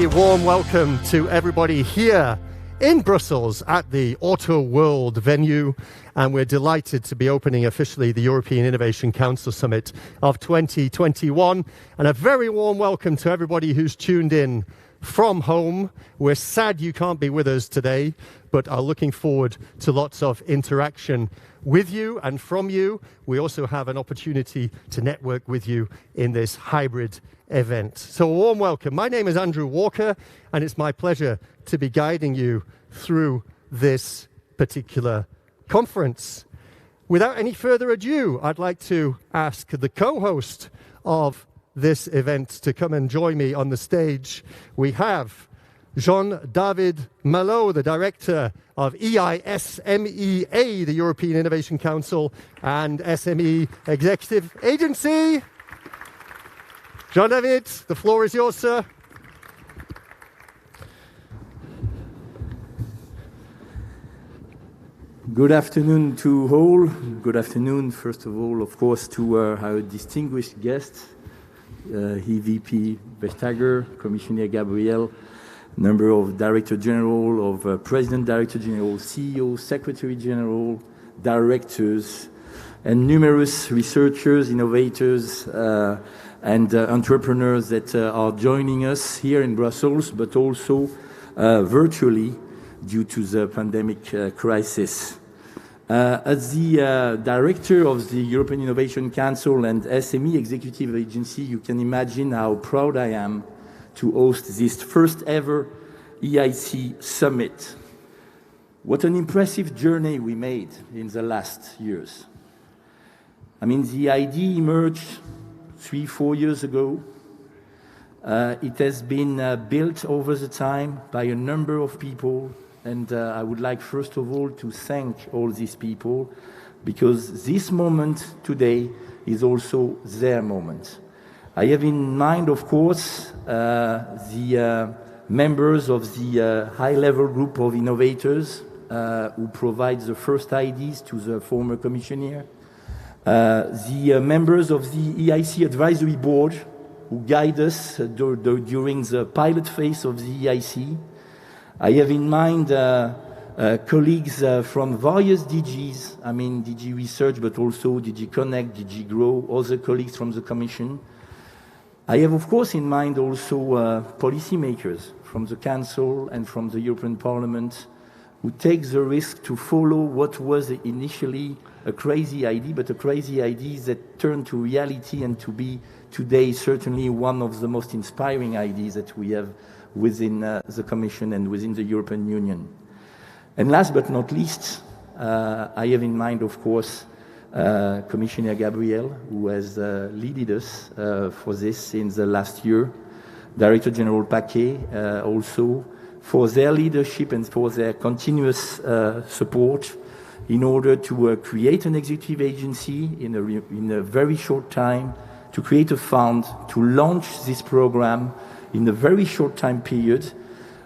A warm welcome to everybody here in Brussels at the Auto World venue, and we're delighted to be opening officially the European Innovation Council Summit of 2021, and a very warm welcome to everybody who's tuned in from home. We're sad you can't be with us today, but are looking forward to lots of interaction with you and from you. We also have an opportunity to network with you in this hybrid event. So a warm welcome. My name is Andrew Walker, and it's my pleasure to be guiding you through this particular conference. Without any further ado, I'd like to ask the co-host of this event to come and join me on the stage. We have Jean-David Malo, the Director of EICMEA, the European Innovation Council and SME Executive Agency. Jean-David, the floor is yours, sir. Good afternoon to all. Good afternoon, first of all, of course, to our distinguished guests, EVP Vestager, Commissioner Gabriel, number of Director General, of President Director General, CEO, Secretary General, directors, and numerous researchers, innovators, and entrepreneurs that are joining us here in Brussels, but also virtually due to the pandemic crisis. As the director of the European Innovation Council and SME Executive Agency, you can imagine how proud I am to host this first ever EIC Summit. What an impressive journey we made in the last years. I mean, the idea emerged 3-4 years ago. It has been built over the time by a number of people, and I would like first of all to thank all these people, because this moment today is also their moment. I have in mind, of course, the members of the high-level group of innovators who provide the first ideas to the former commissioner, the members of the EIC Advisory Board who guide us during the pilot phase of the EIC. I have in mind colleagues from various DGs, I mean DG Research, but also DG Connect, DG Grow, other colleagues from the Commission. I have, of course, in mind also policymakers from the Council and from the European Parliament who take the risk to follow what was initially a crazy idea, but a crazy idea that turned to reality and to be today certainly one of the most inspiring ideas that we have within the Commission and within the European Union. And last but not least, I have in mind, of course, Commissioner Gabriel, who has led us for this in the last year, Director General Paquet also, for their leadership and for their continuous support in order to create an executive agency in a very short time, to create a fund, to launch this program in a very short time period,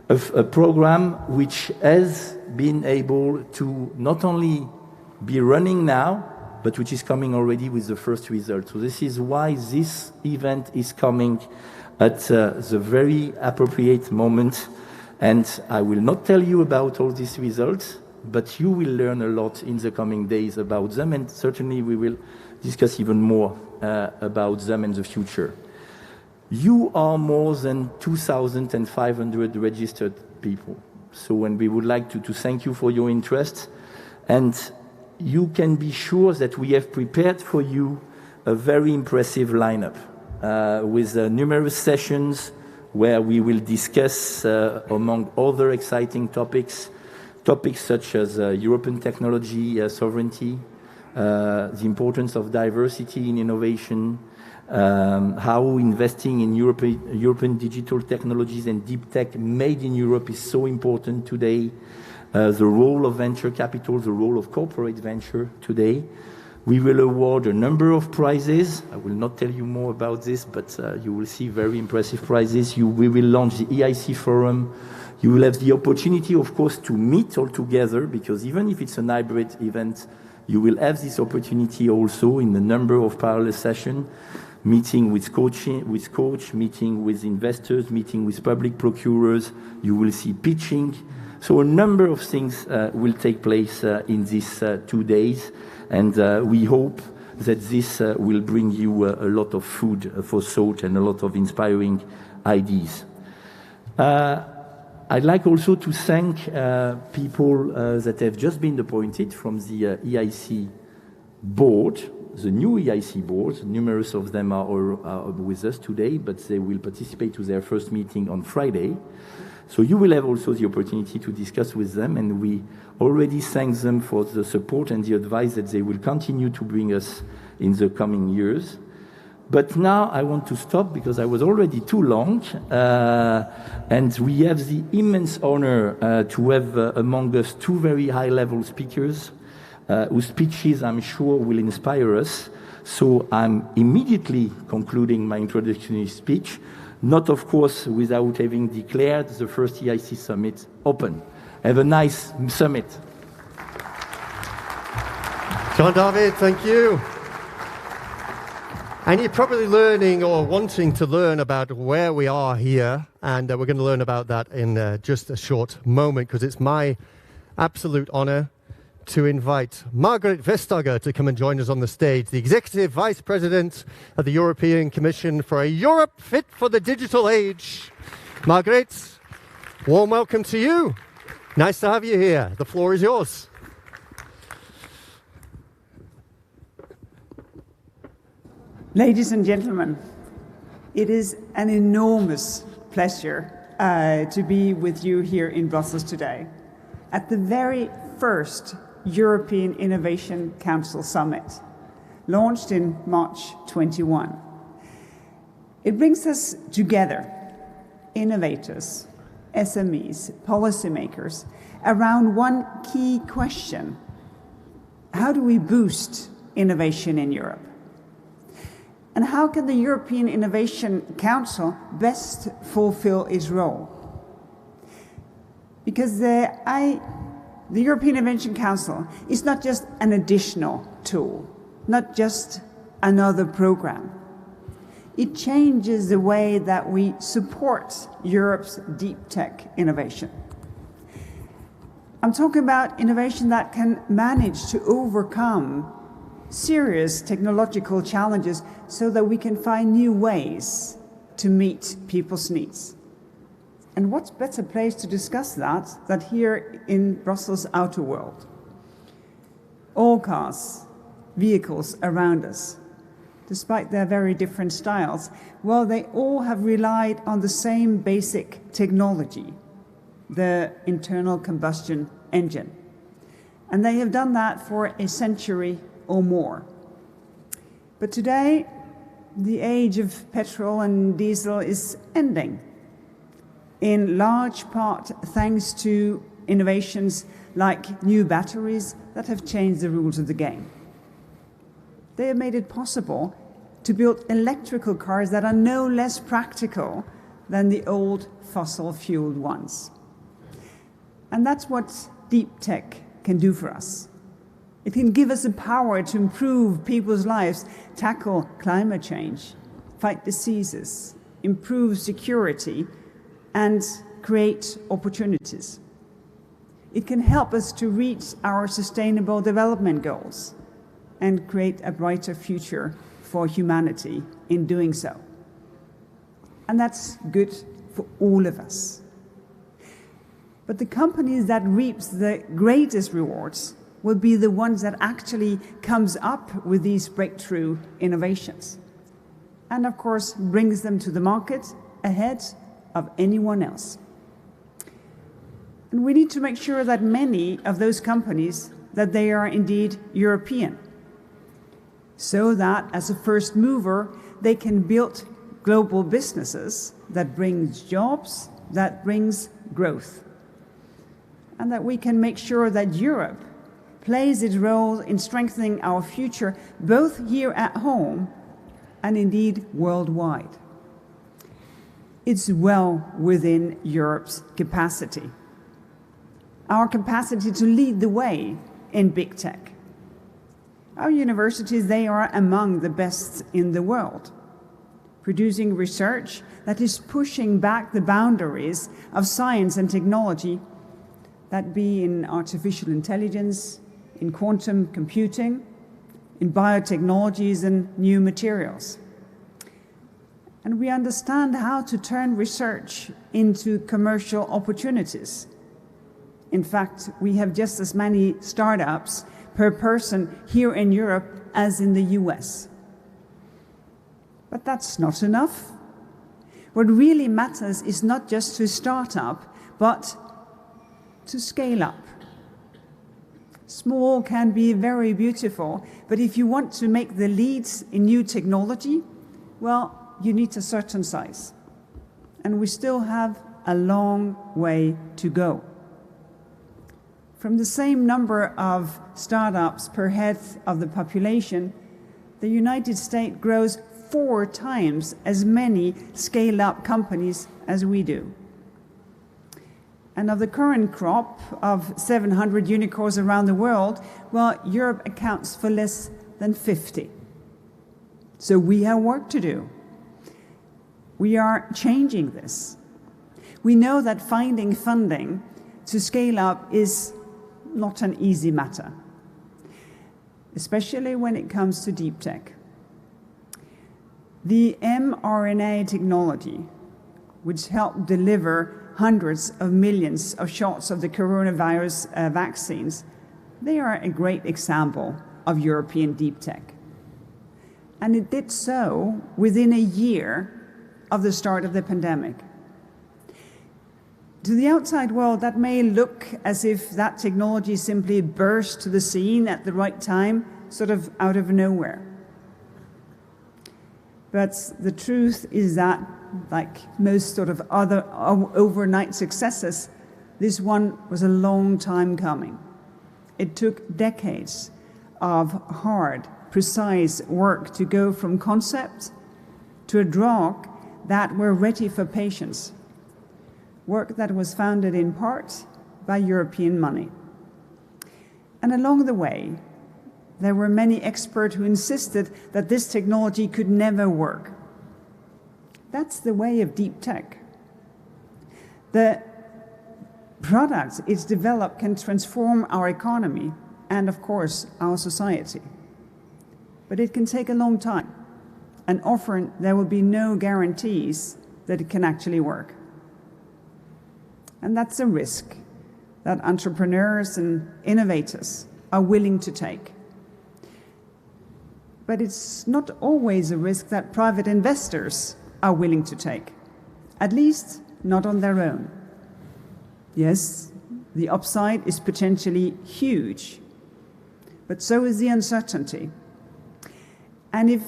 a program which has been able to not only be running now, but which is coming already with the first result. So this is why this event is coming at the very appropriate moment. And I will not tell you about all these results, but you will learn a lot in the coming days about them, and certainly we will discuss even more about them in the future. You are more than 2,500 registered people. So, and we would like to thank you for your interest, and you can be sure that we have prepared for you a very impressive lineup with numerous sessions where we will discuss, among other exciting topics such as European technology sovereignty, the importance of diversity in innovation, how investing in European digital technologies and deep tech made in Europe is so important today, the role of venture capital, the role of corporate venture today. We will award a number of prizes. I will not tell you more about this, but you will see very impressive prizes. We will launch the EIC Forum. You will have the opportunity, of course, to meet all together, because even if it's an hybrid event, you will have this opportunity also in a number of parallel sessions. meeting with coach, meeting with investors, meeting with public procurers. You will see pitching. So a number of things will take place in these 2 days, and we hope that this will bring you a lot of food for thought and a lot of inspiring ideas. I'd like also to thank people that have just been appointed from the EIC board, the new EIC board. Numerous of them are with us today, but they will participate to their first meeting on Friday. So you will have also the opportunity to discuss with them, and we already thank them for the support and the advice that they will continue to bring us in the coming years. But now I want to stop because I was already too long, and we have the immense honor to have among us two very high-level speakers whose speeches I'm sure will inspire us. So I'm immediately concluding my introductory speech, not of course without having declared the first EIC summit open. Have a nice summit. Jean-David, thank you. And you're probably learning or wanting to learn about where we are here, and we're going to learn about that in just a short moment, because it's my absolute honor to invite Margrethe Vestager to come and join us on the stage, the Executive Vice President of the European Commission for a Europe Fit for the Digital Age. Margrethe, warm welcome to you. Nice to have you here. The floor is yours. Ladies and gentlemen, it is an enormous pleasure to be with you here in Brussels today at the very first European Innovation Council Summit, launched in March 21. It brings us together, innovators, SMEs, policymakers, around one key question: how do we boost innovation in Europe? And how can the European Innovation Council best fulfill its role? Because the European Innovation Council is not just an additional tool, not just another program. It changes the way that we support Europe's deep tech innovation. I'm talking about innovation that can manage to overcome serious technological challenges so that we can find new ways to meet people's needs. And what's better place to discuss that than here in Brussels' outer world? All cars, vehicles around us, despite their very different styles, well, they all have relied on the same basic technology, the internal combustion engine. And they have done that for a century or more. But today, the age of petrol and diesel is ending, in large part thanks to innovations like new batteries that have changed the rules of the game. They have made it possible to build electrical cars that are no less practical than the old fossil-fueled ones. And that's what deep tech can do for us. It can give us the power to improve people's lives, tackle climate change, fight diseases, improve security, and create opportunities. It can help us to reach our sustainable development goals and create a brighter future for humanity in doing so. And that's good for all of us. But the companies that reaps the greatest rewards will be the ones that actually comes up with these breakthrough innovations, and of course brings them to the market ahead of anyone else. And we need to make sure that many of those companies, that they are indeed European, so that as a first mover, they can build global businesses that brings jobs, that brings growth, and that we can make sure that Europe plays its role in strengthening our future, both here at home and indeed worldwide. It's well within Europe's capacity. Our capacity to lead the way in big tech. Our universities, they are among the best in the world. producing research that is pushing back the boundaries of science and technology, that be in artificial intelligence, in quantum computing, in biotechnologies and new materials. And we understand how to turn research into commercial opportunities. In fact, we have just as many startups per person here in Europe as in the US. But that's not enough. What really matters is not just to start up, but to scale up. Small can be very beautiful, but if you want to make the leads in new technology, well, you need a certain size. And we still have a long way to go. From the same number of startups per head of the population, the United States grows 4 times as many scale-up companies as we do. And of the current crop of 700 unicorns around the world, well, Europe accounts for less than 50. So we have work to do. We are changing this. We know that finding funding to scale up is not an easy matter, especially when it comes to deep tech. The mRNA technology, which helped deliver hundreds of millions of shots of the coronavirus vaccines, they are a great example of European deep tech. And it did so within a year of the start of the pandemic. To the outside world, that may look as if that technology simply burst to the scene at the right time, sort of out of nowhere. But the truth is that, like most sort of other overnight successes, this one was a long time coming. It took decades of hard, precise work to go from concept to a drug that were ready for patients. Work that was funded in part by European money. And along the way, there were many experts who insisted that this technology could never work. That's the way of deep tech. The products it's developed can transform our economy and, of course, our society. But it can take a long time, and often there will be no guarantees that it can actually work. And that's a risk that entrepreneurs and innovators are willing to take. But it's not always a risk that private investors are willing to take, at least not on their own. Yes, the upside is potentially huge, but so is the uncertainty. And if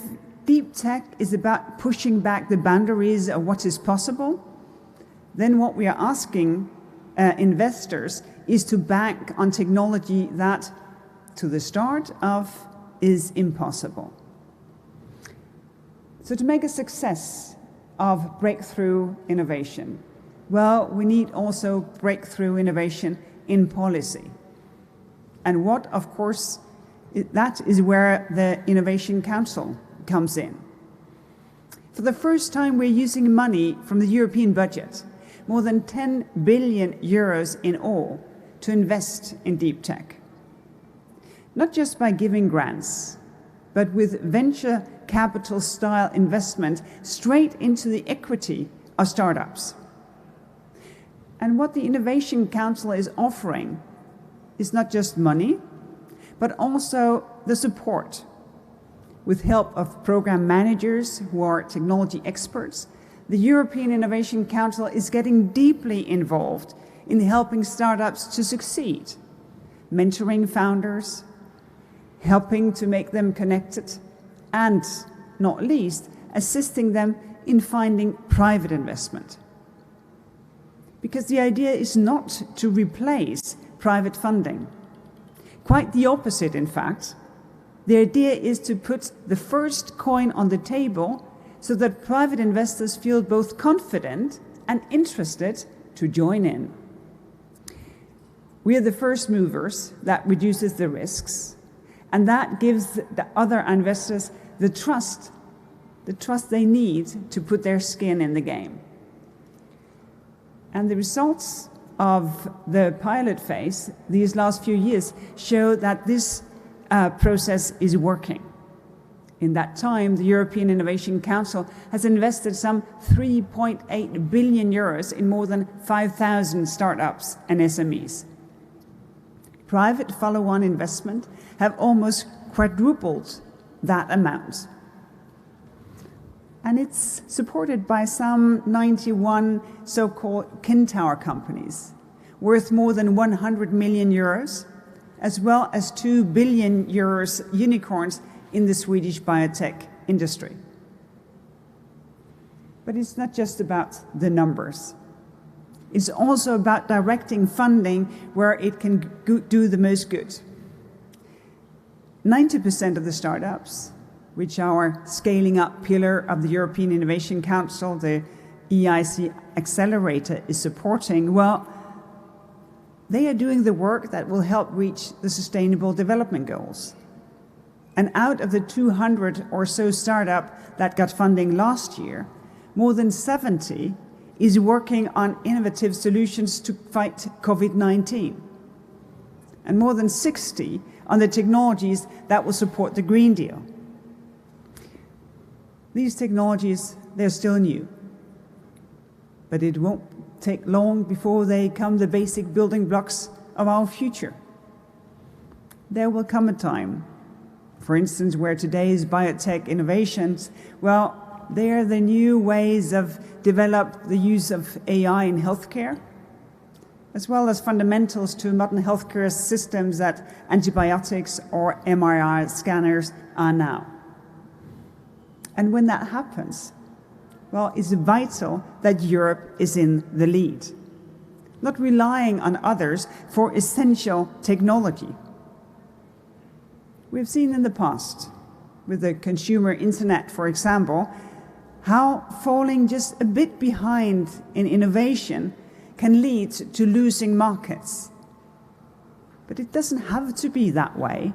deep tech is about pushing back the boundaries of what is possible, then what we are asking investors is to bank on technology that, to the start of, is impossible. So to make a success of breakthrough innovation, well, we need also breakthrough innovation in policy. And what, of course, that is where the Innovation Council comes in. For the first time, we're using money from the European budget, more than 10 billion euros in all, to invest in deep tech. Not just by giving grants, but with venture capital style investment straight into the equity of startups. And what the Innovation Council is offering is not just money, but also the support, with help of program managers who are technology experts. The European Innovation Council is getting deeply involved in helping startups to succeed, mentoring founders, helping to make them connected, and, not least, assisting them in finding private investment. Because the idea is not to replace private funding. Quite the opposite, in fact. The idea is to put the first coin on the table so that private investors feel both confident and interested to join in. We are the first movers. That reduces the risks. And that gives the other investors the trust the trust they need to put their skin in the game. And the results of the pilot phase these last few years show that this process is working. In that time, the European Innovation Council has invested some 3.8 billion euros in more than 5,000 startups and SMEs. Private follow-on investment have almost quadrupled that amount. And it's supported by some 91 so-called Kintower companies, worth more than 100 million euros, as well as 2 billion euros unicorns in the Swedish biotech industry. But it's not just about the numbers. It's also about directing funding where it can do the most good. 90% of the startups, which are scaling up pillar of the European Innovation Council, the EIC accelerator is supporting, well, they are doing the work that will help reach the Sustainable Development Goals. And out of the 200 or so startups that got funding last year, more than 70 is working on innovative solutions to fight COVID-19. And more than 60 on the technologies that will support the Green Deal. These technologies, they're still new. But it won't take long before they become the basic building blocks of our future. There will come a time, for instance, where today's biotech innovations, well, they are the new ways of develop the use of AI in healthcare, as well as fundamentals to modern healthcare systems that antibiotics or MRI scanners are now. And when that happens, well, it's vital that Europe is in the lead, not relying on others for essential technology. We've seen in the past, with the consumer internet, for example, how falling just a bit behind in innovation can lead to losing markets. But it doesn't have to be that way.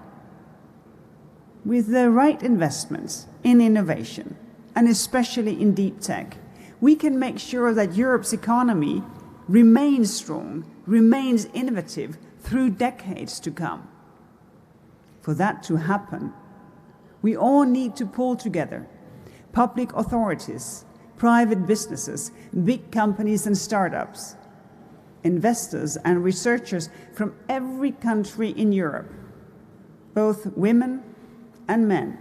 With the right investments in innovation, and especially in deep tech, we can make sure that Europe's economy remains strong, remains innovative through decades to come. For that to happen, we all need to pull together public authorities, private businesses, big companies and startups, investors and researchers from every country in Europe, both women and men.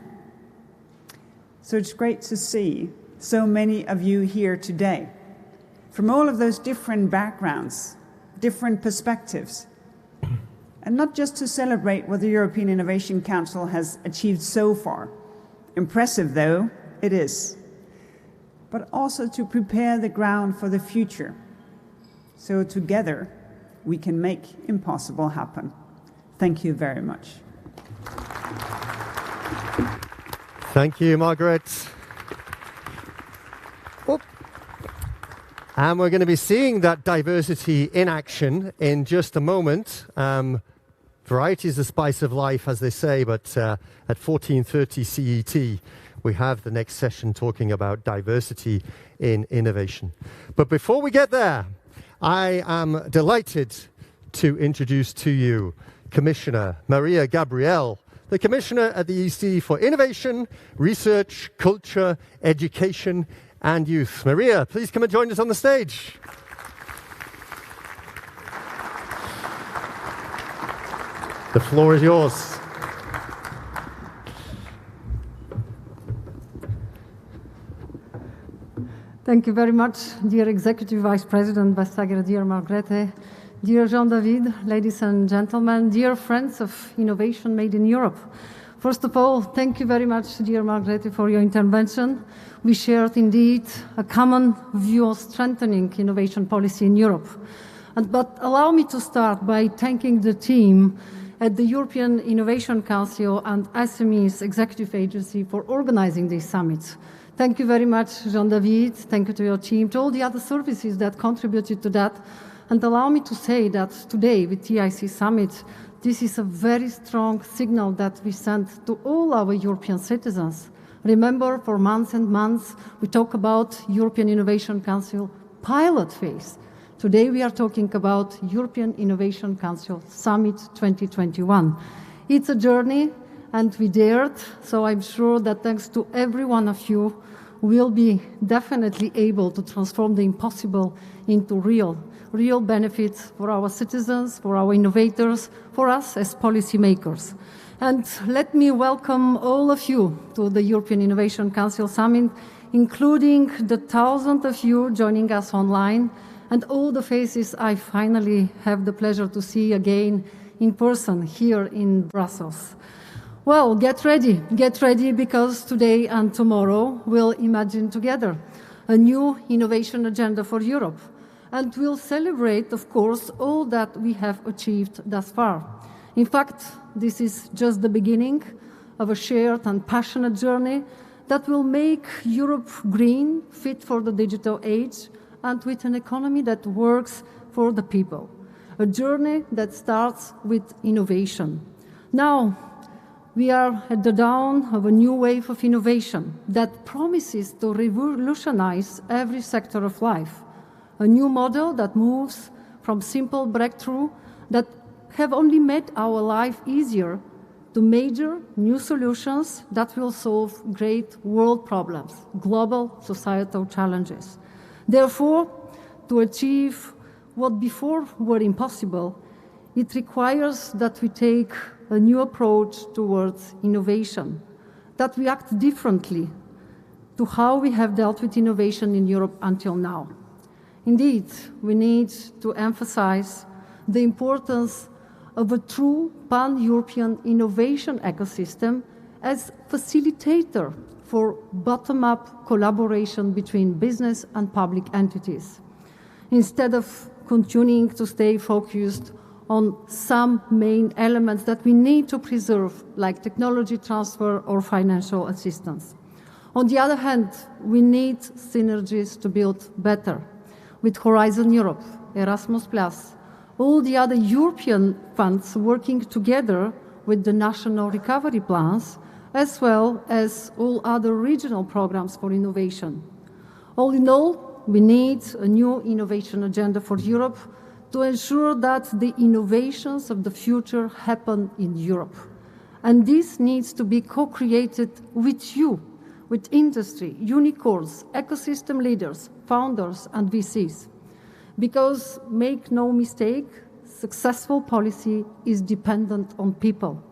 So it's great to see so many of you here today, from all of those different backgrounds, different perspectives, and not just to celebrate what the European Innovation Council has achieved so far, impressive though it is, but also to prepare the ground for the future, so together we can make impossible happen. Thank you very much. Thank you, Margaret. Oh. And we're going to be seeing that diversity in action in just a moment. Variety is the spice of life, as they say, but at 14:30 CET, we have the next session talking about diversity in innovation. But before we get there, I am delighted to introduce to you Commissioner Maria Gabriel, the Commissioner at the EC for Innovation, Research, Culture, Education and Youth. Maria, please come and join us on the stage. The floor is yours. Thank you very much, dear Executive Vice President Vestager, dear Margrethe, dear Jean-David, ladies and gentlemen, dear friends of innovation made in Europe. First of all, thank you very much, dear Margrethe, for your intervention. We shared indeed a common view of strengthening innovation policy in Europe. But allow me to start by thanking the team at the European Innovation Council and SMEs Executive Agency for organizing these summits. Thank you very much, Jean-David. Thank you to your team, to all the other services that contributed to that. And allow me to say that today, with EIC Summit, this is a very strong signal that we send to all our European citizens Remember, for months and months, we talk about European Innovation Council pilot phase. Today, we are talking about European Innovation Council Summit 2021. It's a journey, and we dared, so I'm sure that thanks to every one of you, we'll be definitely able to transform the impossible into real benefits for our citizens, for our innovators, for us as policymakers. And let me welcome all of you to the European Innovation Council Summit, including the thousands of you joining us online and all the faces I finally have the pleasure to see again in person here in Brussels. Well, get ready because today and tomorrow we'll imagine together a new innovation agenda for Europe. And we'll celebrate, of course, all that we have achieved thus far. In fact, this is just the beginning of a shared and passionate journey that will make Europe green, fit for the digital age, and with an economy that works for the people. A journey that starts with innovation. Now, we are at the dawn of a new wave of innovation that promises to revolutionize every sector of life. A new model that moves from simple breakthrough that have only made our life easier to major new solutions that will solve great world problems, global societal challenges. Therefore, to achieve what before were impossible, it requires that we take a new approach towards innovation, that we act differently to how we have dealt with innovation in Europe until now. Indeed, we need to emphasize the importance of a true pan-European innovation ecosystem as facilitator for bottom-up collaboration between business and public entities, instead of continuing to stay focused on some main elements that we need to preserve, like technology transfer or financial assistance. On the other hand, we need synergies to build better. With Horizon Europe, Erasmus+, all the other European funds working together with the national recovery plans, as well as all other regional programs for innovation. All in all, we need a new innovation agenda for Europe to ensure that the innovations of the future happen in Europe. And this needs to be co-created with you, with industry, unicorns, ecosystem leaders, founders, and VCs. Because, make no mistake, successful policy is dependent on people,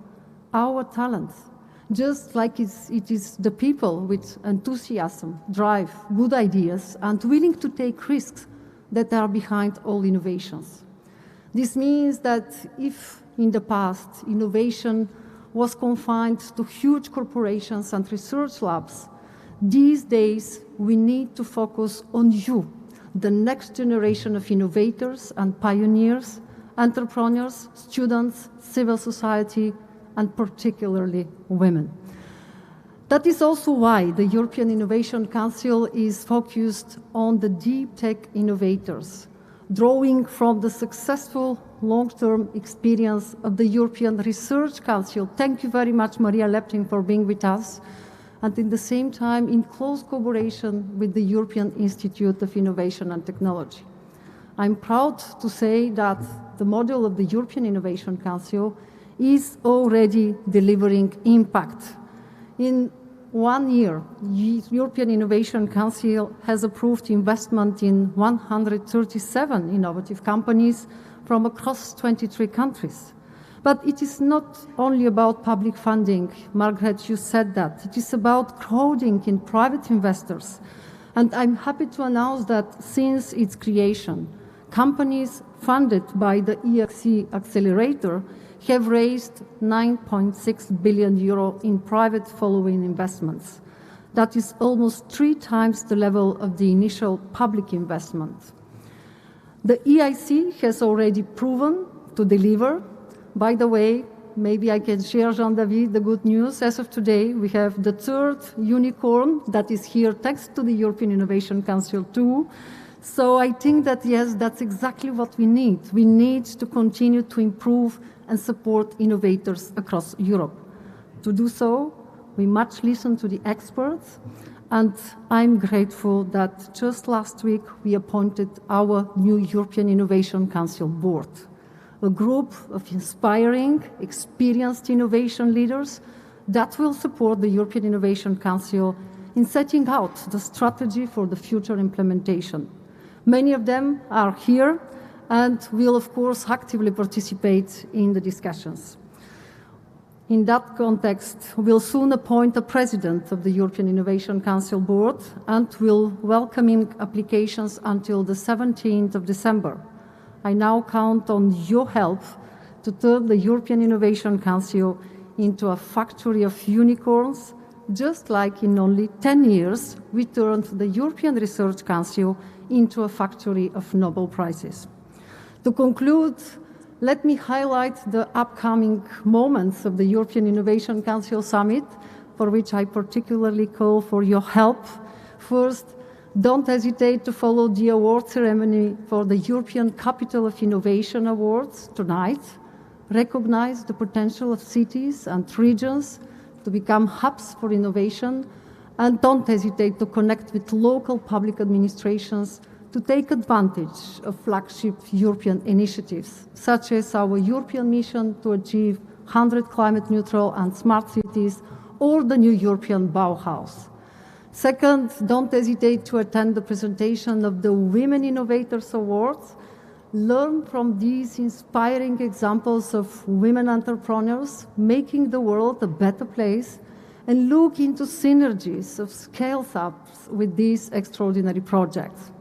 our talents, just like it is the people with enthusiasm, drive, good ideas, and willing to take risks that are behind all innovations. This means that if in the past innovation was confined to huge corporations and research labs, these days we need to focus on you, the next generation of innovators and pioneers, entrepreneurs, students, civil society, and particularly women. That is also why the European Innovation Council is focused on the deep tech innovators, drawing from the successful long-term experience of the European Research Council. Thank you very much, Maria Lepting, for being with us, and at the same time in close collaboration with the European Institute of Innovation and Technology. I'm proud to say that the model of the European Innovation Council is already delivering impact. In 1 year, the European Innovation Council has approved investment in 137 innovative companies from across 23 countries. But it is not only about public funding. Margaret, you said that. It is about crowding in private investors. And I'm happy to announce that since its creation, companies funded by the EIC Accelerator have raised 9.6 billion euro in private following investments. That is almost 3 times the level of the initial public investment. The EIC has already proven to deliver. By the way, maybe I can share, Jean-David, the good news. As of today, we have the 3rd unicorn that is here thanks to the European Innovation Council too. So I think that, yes, that's exactly what we need. We need to continue to improve and support innovators across Europe. To do so, We much listen to the experts, and I'm grateful that just last week we appointed our new European Innovation Council board, a group of inspiring, experienced innovation leaders that will support the European Innovation Council in setting out the strategy for the future implementation. Many of them are here and will, of course, actively participate in the discussions. In that context, we'll soon appoint a president of the European Innovation Council board and will welcome applications until the 17th of December. I now count on your help to turn the European Innovation Council into a factory of unicorns, just like in only 10 years we turned the European Research Council into a factory of Nobel Prizes. To conclude, let me highlight the upcoming moments of the European Innovation Council Summit, for which I particularly call for your help. First, don't hesitate to follow the award ceremony for the European Capital of Innovation Awards tonight. Recognize the potential of cities and regions to become hubs for innovation, and don't hesitate to connect with local public administrations to take advantage of flagship European initiatives, such as our European mission to achieve 100 climate neutral and smart cities, or the new European Bauhaus. Second, don't hesitate to attend the presentation of the Women Innovators Awards. Learn from these inspiring examples of women entrepreneurs making the world a better place, and look into synergies of scale-ups with these extraordinary projects.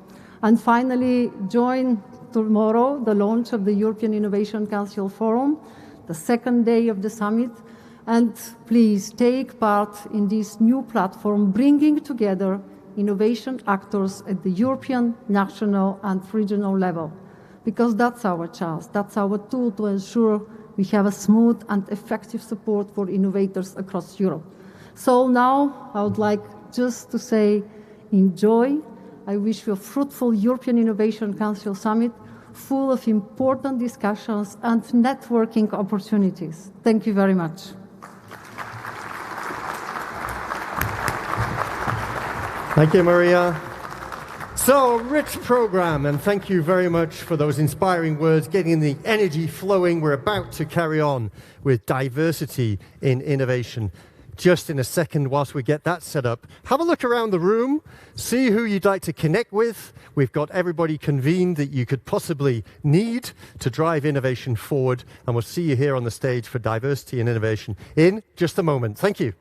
And finally, join tomorrow the launch of the European Innovation Council Forum, the second day of the summit, and please take part in this new platform, bringing together innovation actors at the European, national, and regional level, because that's our chance, that's our tool to ensure we have a smooth and effective support for innovators across Europe. So now I would like just to say, enjoy. I wish you a fruitful European Innovation Council Summit, full of important discussions and networking opportunities. Thank you very much. Thank you, Maria. So, rich program, and thank you very much for those inspiring words, getting the energy flowing. We're about to carry on with diversity in innovation. Just in a second, whilst we get that set up, have a look around the room, see who you'd like to connect with. We've got everybody convened that you could possibly need to drive innovation forward, and we'll see you here on the stage for diversity and innovation in just a moment. Thank you.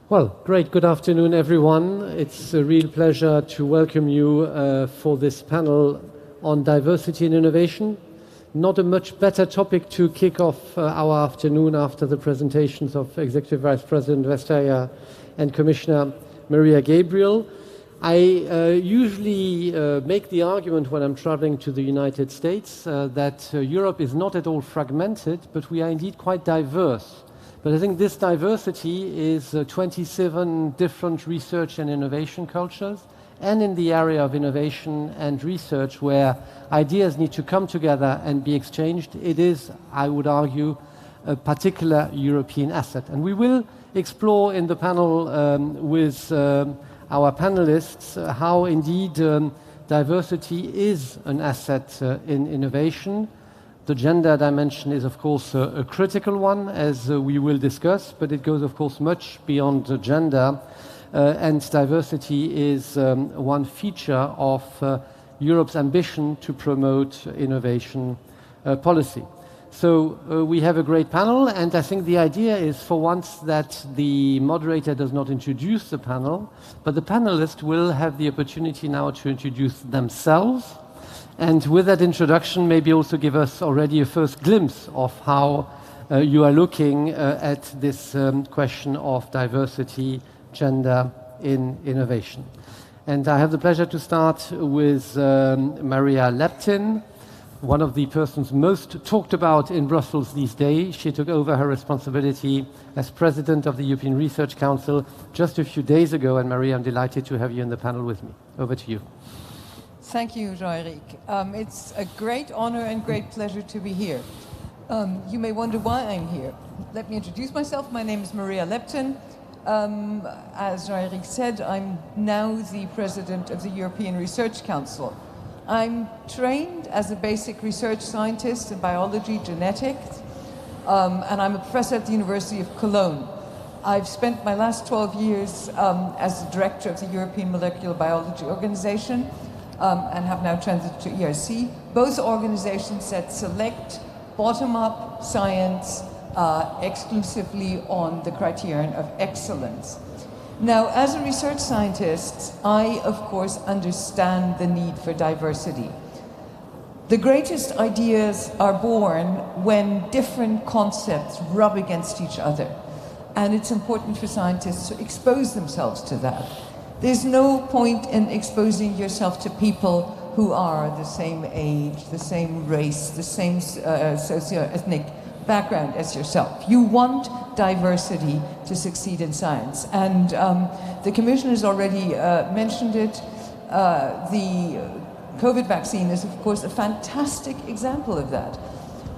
Well, great. Good afternoon, everyone. It's a real pleasure to welcome you for this panel on diversity and innovation. Not a much better topic to kick off our afternoon after the presentations of Executive Vice President Vestager and Commissioner Maria Gabriel. I usually make the argument when I'm traveling to the United States that Europe is not at all fragmented, but we are indeed quite diverse. But I think this diversity is 27 different research and innovation cultures, and in the area of innovation and research where ideas need to come together and be exchanged, it is, I would argue, a particular European asset. And we will explore in the panel with our panelists how indeed diversity is an asset in innovation. The gender dimension is, of course, a critical one, as we will discuss, but it goes, of course, much beyond gender. And diversity is one feature of Europe's ambition to promote innovation policy. So we have a great panel, and I think the idea is for once that the moderator does not introduce the panel, but the panelists will have the opportunity now to introduce themselves. And with that introduction, maybe also give us already a first glimpse of how you are looking at this question of diversity, gender in innovation. And I have the pleasure to start with Maria Leptin, one of the persons most talked about in Brussels these days. She took over her responsibility as President of the European Research Council just a few days ago. And Maria, I'm delighted to have you in the panel with me. Over to you. Thank you, Jean-Eric. It's a great honor and great pleasure to be here. You may wonder why I'm here. Let me introduce myself. My name is Maria Leptin. As Jean-Eric said, I'm now the President of the European Research Council. I'm trained as a basic research scientist in biology, genetics, and I'm a professor at the University of Cologne. I've spent my last 12 years as the director of the European Molecular Biology Organization, and have now transited to EIC, both organizations that select bottom-up science exclusively on the criterion of excellence. Now, as a research scientist, I, of course, understand the need for diversity. The greatest ideas are born when different concepts rub against each other, and it's important for scientists to expose themselves to that. There's no point in exposing yourself to people who are the same age, the same race, the same socio-ethnic background as yourself. You want diversity to succeed in science. And the Commission has already mentioned it. The COVID vaccine is, of course, a fantastic example of that.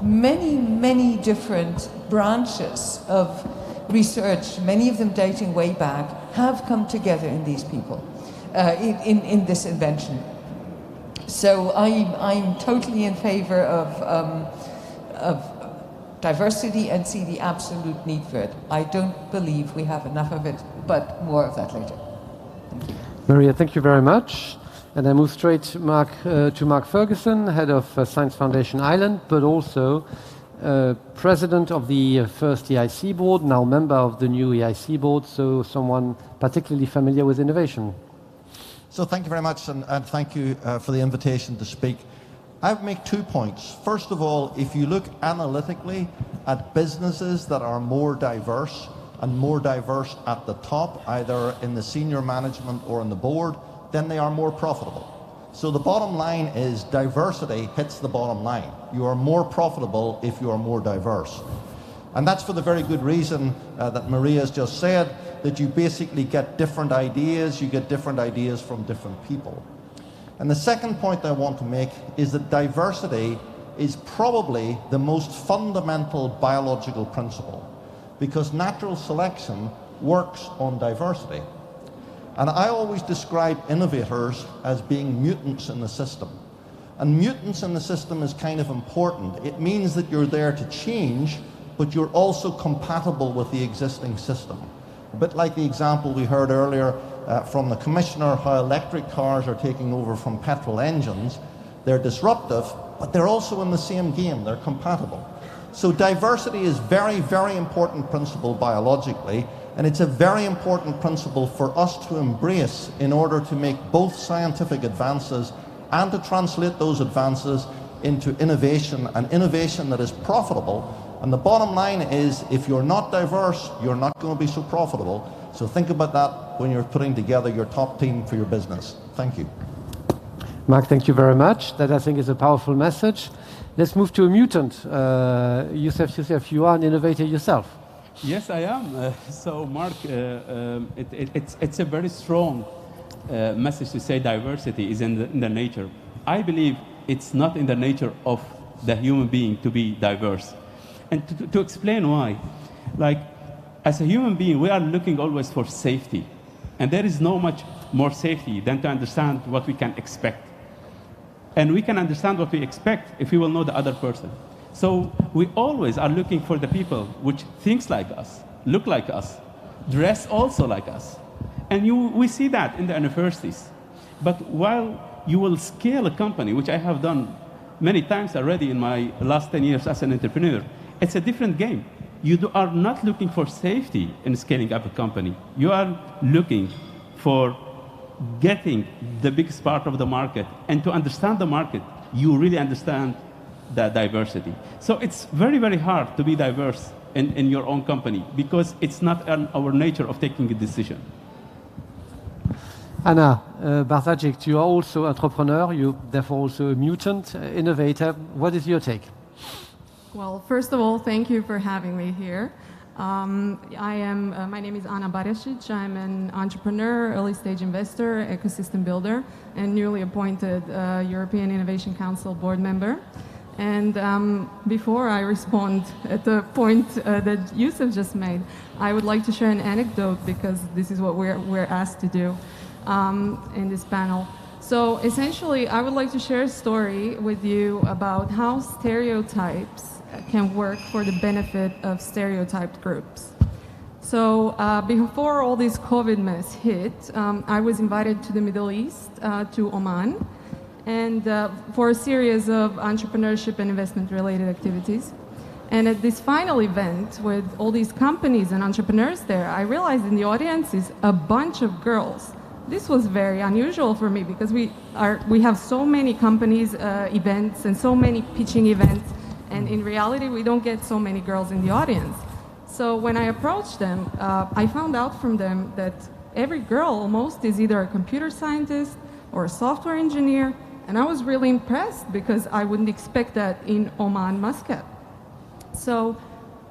Many, many different branches of research, many of them dating way back, have come together in these people, in this invention. So I'm totally in favor of diversity and see the absolute need for it. I don't believe we have enough of it, but more of that later. Thank you. Maria, thank you very much. And I move straight to Mark Ferguson, head of Science Foundation Ireland, but also President of the first EIC board, now member of the new EIC board, so someone particularly familiar with innovation. So thank you very much, and thank you for the invitation to speak. I would make 2 points. First of all, if you look analytically at businesses that are more diverse and more diverse at the top, either in the senior management or in the board, then they are more profitable. So the bottom line is diversity hits the bottom line. You are more profitable if you are more diverse. And that's for the very good reason that Maria has just said, that you basically get different ideas, you get different ideas from different people. And the second point I want to make is that diversity is probably the most fundamental biological principle, because natural selection works on diversity. And I always describe innovators as being mutants in the system. And mutants in the system is kind of important. It means that you're there to change, but you're also compatible with the existing system. A bit like the example we heard earlier from the Commissioner, how electric cars are taking over from petrol engines. They're disruptive, but they're also in the same game. They're compatible. So diversity is very, very important principle biologically, And it's a very important principle for us to embrace in order to make both scientific advances and to translate those advances into innovation, and innovation that is profitable. And the bottom line is, if you're not diverse, you're not going to be so profitable. So think about that when you're putting together your top team for your business. Thank you. Mark, thank you very much. That, I think, is a powerful message. Let's move to a mutant. Youssef, you are an innovator yourself. Yes, I am. So, Mark, it's a very strong message to say diversity is in the nature. I believe it's not in the nature of the human being to be diverse. And to explain why, like, as a human being, we are looking always for safety. And there is no much more safety than to understand what we can expect. And we can understand what we expect if we will know the other person. So we always are looking for the people which thinks like us, look like us, dress also like us. And we see that in the universities. But while you will scale a company, which I have done many times already in my last 10 years as an entrepreneur, it's a different game. You are not looking for safety in scaling up a company. You are looking for getting the biggest part of the market. And to understand the market, you really understand the diversity. So it's very, very hard to be diverse in your own company because it's not our nature of taking a decision. Anna Bartajic, you are also an entrepreneur, you therefore also a mutant, innovator. What is your take? Well, first of all, thank you for having me here. My name is Anna Bartajic. I'm an entrepreneur, early stage investor, ecosystem builder, and newly appointed European Innovation Council board member. And before I respond at the point that Youssef just made, I would like to share an anecdote because this is what we're asked to do in this panel. So essentially, I would like to share a story with you about how stereotypes can work for the benefit of stereotyped groups. So before all this COVID mess hit, I was invited to the Middle East, to Oman, and for a series of entrepreneurship and investment related activities. And at this final event with all these companies and entrepreneurs there, I realized in the audience is a bunch of girls. This was very unusual for me because we have so many companies, events, and so many pitching events, and in reality, we don't get so many girls in the audience. So when I approached them, I found out from them that every girl almost is either a computer scientist or a software engineer, and I was really impressed because I wouldn't expect that in Oman, Muscat. So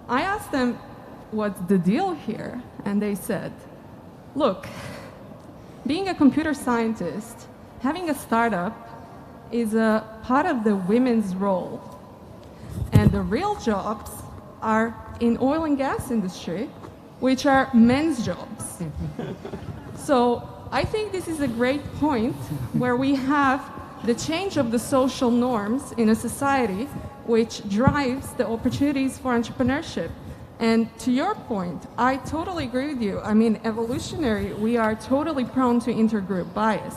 I asked them, what's the deal here? And they said, look, being a computer scientist, having a startup is a part of the women's role. And the real jobs are in oil and gas industry, which are men's jobs. So I think this is a great point where we have the change of the social norms in a society which drives the opportunities for entrepreneurship. And to your point, I totally agree with you. I mean, evolutionary, we are totally prone to intergroup bias.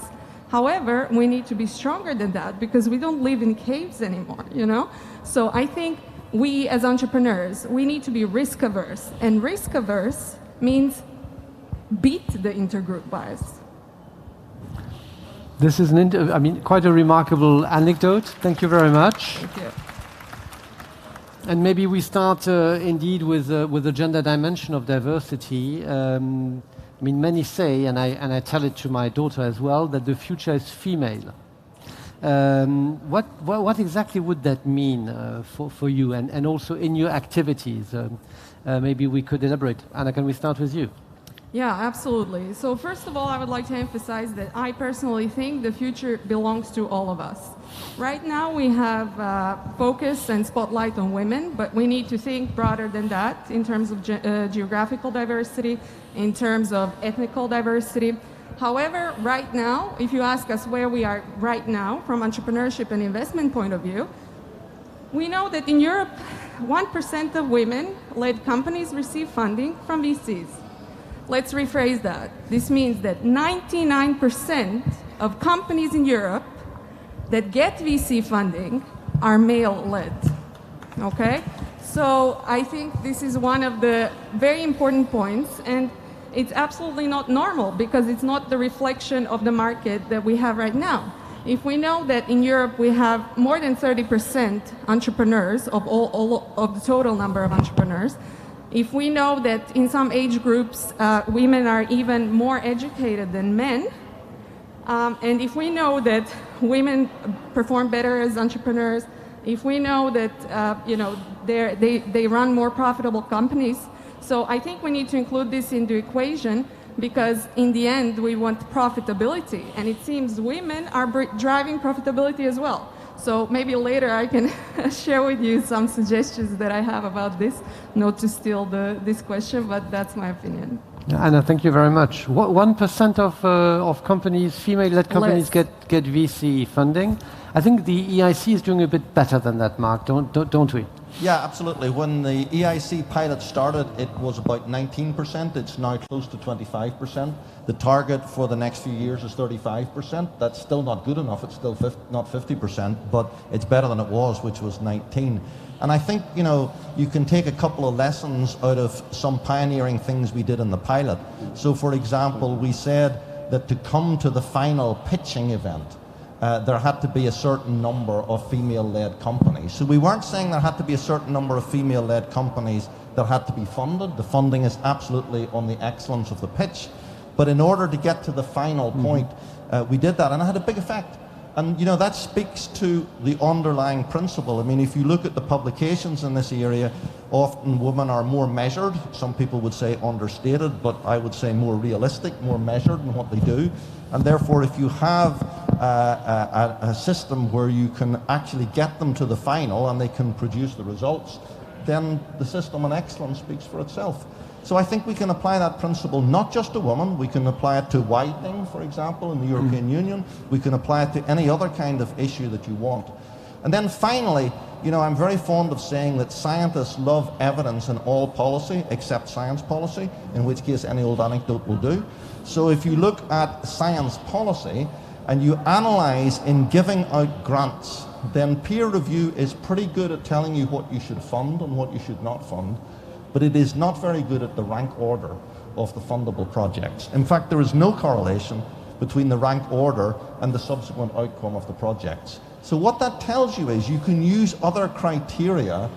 However, we need to be stronger than that because we don't live in caves anymore, you know? So I think we as entrepreneurs, we need to be risk averse. And risk averse means beat the intergroup bias. This is quite a remarkable anecdote. Thank you very much. Thank you. And maybe we start indeed with the gender dimension of diversity. Many say, and I tell it to my daughter as well, that the future is female. What exactly would that mean for you and also in your activities? Maybe we could elaborate. Anna, can we start with you? Yeah, absolutely. So first of all, I would like to emphasize that I personally think the future belongs to all of us. Right now we have focus and spotlight on women, but we need to think broader than that in terms of geographical diversity, in terms of ethnical diversity. However, right now, if you ask us where we are right now from entrepreneurship and investment point of view, we know that in Europe, 1% of women-led companies receive funding from VCs. Let's rephrase that. This means that 99% of companies in Europe that get VC funding are male-led, okay? So I think this is one of the very important points. And it's absolutely not normal because it's not the reflection of the market that we have right now. If we know that in Europe we have more than 30% entrepreneurs of all of the total number of entrepreneurs, if we know that in some age groups women are even more educated than men, and if we know that women perform better as entrepreneurs, if we know that they run more profitable companies, so I think we need to include this in the equation because in the end we want profitability, and it seems women are driving profitability as well. So maybe later I can share with you some suggestions that I have about this, not to steal this question, but that's my opinion. Anna, thank you very much. 1% of companies, female-led companies, get VC funding. I think the EIC is doing a bit better than that, Mark, don't we? Yeah, absolutely. When the EIC pilot started, it was about 19%. It's now close to 25%. The target for the next few years is 35%. That's still not good enough. It's still not 50%, but it's better than it was, which was 19%. And I think, you can take a couple of lessons out of some pioneering things we did in the pilot. So, for example, we said that to come to the final pitching event, there had to be a certain number of female-led companies. So we weren't saying there had to be a certain number of female-led companies that had to be funded. The funding is absolutely on the excellence of the pitch. But in order to get to the final point, we did that, and it had a big effect. And that speaks to the underlying principle. I mean, if you look at the publications in this area, often women are more measured. Some people would say understated, but I would say more realistic, more measured in what they do. And therefore, if you have a system where you can actually get them to the final and they can produce the results, then the system in excellence speaks for itself. So I think we can apply that principle not just to women. We can apply it to widening, for example, in the European Union. We can apply it to any other kind of issue that you want. And then finally, I'm very fond of saying that scientists love evidence in all policy except science policy, in which case any old anecdote will do. So if you look at science policy and you analyze in giving out grants, then peer review is pretty good at telling you what you should fund and what you should not fund. But it is not very good at the rank order of the fundable projects. In fact, there is no correlation between the rank order and the subsequent outcome of the projects. So what that tells you is you can use other criteria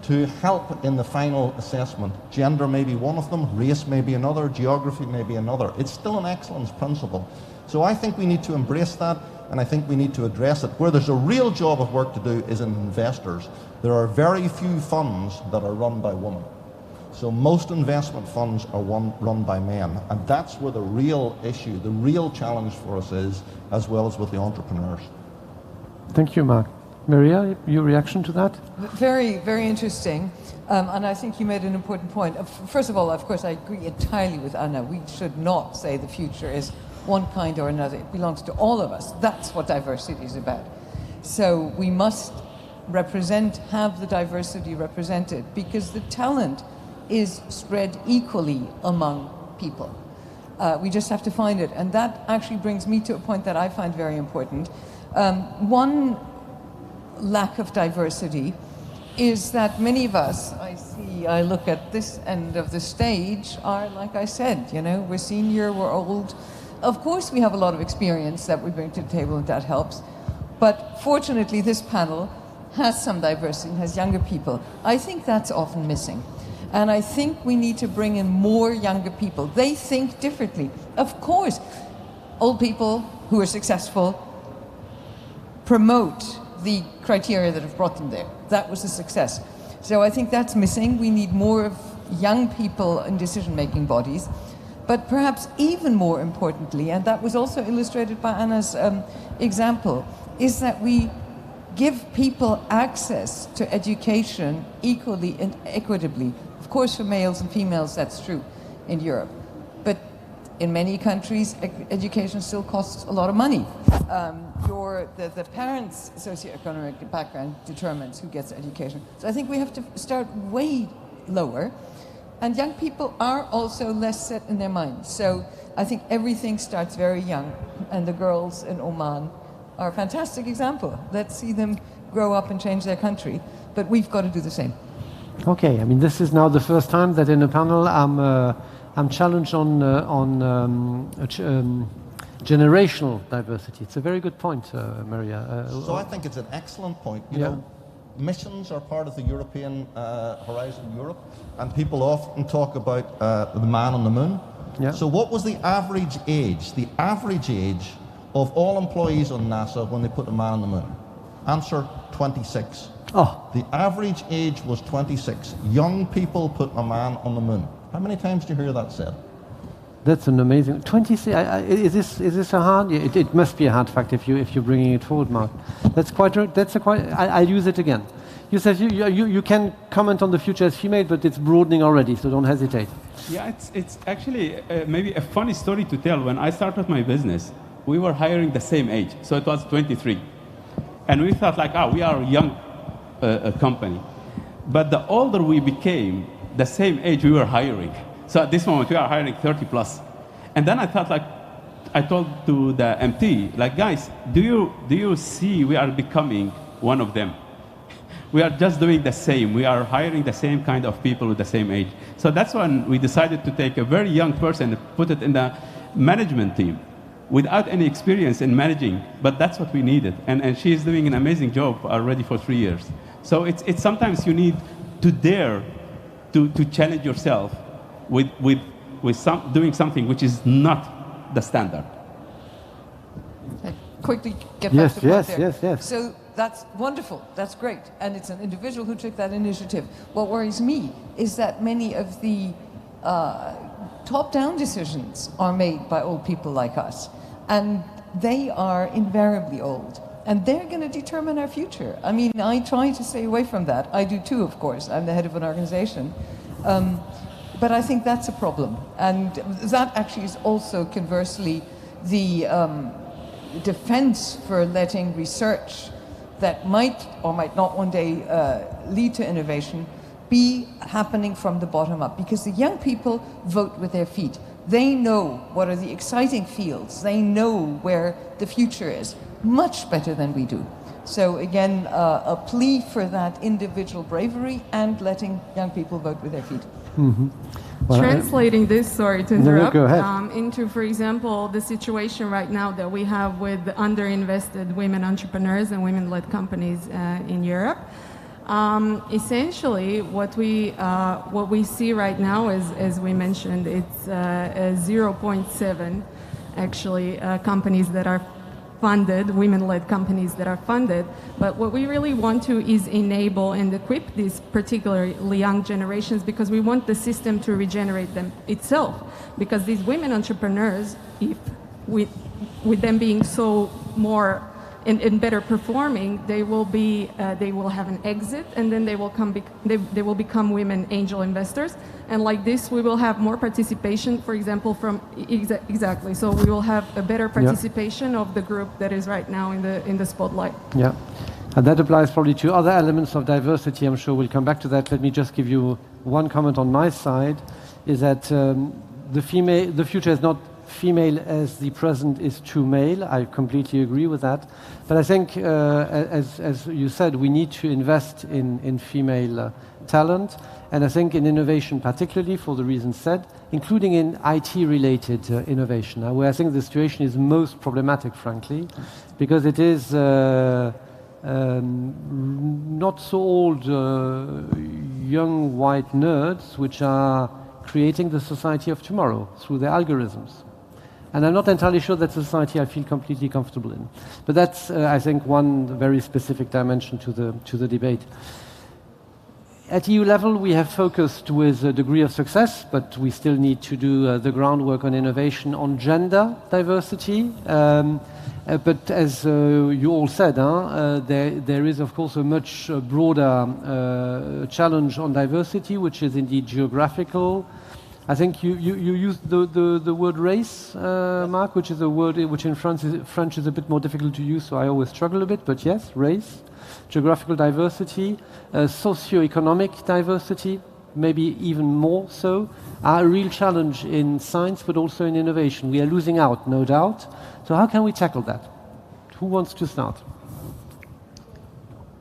to help in the final assessment. Gender may be one of them, race may be another, geography may be another. It's still an excellence principle. So I think we need to embrace that, and I think we need to address it. Where there's a real job of work to do is in investors. There are very few funds that are run by women. So most investment funds are run by men, and that's where the real issue, the real challenge for us is, as well as with the entrepreneurs. Thank you, Mark. Maria, your reaction to that? Very, very interesting. And I think you made an important point. First of all, of course, I agree entirely with Anna. We should not say the future is one kind or another. It belongs to all of us. That's what diversity is about. So we must have the diversity represented, because the talent is spread equally among people. We just have to find it. And that actually brings me to a point that I find very important. One lack of diversity is that many of us, I look at this end of the stage, are, like I said, we're senior, we're old. Of course we have a lot of experience that we bring to the table, and that helps. But fortunately this panel has some diversity, has younger people. I think that's often missing. And I think we need to bring in more younger people. They think differently. Of course, old people who are successful promote the criteria that have brought them there. That was a success. So I think that's missing. We need more of young people in decision-making bodies. But perhaps even more importantly, and that was also illustrated by Anna's example, is that we give people access to education equally and equitably. Of course, for males and females, that's true in Europe. But in many countries, education still costs a lot of money. The parents' socioeconomic background determines who gets education. So I think we have to start way lower. And young people are also less set in their minds. So I think everything starts very young. And the girls in Oman are a fantastic example. Let's see them grow up and change their country. But we've got to do the same. Okay, I mean, this is now the first time that in a panel I'm challenged on generational diversity. It's a very good point, Maria. So I think it's an excellent point. You know, missions are part of the European Horizon Europe, and people often talk about the man on the moon. Yeah. So what was the average age of all employees on NASA when they put a man on the moon? Answer, 26. Oh. The average age was 26. Young people put a man on the moon. How many times do you hear that said? That's an amazing 26. Is this a hard? It must be a hard fact if you're bringing it forward, Mark. That's quite. I'll use it again. You said you can comment on the future as female, but it's broadening already, so don't hesitate. Yeah, it's actually maybe a funny story to tell. When I started my business, we were hiring the same age, so it was 23, and we thought like, we are a young company. But the older we became, the same age we were hiring. So at this moment, we are hiring 30 plus. And then I thought, like, I told to the MT, like, guys, do you see we are becoming one of them? We are just doing the same. We are hiring the same kind of people with the same age. So that's when we decided to take a very young person and put it in the management team without any experience in managing. But that's what we needed. And she is doing an amazing job already for 3 years. So it's sometimes you need to dare to challenge yourself with doing something which is not the standard. Quickly get back to the point there. Yes. So that's wonderful. That's great. And it's an individual who took that initiative. What worries me is that many of the top-down decisions are made by old people like us. And they are invariably old. And they're going to determine our future. I mean, I try to stay away from that. I do too, of course. I'm the head of an organization. But I think that's a problem. And that actually is also, conversely, the defense for letting research that might or might not one day lead to innovation be happening from the bottom up. Because the young people vote with their feet. They know what are the exciting fields. They know where the future is, much better than we do. So again, a plea for that individual bravery and letting young people vote with their feet. Mm-hmm. Well, translating this, sorry to interrupt, go ahead. Into, for example, the situation right now that we have with underinvested women entrepreneurs and women-led companies in Europe. Essentially, what we see right now is, as we mentioned, it's 0.7 actually companies that are funded, women-led companies that are funded. But what we really want to is enable and equip these particularly young generations, because we want the system to regenerate them itself. Because these women entrepreneurs, if with them being so more and better performing, they will have an exit, and then they will become women angel investors. And like this, we will have more participation, for example, from exactly. So we will have a better participation of the group that is right now in the spotlight. Yeah, and that applies probably to other elements of diversity. I'm sure we'll come back to that. Let me just give you one comment on my side: is that the future is not female as the present is too male. I completely agree with that. But I think, as you said, we need to invest in female talent. And I think in innovation particularly, for the reasons said, including in IT-related innovation, where I think the situation is most problematic, frankly, because it is not so old young white nerds which are creating the society of tomorrow through their algorithms. And I'm not entirely sure that's a society I feel completely comfortable in. But that's, I think, one very specific dimension to the debate. At EU level, we have focused with a degree of success, but we still need to do the groundwork on innovation on gender diversity. But as you all said, there is, of course, a much broader challenge on diversity, which is indeed geographical. I think you used the word race, Mark, which is a word which in French is a bit more difficult to use, so I always struggle a bit, but yes, race, geographical diversity, socio-economic diversity, maybe even more so, are a real challenge in science, but also in innovation. We are losing out, no doubt. So how can we tackle that? Who wants to start?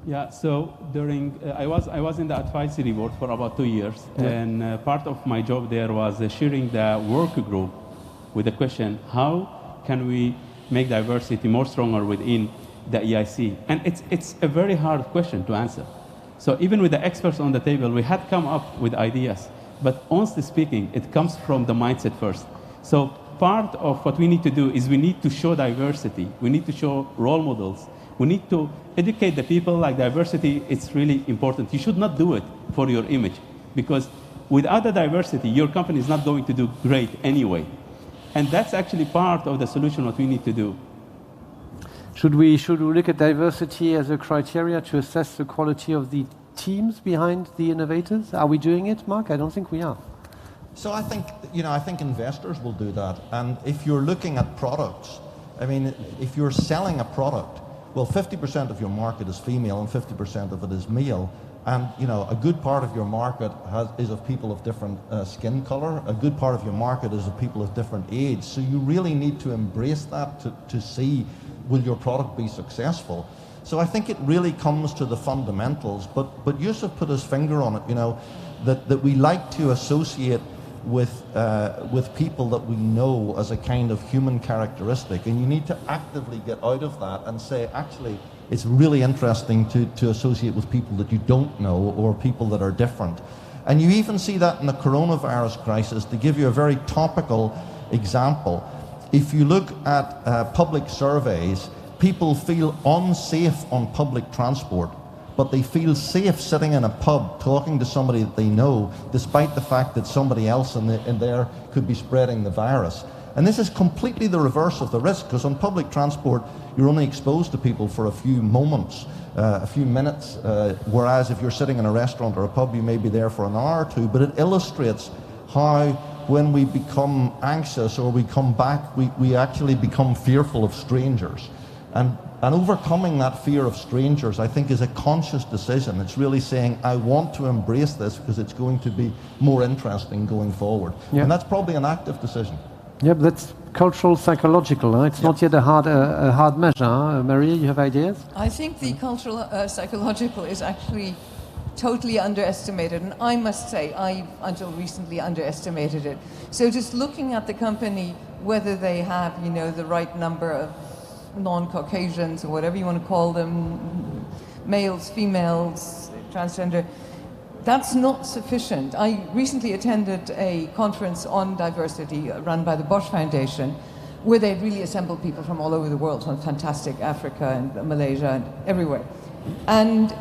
Yeah, so during, I was in the advisory board for about 2 years, and part of my job there was sharing the work group with the question, how can we make diversity more stronger within the EIC? And it's a very hard question to answer. So even with the experts on the table, we had come up with ideas, but honestly speaking, it comes from the mindset first. So part of what we need to do is we need to show diversity. We need to show role models. We need to educate the people like diversity, it's really important. You should not do it for your image, because without the diversity, your company is not going to do great anyway. And that's actually part of the solution, what we need to do. Should we look at diversity as a criteria to assess the quality of the teams behind the innovators? Are we doing it, Mark? I don't think we are. So I think, I think investors will do that. And if you're looking at products, I mean, if you're selling a product, well, 50% of your market is female and 50% of it is male. And, a good part of your market is of people of different skin color. A good part of your market is of people of different age. So you really need to embrace that to see, will your product be successful? So I think it really comes to the fundamentals. But Yusuf put his finger on it, that we like to associate with people that we know as a kind of human characteristic, and you need to actively get out of that and say, actually, it's really interesting to associate with people that you don't know or people that are different. And you even see that in the coronavirus crisis. To give you a very topical example, if you look at public surveys, people feel unsafe on public transport, but they feel safe sitting in a pub talking to somebody that they know, despite the fact that somebody else in there could be spreading the virus. And this is completely the reverse of the risk, because on public transport, you're only exposed to people for a few moments, a few minutes, whereas if you're sitting in a restaurant or a pub, you may be there for an hour or two. But it illustrates how when we become anxious or we come back, we actually become fearful of strangers. And overcoming that fear of strangers, I think, is a conscious decision. It's really saying, I want to embrace this because it's going to be more interesting going forward. Yeah. And that's probably an active decision. Yeah, but that's cultural psychological. Huh? It's not yet a hard measure. Huh? Maria, you have ideas? I think the cultural psychological is actually totally underestimated. And I must say, I, until recently, underestimated it. So just looking at the company, whether they have, the right number of non-Caucasians or whatever you want to call them, males, females, transgender, that's not sufficient. I recently attended a conference on diversity run by the Bosch Foundation, where they really assembled people from all over the world, from fantastic Africa and Malaysia and everywhere. And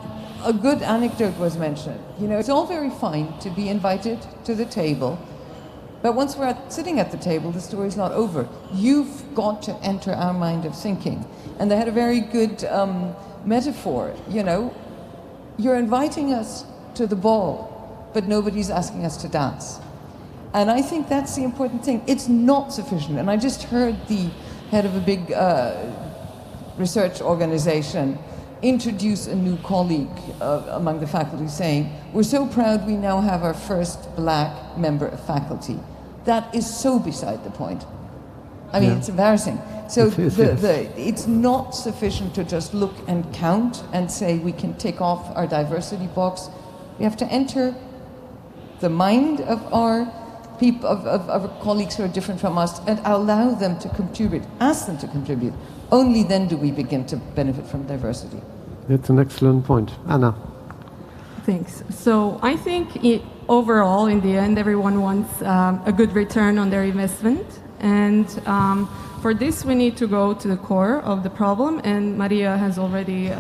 a good anecdote was mentioned. It's all very fine to be invited to the table, but once we're sitting at the table, the story's not over. You've got to enter our mind of thinking. And they had a very good metaphor. You're inviting us to the ball, but nobody's asking us to dance. And I think that's the important thing. It's not sufficient. And I just heard the head of a big research organization introduce a new colleague among the faculty saying, we're so proud we now have our first black member of faculty. That is so beside the point. I mean, it's embarrassing. So it's not sufficient to just look and count and say we can tick off our diversity box. We have to enter the mind of our people, of our colleagues who are different from us, and allow them to contribute, ask them to contribute. Only then do we begin to benefit from diversity. That's an excellent point. Anna. Thanks. So I think overall, in the end, everyone wants a good return on their investment. And for this, we need to go to the core of the problem. And Maria has already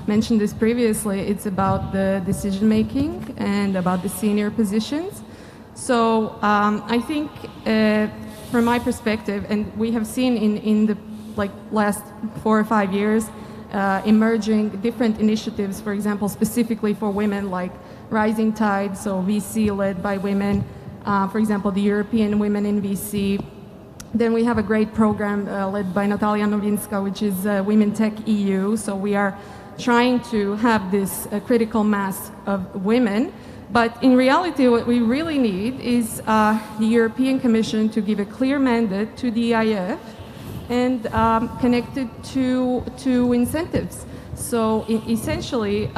mentioned this previously. It's about the decision making and about the senior positions. So I think from my perspective, and we have seen in the last 4 or 5 years, emerging different initiatives, for example, specifically for women, like Rising Tide, so VC led by women, for example, the European Women in VC. Then we have a great program led by Natalia Nowinska, which is Women Tech EU. So we are trying to have this critical mass of women. But in reality, what we really need is the European Commission to give a clear mandate to the EIF and connected to incentives. So essentially,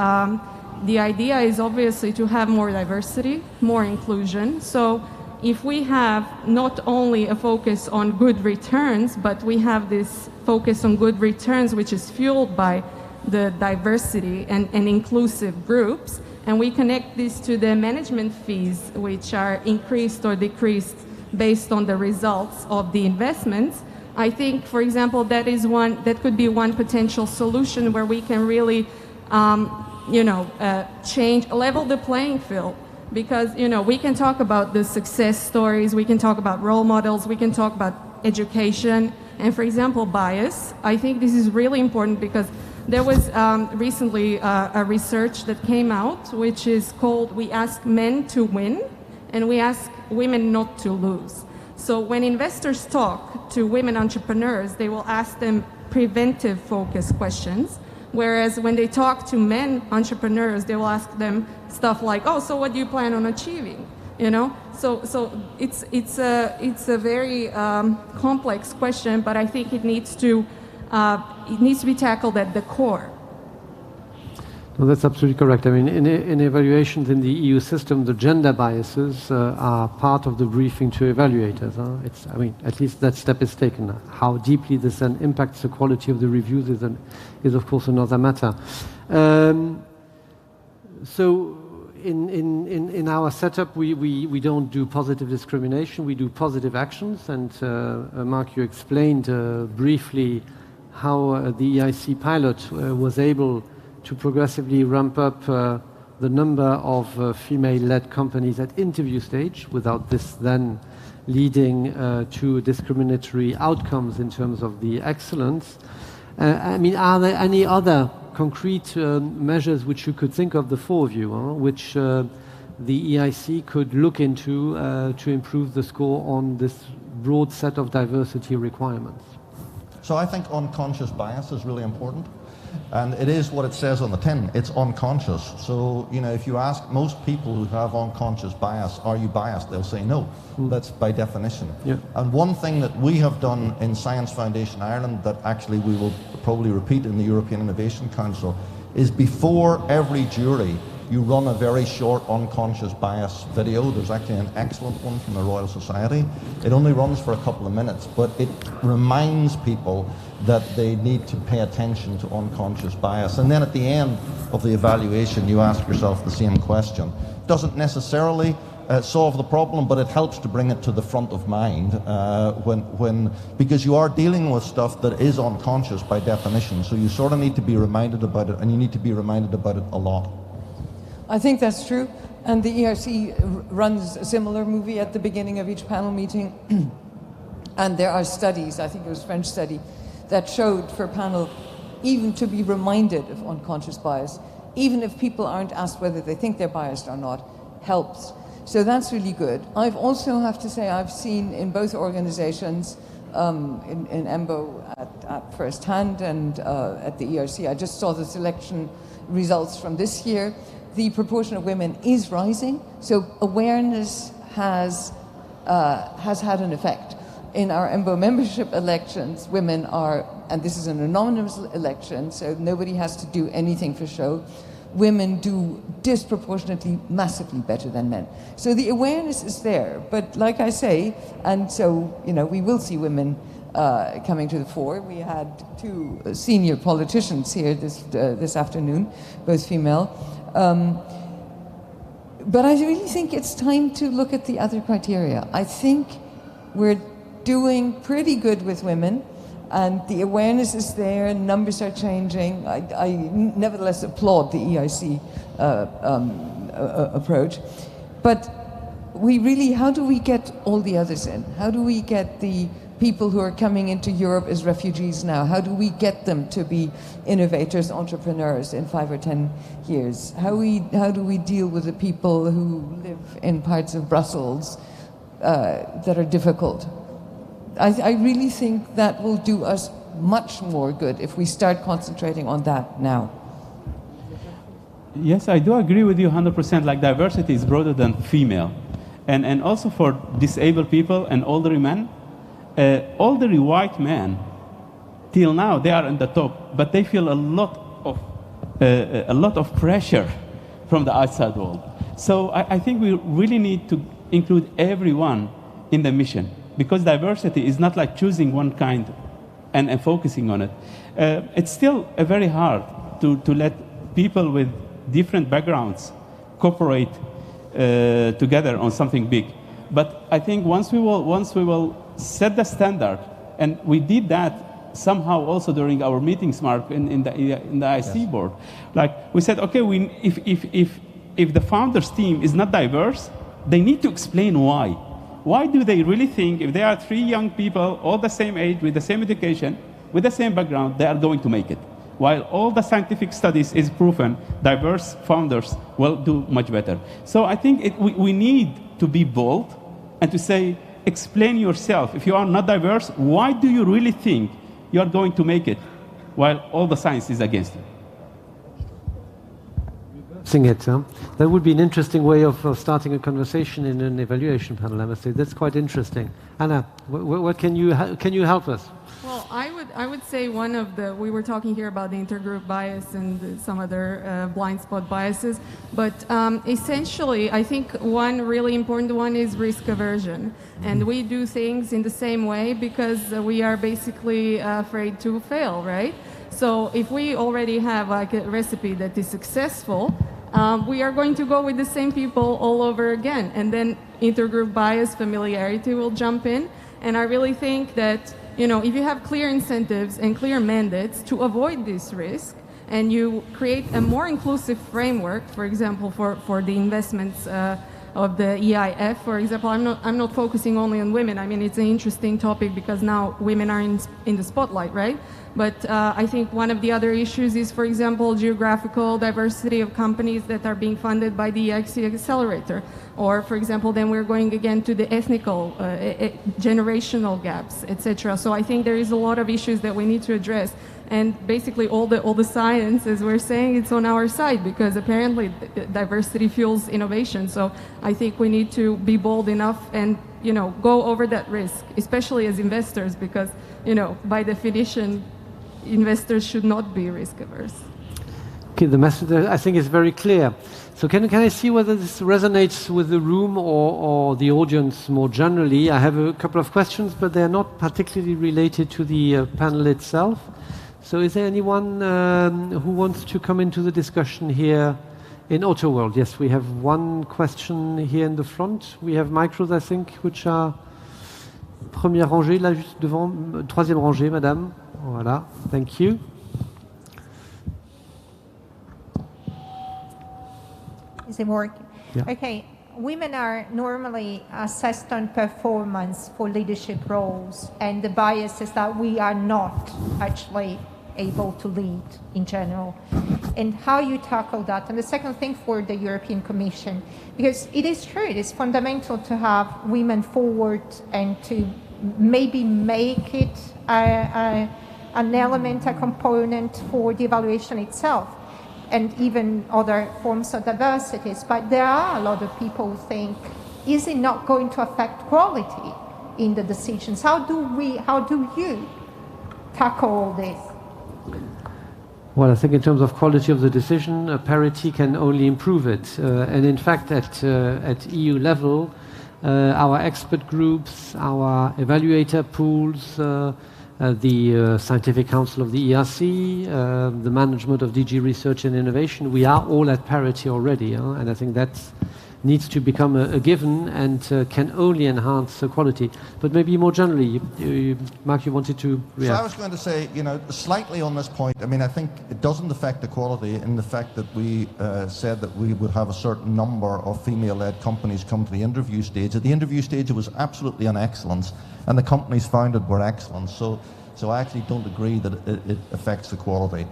the idea is obviously to have more diversity, more inclusion. So if we have not only a focus on good returns, but we have this focus on good returns, which is fueled by the diversity and inclusive groups, and we connect this to the management fees, which are increased or decreased based on the results of the investments, I think, for example, that could be one potential solution where we can really, level the playing field. Because, we can talk about the success stories, we can talk about role models, we can talk about education, and for example, bias. I think this is really important because there was recently a research that came out, which is called "We Ask Men to Win, and we ask women not to lose." So when investors talk to women entrepreneurs, they will ask them preventive focus questions. Whereas when they talk to men entrepreneurs, they will ask them stuff like, "Oh, so what do you plan on achieving?" So it's a very complex question, but I think it needs to be tackled at the core. No, that's absolutely correct. I mean, in evaluations in the EU system, the gender biases are part of the briefing to evaluators. At least that step is taken. How deeply this then impacts the quality of the reviews is of course another matter. So in our setup, we don't do positive discrimination. We do positive actions. And Mark, you explained briefly how the EIC pilot was able to progressively ramp up the number of female-led companies at interview stage, without this then leading to discriminatory outcomes in terms of the excellence. Are there any other concrete measures which you could think of, the four of you, which the EIC could look into to improve the score on this broad set of diversity requirements? So I think unconscious bias is really important. And it is what it says on the tin. It's unconscious. So, if you ask most people who have unconscious bias, are you biased? They'll say no. That's by definition. Yeah. And one thing that we have done in Science Foundation Ireland that actually we will probably repeat in the European Innovation Council is before every jury, you run a very short unconscious bias video. There's actually an excellent one from the Royal Society. It only runs for a couple of minutes, but it reminds people that they need to pay attention to unconscious bias. And then at the end of the evaluation, you ask yourself the same question. Doesn't necessarily solve the problem, but it helps to bring it to the front of mind because you are dealing with stuff that is unconscious by definition. So you sort of need to be reminded about it, and you need to be reminded about it a lot. I think that's true, and the EIC runs a similar movie at the beginning of each panel meeting, and there are studies, I think it was a French study, that showed for a panel even to be reminded of unconscious bias, even if people aren't asked whether they think they're biased or not, helps. So that's really good. I've also have to say I've seen in both organizations, in EMBO at first hand and at the ERC, I just saw the selection results from this year. The proportion of women is rising, so awareness has had an effect. In our EMBO membership elections, women are, and this is an anonymous election, so nobody has to do anything for show, women do disproportionately, massively better than men. So the awareness is there, but like I say, and so, we will see women coming to the fore. We had two senior politicians here this afternoon, both female. But I really think it's time to look at the other criteria. I think we're doing pretty good with women, and the awareness is there, numbers are changing. I nevertheless applaud the EIC approach. But how do we get all the others in? How do we get the people who are coming into Europe as refugees now? How do we get them to be innovators, entrepreneurs in 5 or 10 years? How do we deal with the people who live in parts of Brussels that are difficult? I really think that will do us much more good if we start concentrating on that now. Yes, I do agree with you 100%. Like, diversity is broader than female. And also for disabled people and elderly men, elderly white men, till now, they are in the top, but they feel a lot of pressure from the outside world. So I think we really need to include everyone in the mission, because diversity is not like choosing one kind and focusing on it. It's still very hard to let people with different backgrounds cooperate together on something big. But I think once we will set the standard, and we did that somehow also during our meetings, Mark, in the EIC yes. board. Like we said, okay, if the founders team is not diverse, they need to explain why. Why do they really think if there are 3 young people, all the same age, with the same education, with the same background, they are going to make it? While all the scientific studies is proven, diverse founders will do much better. So I think we need to be bold and to say, explain yourself. If you are not diverse, why do you really think you are going to make it, while all the science is against you? That would be an interesting way of starting a conversation in an evaluation panel, I must say. That's quite interesting. Anna, what can you help us? Well, I would say one of the, we were talking here about the intergroup bias and some other blind spot biases, but essentially I think one really important one is risk aversion. And we do things in the same way because we are basically afraid to fail, right? So if we already have like a recipe that is successful, we are going to go with the same people all over again. And then intergroup bias, familiarity will jump in. And I really think that, you know, if you have clear incentives and clear mandates to avoid this risk, and you create a more inclusive framework, for example, for the investments of the EIF, for example, I'm not focusing only on women. I mean, it's an interesting topic because now women are in the spotlight, right? But I think one of the other issues is, for example, geographical diversity of companies that are being funded by the EIC Accelerator. Or, for example, then we're going again to the ethnical, generational gaps, etc. So I think there is a lot of issues that we need to address. And basically all the science, as we're saying, it's on our side because apparently diversity fuels innovation. So I think we need to be bold enough and, you know, go over that risk, especially as investors, because, you know, by definition, investors should not be risk averse. Okay, the message I think is very clear. So can I see whether this resonates with the room or the audience more generally? I have a couple of questions, but they're not particularly related to the panel itself. So is there anyone who wants to come into the discussion here in Auto World? Yes, we have one question here in the front. We have micros, I think, which are première rangée, là juste devant, troisième rangée, madame. Voilà, thank you. Is it working? Yeah. Okay, women are normally assessed on performance for leadership roles, and the bias is that we are not actually able to lead in general, and how you tackle that. And the second thing for the European Commission, because it is true, it is fundamental to have women forward and to maybe make it an element, a component for the evaluation itself, and even other forms of diversities. But there are a lot of people who think, is it not going to affect quality in the decisions? How do you tackle all this? Well, I think in terms of quality of the decision, parity can only improve it. And in fact, at EU level, our expert groups, our evaluator pools, the Scientific Council of the ERC, the management of DG Research and Innovation, we are all at parity already. And I think that needs to become a given and can only enhance the quality. But maybe more generally, Mark, you wanted to react. So I was going to say, you know, slightly on this point, I mean, I think it doesn't affect the quality in the fact that we said that we would have a certain number of female-led companies come to the interview stage. At the interview stage, it was absolutely an excellence, and the companies founded were excellent. So I actually don't agree that it affects the quality.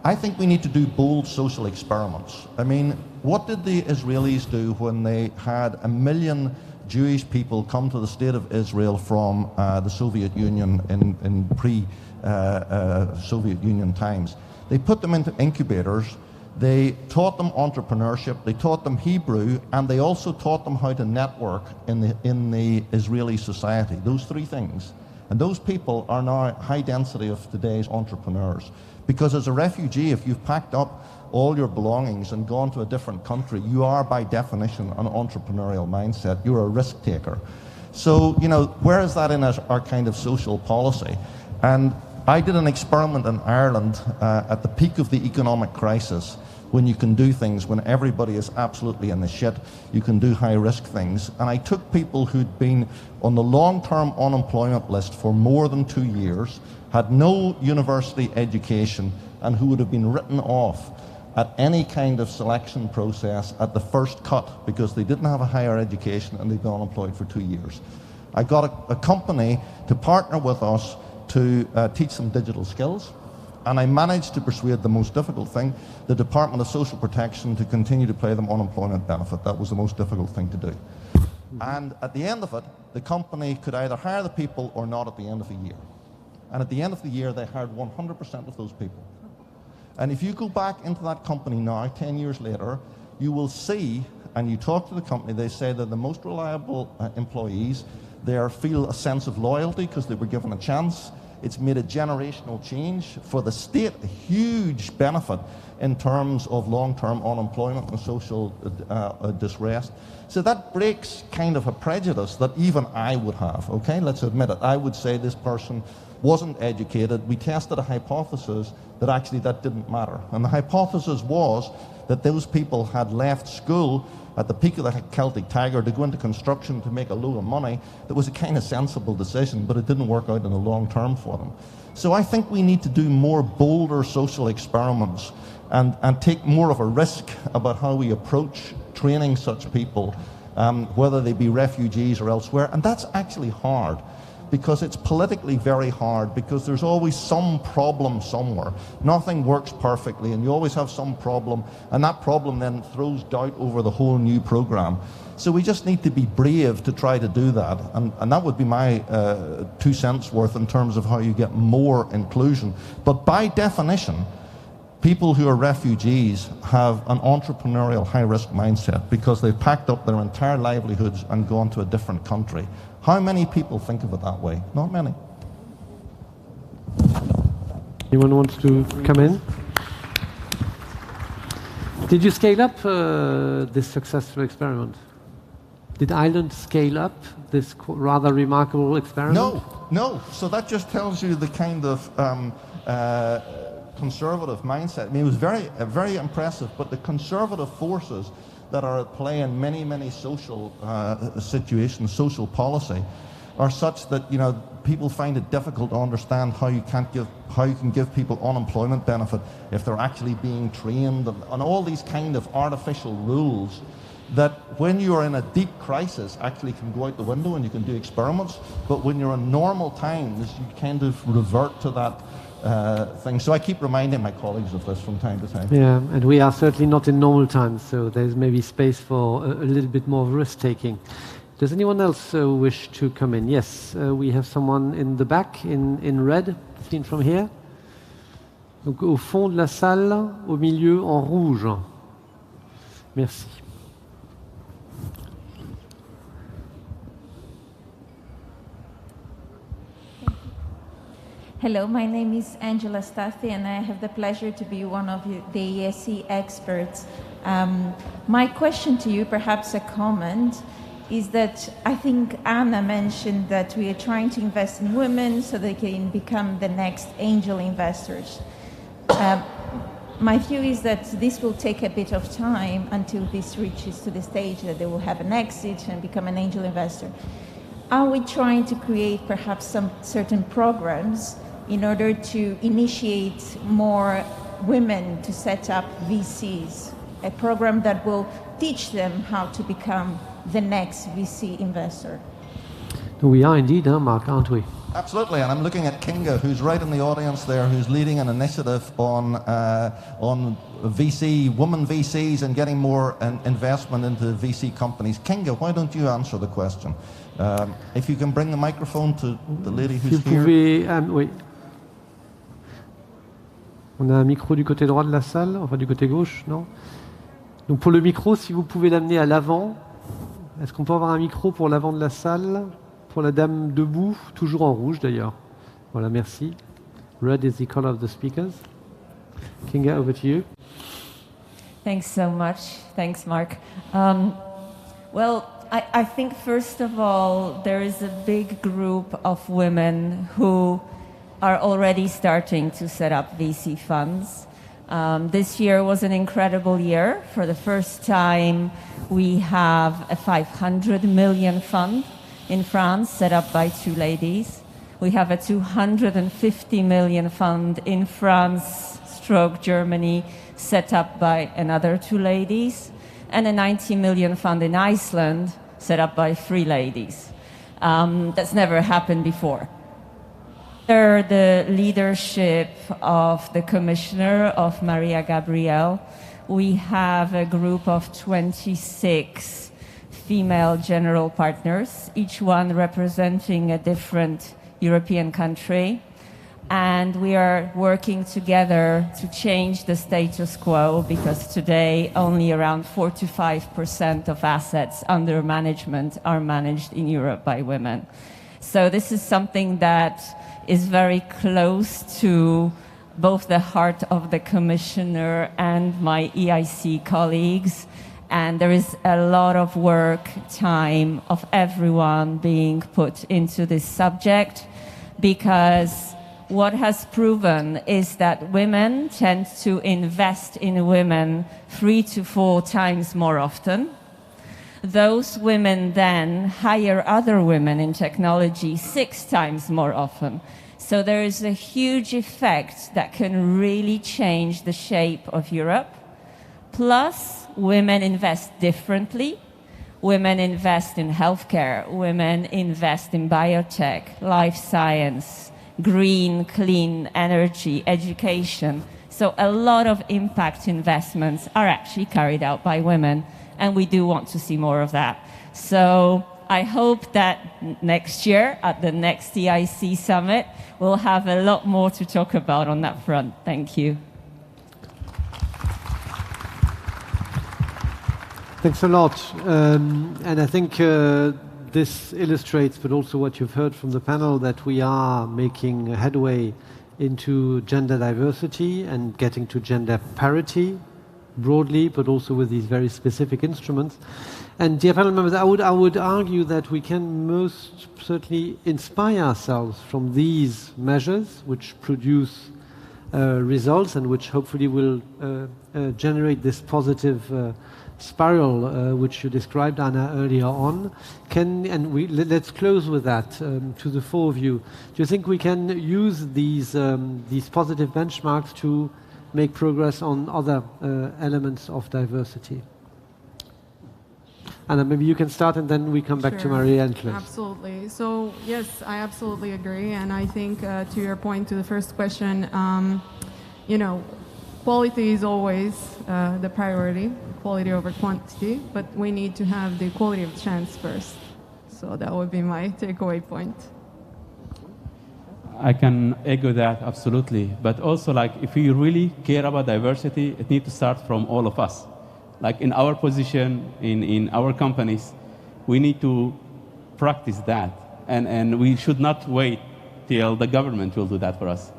I think we need to do bold social experiments. I mean, what did the Israelis do when they had 1 million Jewish people come to the state of Israel from the Soviet Union in pre-Soviet Union times? They put them into incubators, they taught them entrepreneurship, they taught them Hebrew, and they also taught them how to network in the Israeli society. Those 3 things. And those people are now high density of today's entrepreneurs. Because as a refugee, if you've packed up all your belongings and gone to a different country, you are by definition an entrepreneurial mindset. You're a risk taker. So, you know, where is that in our kind of social policy? And I did an experiment in Ireland at the peak of the economic crisis, when you can do things, when everybody is absolutely in the shit, you can do high-risk things. And I took people who'd been on the long-term unemployment list for more than 2 years, had no university education, and who would have been written off at any kind of selection process at the first cut because they didn't have a higher education and they'd been unemployed for 2 years. I got a company to partner with us to teach them digital skills. And I managed to persuade the most difficult thing, the Department of Social Protection, to continue to pay them unemployment benefit. That was the most difficult thing to do. And at the end of it, the company could either hire the people or not at the end of the year. And at the end of the year, they hired 100% of those people. And if you go back into that company now, 10 years later, you will see, and you talk to the company, they say they're the most reliable employees. They feel a sense of loyalty because they were given a chance. It's made a generational change for the state, a huge benefit in terms of long-term unemployment and social distress. So that breaks kind of a prejudice that even I would have, okay? Let's admit it. I would say this person wasn't educated. We tested a hypothesis that actually that didn't matter. And the hypothesis was that those people had left school at the peak of the Celtic Tiger to go into construction to make a load of money. That was a kind of sensible decision, but it didn't work out in the long term for them. So I think we need to do more bolder social experiments and take more of a risk about how we approach training such people, whether they be refugees or elsewhere. And that's actually hard, because it's politically very hard, because there's always some problem somewhere. Nothing works perfectly, and you always have some problem, and that problem then throws doubt over the whole new program. So we just need to be brave to try to do that, and that would be my 2 cents worth in terms of how you get more inclusion. But by definition, people who are refugees have an entrepreneurial high-risk mindset because they've packed up their entire livelihoods and gone to a different country. How many people think of it that way? Not many. Anyone wants to come in? Did you scale up this successful experiment? Did Ireland scale up this rather remarkable experiment? No. So that just tells you the kind of conservative mindset. I mean, it was very impressive, but the conservative forces that are at play in many social situations, social policy, are such that, you know, people find it difficult to understand how you can give people unemployment benefit if they're actually being trained, and all these kind of artificial rules that when you're in a deep crisis actually can go out the window and you can do experiments, but when you're in normal times you kind of revert to that thing. So I keep reminding my colleagues of this from time to time. Yeah, and we are certainly not in normal times, so there's maybe space for a little bit more risk-taking. Does anyone else wish to come in? Yes, we have someone in the back in red, seen from here. Donc au fond de la salle, au milieu en rouge. Merci. Hello, my name is Angela Staffi, and I have the pleasure to be one of the EIC experts. My question to you, perhaps a comment, is that I think Anna mentioned that we are trying to invest in women so they can become the next angel investors. My view is that this will take a bit of time until this reaches to the stage that they will have an exit and become an angel investor. Are we trying to create perhaps some certain programs in order to initiate more women to set up VCs, a program that will teach them how to become the next VC investor? We are indeed, Mark, aren't we? Absolutely, and I'm looking at Kinga, who's right in the audience there, who's leading an initiative on VC, women VCs, and getting more investment into VC companies. Kinga, why don't you answer the question? If you can bring the microphone to the lady who's here. Oui. On a un micro du côté droit de la salle, enfin du côté gauche, non? Donc pour le micro, si vous pouvez l'amener à l'avant. Est-ce qu'on peut avoir un micro pour l'avant de la salle? Pour la dame debout, toujours en rouge d'ailleurs. Voilà, merci. Red is the color of the speakers. Kinga, over to you. Thanks so much. Thanks, Mark. Well, I think first of all, there is a big group of women who are already starting to set up VC funds. This year was an incredible year. For the first time, we have a 500 million fund in France set up by 2 ladies. We have a 250 million fund in France / Germany set up by another 2 ladies, and a 90 million fund in Iceland set up by 3 ladies. That's never happened before. Under the leadership of the Commissioner, of Maria Gabriel, we have a group of 26 female general partners, each one representing a different European country. And we are working together to change the status quo, because today only around 4 to 5% of assets under management are managed in Europe by women. So this is something that is very close to both the heart of the Commissioner and my EIC colleagues. And there is a lot of work, time of everyone being put into this subject, because what has proven is that women tend to invest in women 3 to 4 times more often. Those women then hire other women in technology 6 times more often. So there is a huge effect that can really change the shape of Europe. Plus, women invest differently. Women invest in healthcare. Women invest in biotech, life science, green, clean energy, education. So a lot of impact investments are actually carried out by women, and we do want to see more of that. So I hope that next year at the next EIC summit, we'll have a lot more to talk about on that front. Thank you. Thanks a lot. And I think this illustrates, but also what you've heard from the panel, that we are making headway into gender diversity and getting to gender parity broadly, but also with these very specific instruments. And dear panel members, I would argue that we can most certainly inspire ourselves from these measures, which produce results and which hopefully will generate this positive spiral which you described, Anna, earlier on. Let's close with that to the 4 of you. Do you think we can use these positive benchmarks to make progress on other elements of diversity? Anna, maybe you can start and then we come back to Maria and close. Absolutely. So yes, I absolutely agree. And I think to your point, to the first question, quality is always the priority, quality over quantity, but we need to have the quality of chance first. So that would be my takeaway point. I can echo that absolutely. But also, if we really care about diversity, it needs to start from all of us. Like in our position, in our companies, we need to practice that. And we should not wait till the government will do that for us.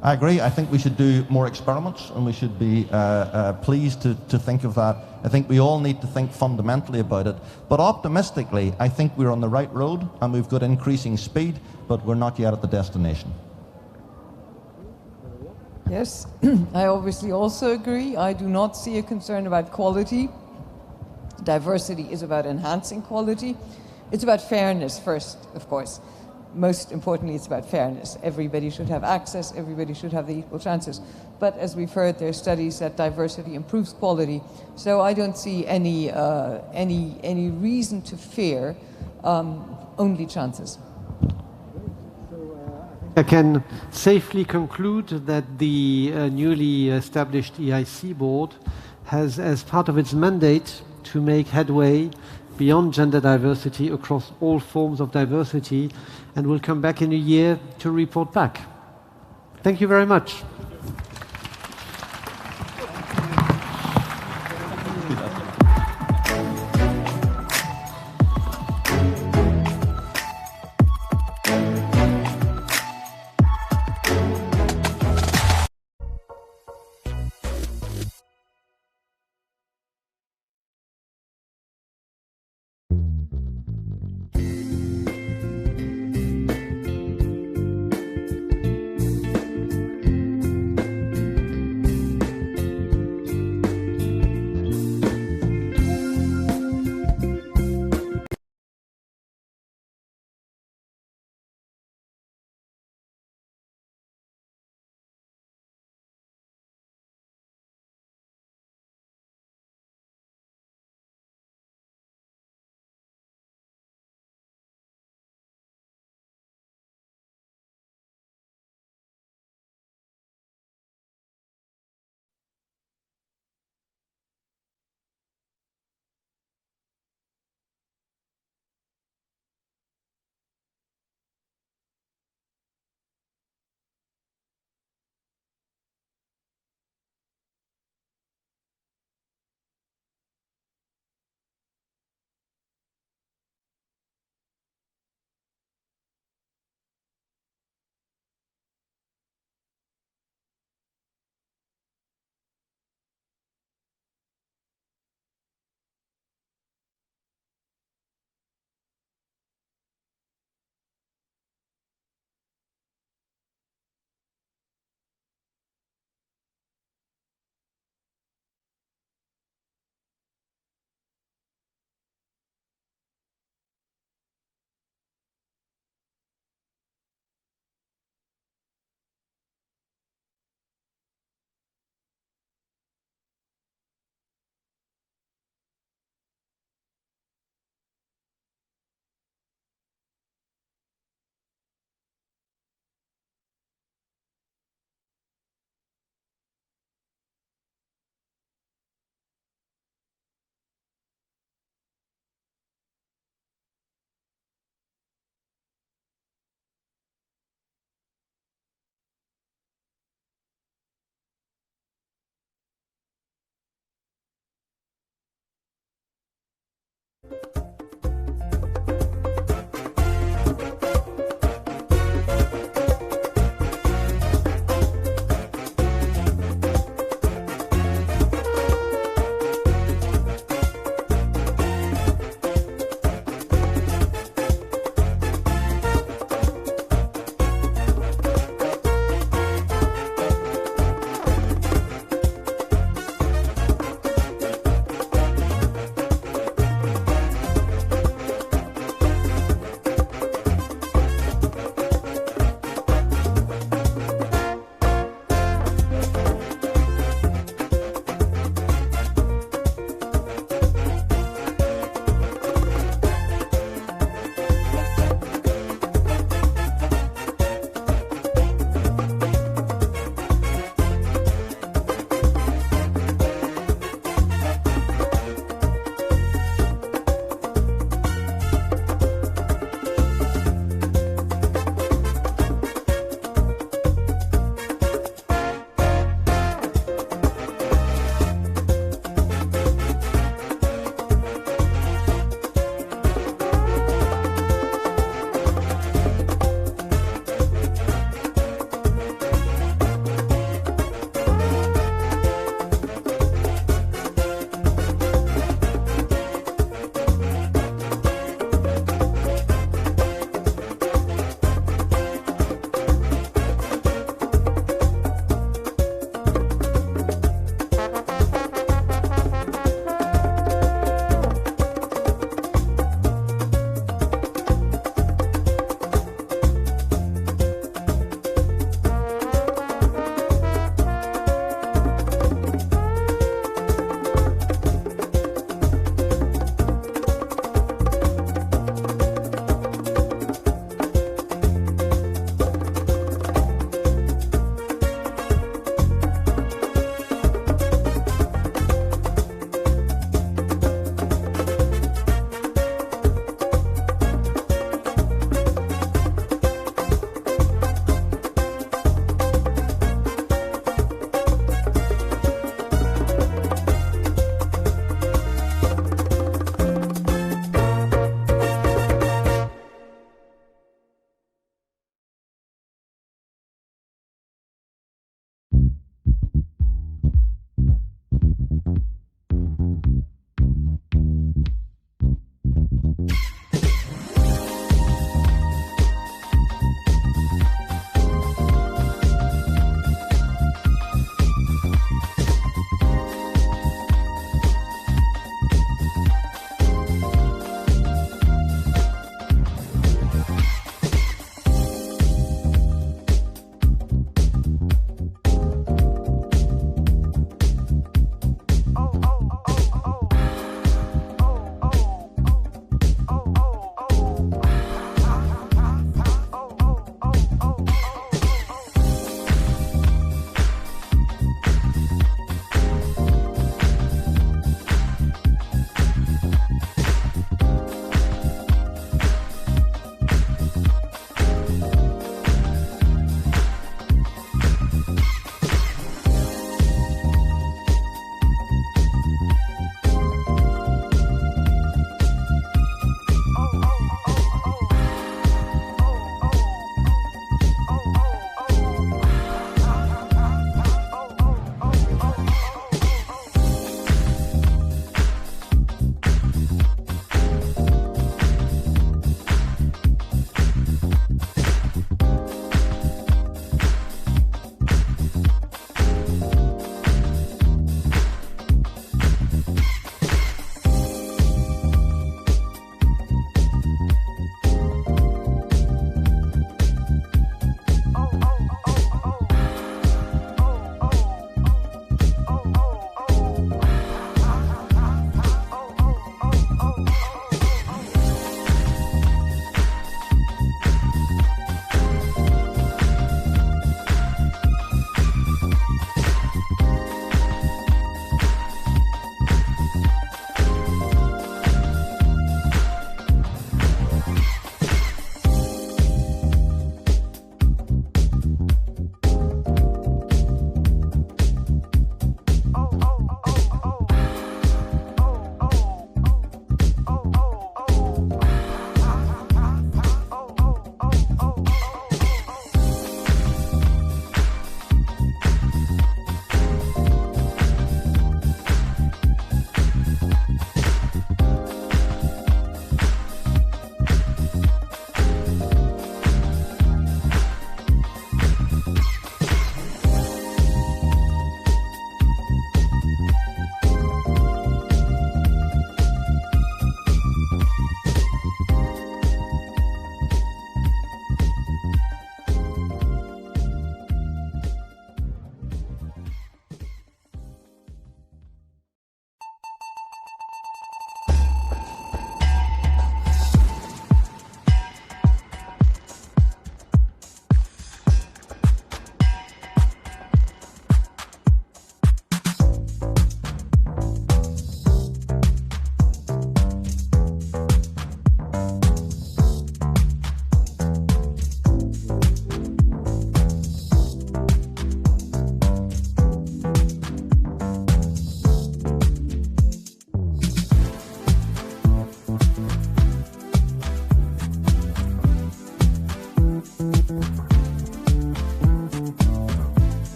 I agree. I think we should do more experiments, and we should be pleased to think of that. I think we all need to think fundamentally about it. But optimistically, I think we're on the right road, and we've got increasing speed, but we're not yet at the destination. Yes, I obviously also agree. I do not see a concern about quality. Diversity is about enhancing quality. It's about fairness first, of course. Most importantly, it's about fairness. Everybody should have access. Everybody should have the equal chances. But as we've heard, there are studies that diversity improves quality. So I don't see any reason to fear, only chances. I can safely conclude that the newly established EIC board has, as part of its mandate, to make headway beyond gender diversity across all forms of diversity, and will come back in a year to report back. Thank you very much.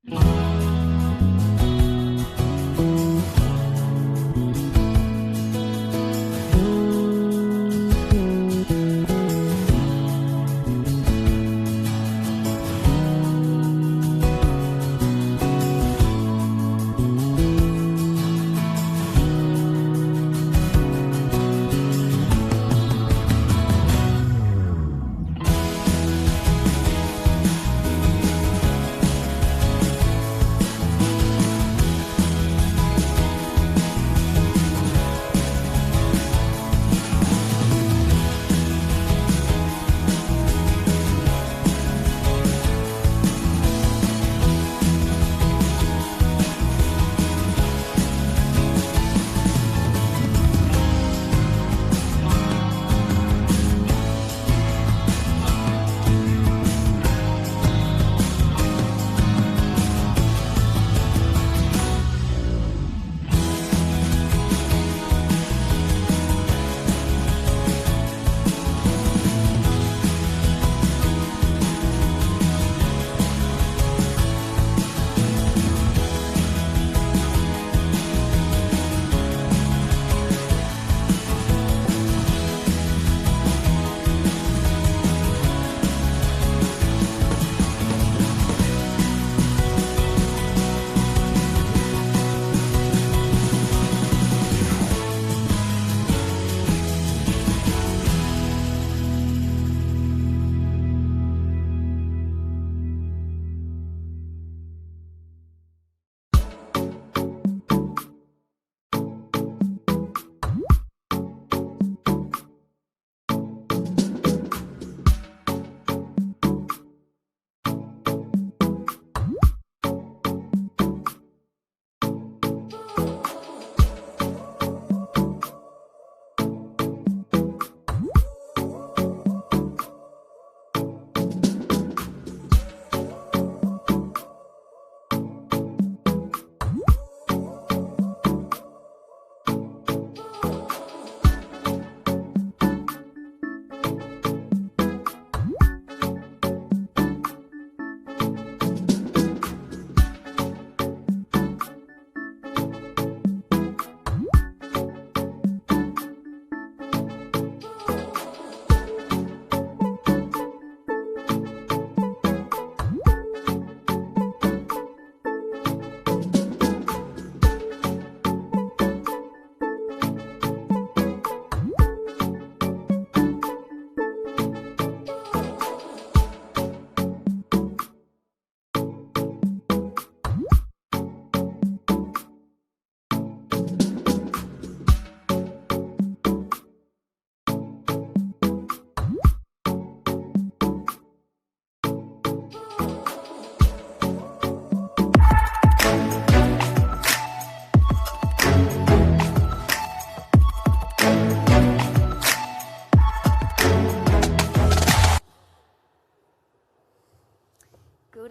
Good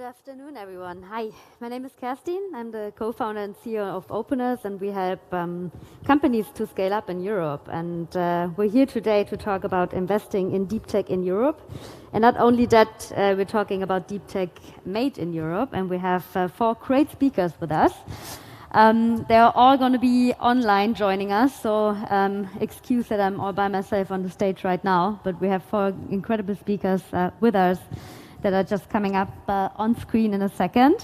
afternoon, everyone. Hi, my name is Kerstin. I'm the co-founder and CEO of Openers, and we help companies to scale up in Europe. And we're here today to talk about investing in deep tech in Europe. And not only that, we're talking about deep tech made in Europe, and we have 4 great speakers with us. They are all going to be online joining us, so excuse that I'm all by myself on the stage right now, but we have 4 incredible speakers with us that are just coming up on screen in a second.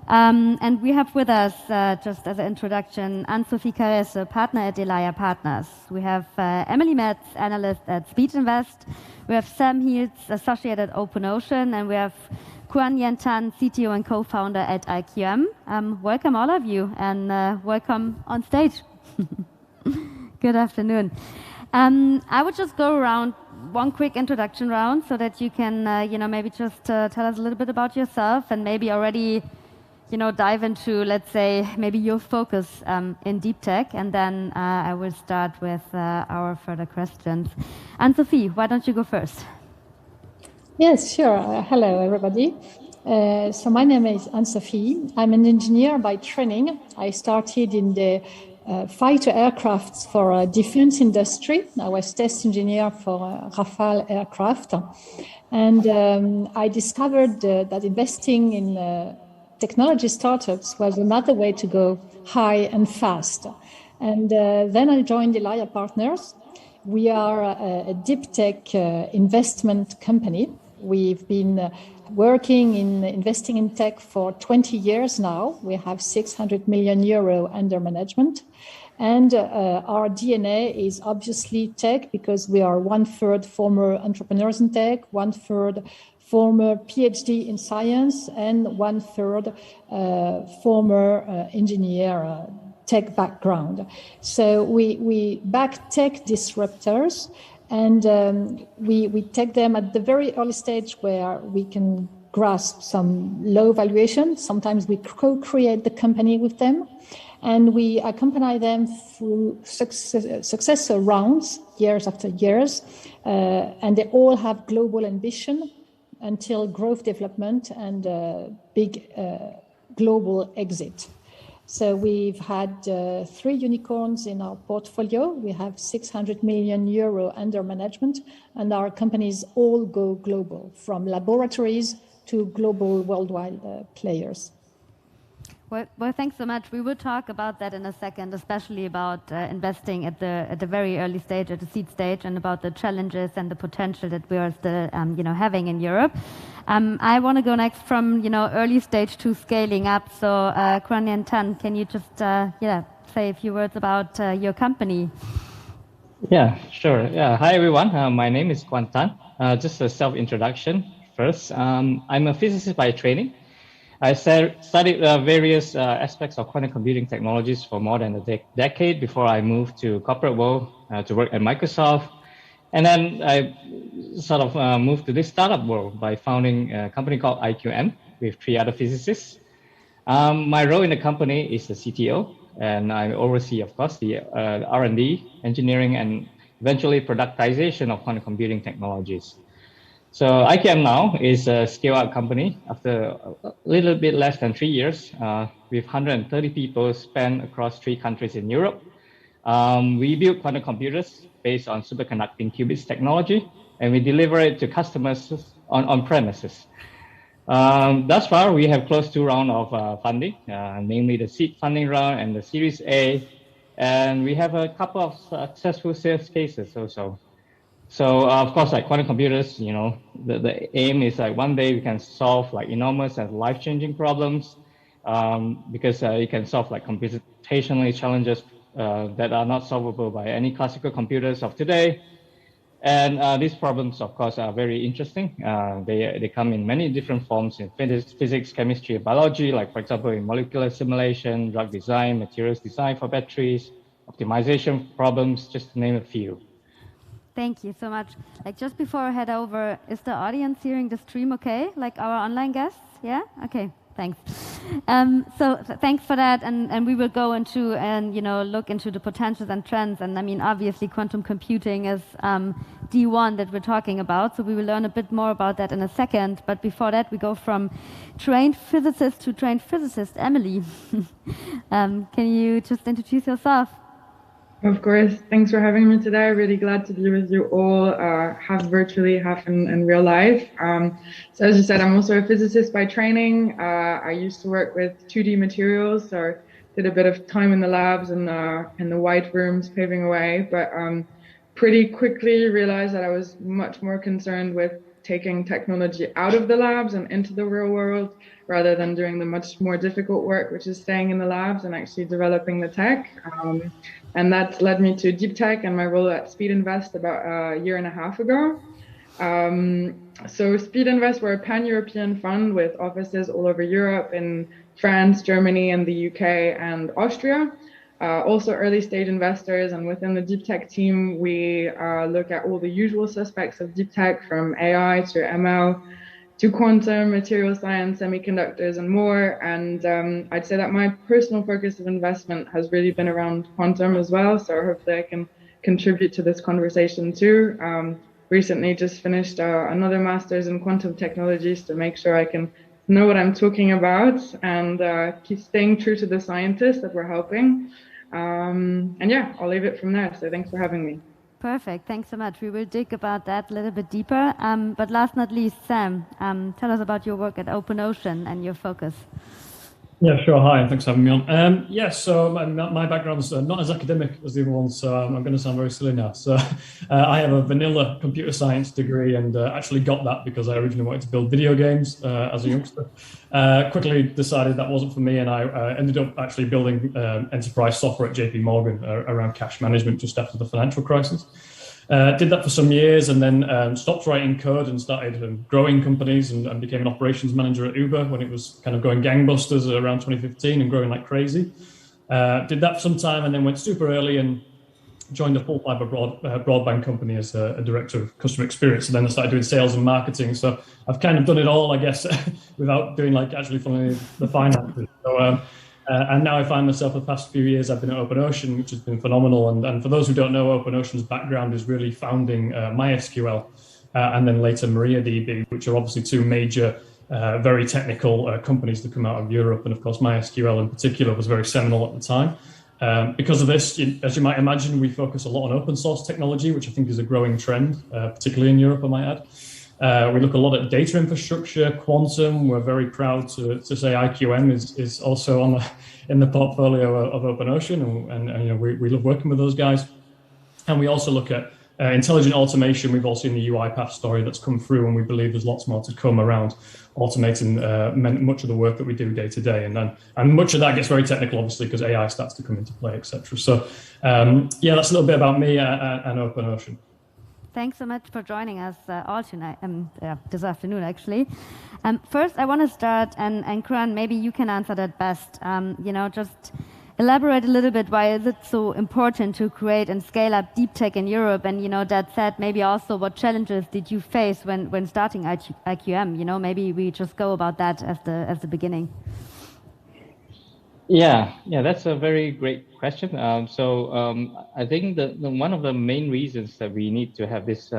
And we have with us, just as an introduction, Anne-Sophie Caresse, a partner at Elia Partners. We have Emily Metz, analyst at Speech Invest. We have Sam Heels, associate at OpenOcean, and we have Kuan Yen Tan, CTO and co-founder at IQM. Welcome all of you, and welcome on stage. Good afternoon. I would just go around one quick introduction round so that you can, maybe just tell us a little bit about yourself and maybe already, dive into, let's say, maybe your focus in deep tech. And then I will start with our further questions. Anne-Sophie, why don't you go first? Yes, sure. Hello, everybody. So my name is Anne-Sophie. I'm an engineer by training. I started in the fighter aircrafts for defense industry. I was test engineer for Rafale aircraft. And I discovered that investing in technology startups was another way to go high and fast. And then I joined Elia Partners. We are a deep tech investment company. We've been working in investing in tech for 20 years now. We have 600 million euro under management. And our DNA is obviously tech, because we are 1/3 former entrepreneurs in tech, 1/3 former PhD in science, and 1/3 former engineer tech background. So we back tech disruptors, and we take them at the very early stage where we can grasp some low valuation. Sometimes we co-create the company with them, and we accompany them through successor rounds, years after years, and they all have global ambition until growth development and big global exit. So we've had 3 unicorns in our portfolio. We have 600 million euro under management, and our companies all go global, from laboratories to global worldwide players. Well, thanks so much. We will talk about that in a second, especially about investing at the very early stage, at the seed stage, and about the challenges and the potential that we are still, having in Europe. I want to go next from, early stage to scaling up. So, Quan Nguyen Tan, can you just, say a few words about your company? Yeah, sure. Yeah. Hi, everyone. My name is Quan Tan. Just a self-introduction first. I'm a physicist by training. I studied various aspects of quantum computing technologies for more than a decade before I moved to corporate world to work at Microsoft. And then I sort of moved to this startup world by founding a company called IQM with 3 other physicists. My role in the company is the CTO, and I oversee, of course, the R&D, engineering, and eventually productization of quantum computing technologies. So IQM now is a scale-up company after a little bit less than 3 years, with 130 people span across 3 countries in Europe. We build quantum computers based on superconducting qubits technology, and we deliver it to customers on premises. Thus far, we have closed 2 rounds of funding, namely the seed funding round and the Series A, and we have a couple of successful sales cases also. So of course, like quantum computers, the aim is like one day we can solve like enormous and life-changing problems, because you can solve like computationally challenges that are not solvable by any classical computers of today. And these problems, of course, are very interesting. They come in many different forms in physics, chemistry, and biology, like for example, in molecular simulation, drug design, materials design for batteries, optimization problems, just to name a few. Thank you so much. Like just before I head over, is the audience hearing the stream okay? Like our online guests? Yeah? Okay, thanks. So thanks for that, and we will go into and look into the potentials and trends. And I mean, obviously, quantum computing is D1 that we're talking about. So we will learn a bit more about that in a second. But before that, we go from trained physicist to trained physicist. Emily, can you just introduce yourself? Of course. Thanks for having me today. Really glad to be with you all, half virtually, half in real life. So as you said, I'm also a physicist by training. I used to work with 2D materials, so did a bit of time in the labs and in the white rooms paving away, but pretty quickly realized that I was much more concerned with taking technology out of the labs and into the real world, rather than doing the much more difficult work, which is staying in the labs and actually developing the tech. And that led me to deep tech and my role at Speed Invest about a year and a half ago. So Speed Invest, we're a pan-European fund with offices all over Europe, in France, Germany, and the UK and Austria. Also early stage investors, and within the deep tech team, we look at all the usual suspects of deep tech, from AI to ML to quantum, material science, semiconductors, and more. And I'd say that my personal focus of investment has really been around quantum as well. So hopefully I can contribute to this conversation too. Recently just finished another master's in quantum technologies to make sure I can know what I'm talking about and keep staying true to the scientists that we're helping. And yeah, I'll leave it from there. So thanks for having me. Perfect. Thanks so much. We will dig about that a little bit deeper. But last but not least, Sam, tell us about your work at OpenOcean and your focus. Yeah, sure. Hi, and thanks for having me on. So my background's not as academic as the other ones, so I'm going to sound very silly now. So I have a vanilla computer science degree and actually got that because I originally wanted to build video games as a youngster. Quickly decided that wasn't for me, and I ended up actually building enterprise software at JP Morgan around cash management just after the financial crisis. Did that for some years and then stopped writing code and started growing companies and became an operations manager at Uber when it was kind of going gangbusters around 2015 and growing like crazy. Did that for some time and then went super early and joined a full fiber broadband company as a director of customer experience. And then I started doing sales and marketing. So I've kind of done it all, I guess, without doing like actually following the finances. So, and now I find myself the past few years I've been at OpenOcean, which has been phenomenal. And for those who don't know, OpenOcean's background is really founding MySQL and then later MariaDB, which are obviously two major, very technical companies that come out of Europe. And of course, MySQL in particular was very seminal at the time. Because of this, as you might imagine, we focus a lot on open source technology, which I think is a growing trend, particularly in Europe, I might add. We look a lot at data infrastructure, quantum. We're very proud to say IQM is also in the portfolio of OpenOcean, and we love working with those guys. And we also look at intelligent automation. We've all seen the UiPath story that's come through, and we believe there's lots more to come around automating much of the work that we do day to day. And much of that gets very technical, obviously, because AI starts to come into play, etc. So that's a little bit about me and OpenOcean. Thanks so much for joining us all tonight, this afternoon, actually. First, I want to start, and Kuran, maybe you can answer that best. Just elaborate a little bit why is it so important to create and scale up deep tech in Europe? And that said, maybe also what challenges did you face when starting IQM? Maybe we just go about that as the beginning. Yeah, that's a very great question. I think that one of the main reasons that we need to have this,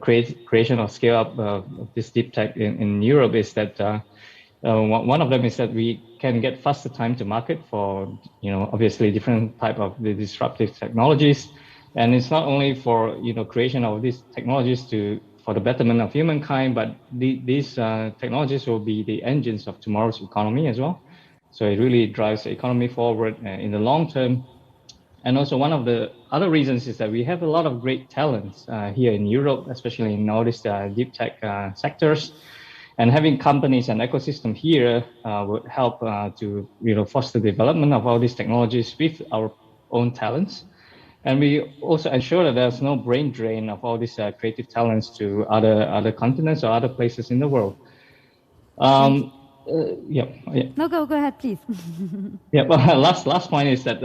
creation or scale up of this deep tech in Europe is that one of them is that we can get faster time to market for, obviously different type of the disruptive technologies, and it's not only for creation of these technologies for the betterment of humankind, but these technologies will be the engines of tomorrow's economy as well. So it really drives the economy forward in the long term. And also one of the other reasons is that we have a lot of great talents here in Europe, especially in all these deep tech sectors. And having companies and ecosystem here would help to foster the development of all these technologies with our own talents. And we also ensure that there's no brain drain of all these creative talents to other continents or other places in the world. No, go ahead, please. Well, last point is that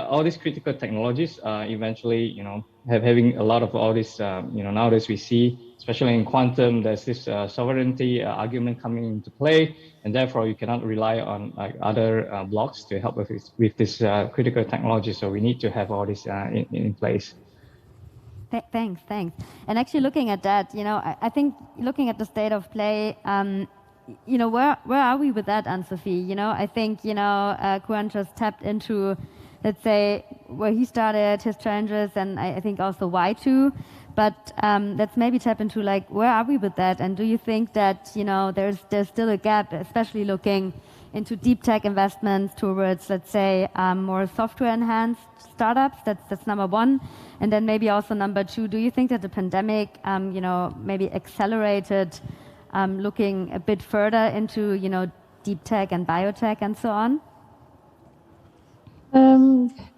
all these critical technologies eventually having a lot of all this nowadays we see, especially in quantum, there's this sovereignty argument coming into play, and therefore you cannot rely on other blocks to help with this critical technology. So we need to have all this in place. Thanks. And actually looking at that, I think looking at the state of play, where are we with that, Anne-Sophie? I think, Kuran just tapped into, let's say, where he started, his challenges, and I think also why too. But let's maybe tap into, where are we with that? And do you think that, there's still a gap, especially looking into deep tech investments towards, let's say, more software-enhanced startups? That's number one. And then maybe also number two, do you think that the pandemic, maybe accelerated looking a bit further into, deep tech and biotech and so on?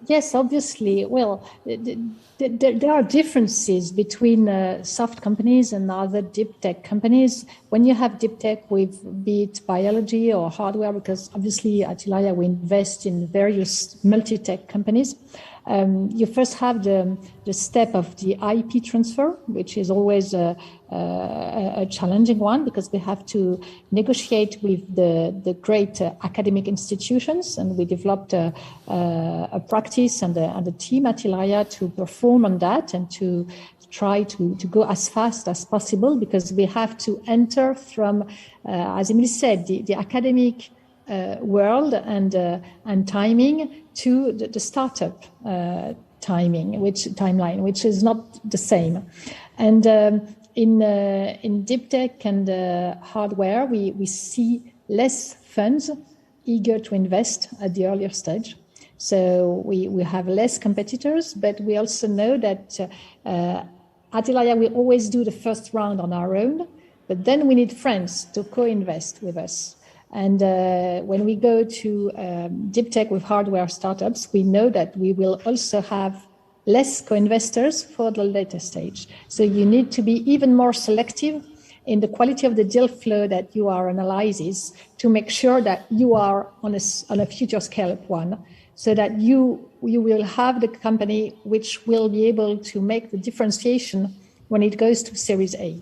Yes, obviously. Well, there are differences between soft companies and other deep tech companies. When you have deep tech with, be it biology or hardware, because obviously at Ilaria we invest in various multi-tech companies. You first have the step of the IP transfer, which is always a challenging one because we have to negotiate with the great academic institutions, and we developed a practice and a team at Ilaria to perform on that and to try to go as fast as possible, because we have to enter from, as Emily said, the academic world and timing to the startup timeline, which is not the same. And in deep tech and hardware, we see less funds eager to invest at the earlier stage. So we have less competitors, but we also know that at ELIA, we always do the first round on our own, but then we need friends to co-invest with us. And when we go to deep tech with hardware startups, we know that we will also have less co-investors for the later stage. So you need to be even more selective in the quality of the deal flow that you are analyzing to make sure that you are on a future scale-up one, so that you will have the company which will be able to make the differentiation when it goes to Series A.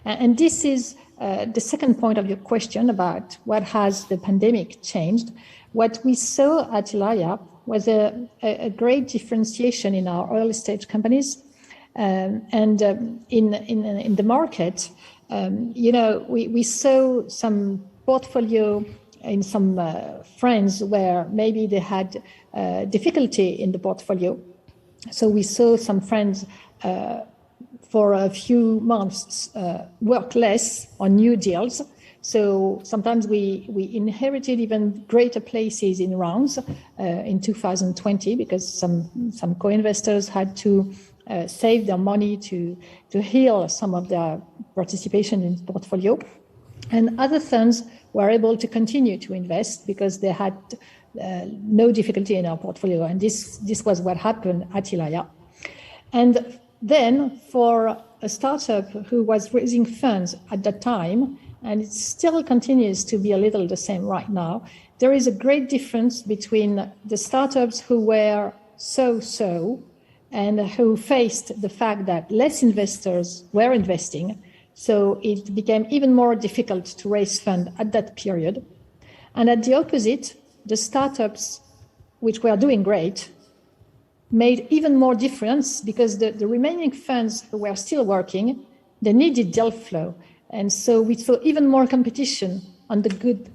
And this is the second point of your question about what has the pandemic changed. What we saw at ELIA was a great differentiation in our early stage companies and in the market. We saw some portfolio in some friends where maybe they had difficulty in the portfolio. So we saw some friends for a few months work less on new deals. So sometimes we inherited even greater places in rounds in 2020 because some co-investors had to save their money to heal some of their participation in the portfolio. And other funds were able to continue to invest because they had no difficulty in our portfolio. And this was what happened at ELIA. And then for a startup who was raising funds at that time, and it still continues to be a little the same right now, there is a great difference between the startups who were so-so and who faced the fact that less investors were investing. So it became even more difficult to raise funds at that period. And at the opposite, the startups which were doing great made even more difference because the remaining funds who were still working, they needed deal flow. And so we saw even more competition on the good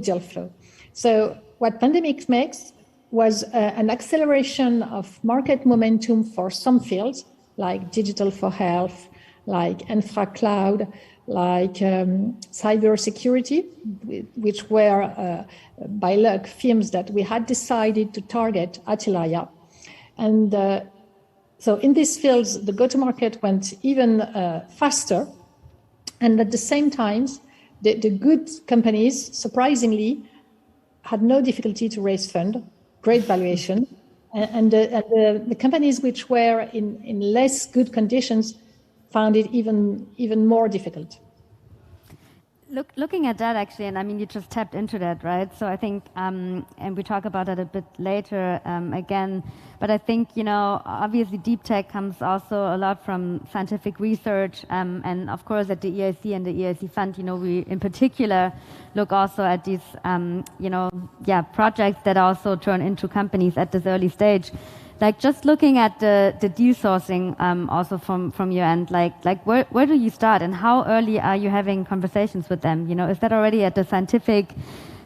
deal flow. So what pandemic makes was an acceleration of market momentum for some fields like digital for health, like infra cloud, like cybersecurity, which were by luck firms that we had decided to target at ELIA. And so in these fields, the go-to-market went even faster. And at the same time, the good companies, surprisingly, had no difficulty to raise fund, great valuation. And the companies which were in less good conditions found it even more difficult. Looking at that, actually, and I mean, you just tapped into that, right? So I think, and we talk about that a bit later again, but I think, obviously deep tech comes also a lot from scientific research, and of course at the EIC and the EIC fund, we in particular look also at these, projects that also turn into companies at this early stage. Like just looking at the deal sourcing also from your end, like where do you start and how early are you having conversations with them? Is that already at the scientific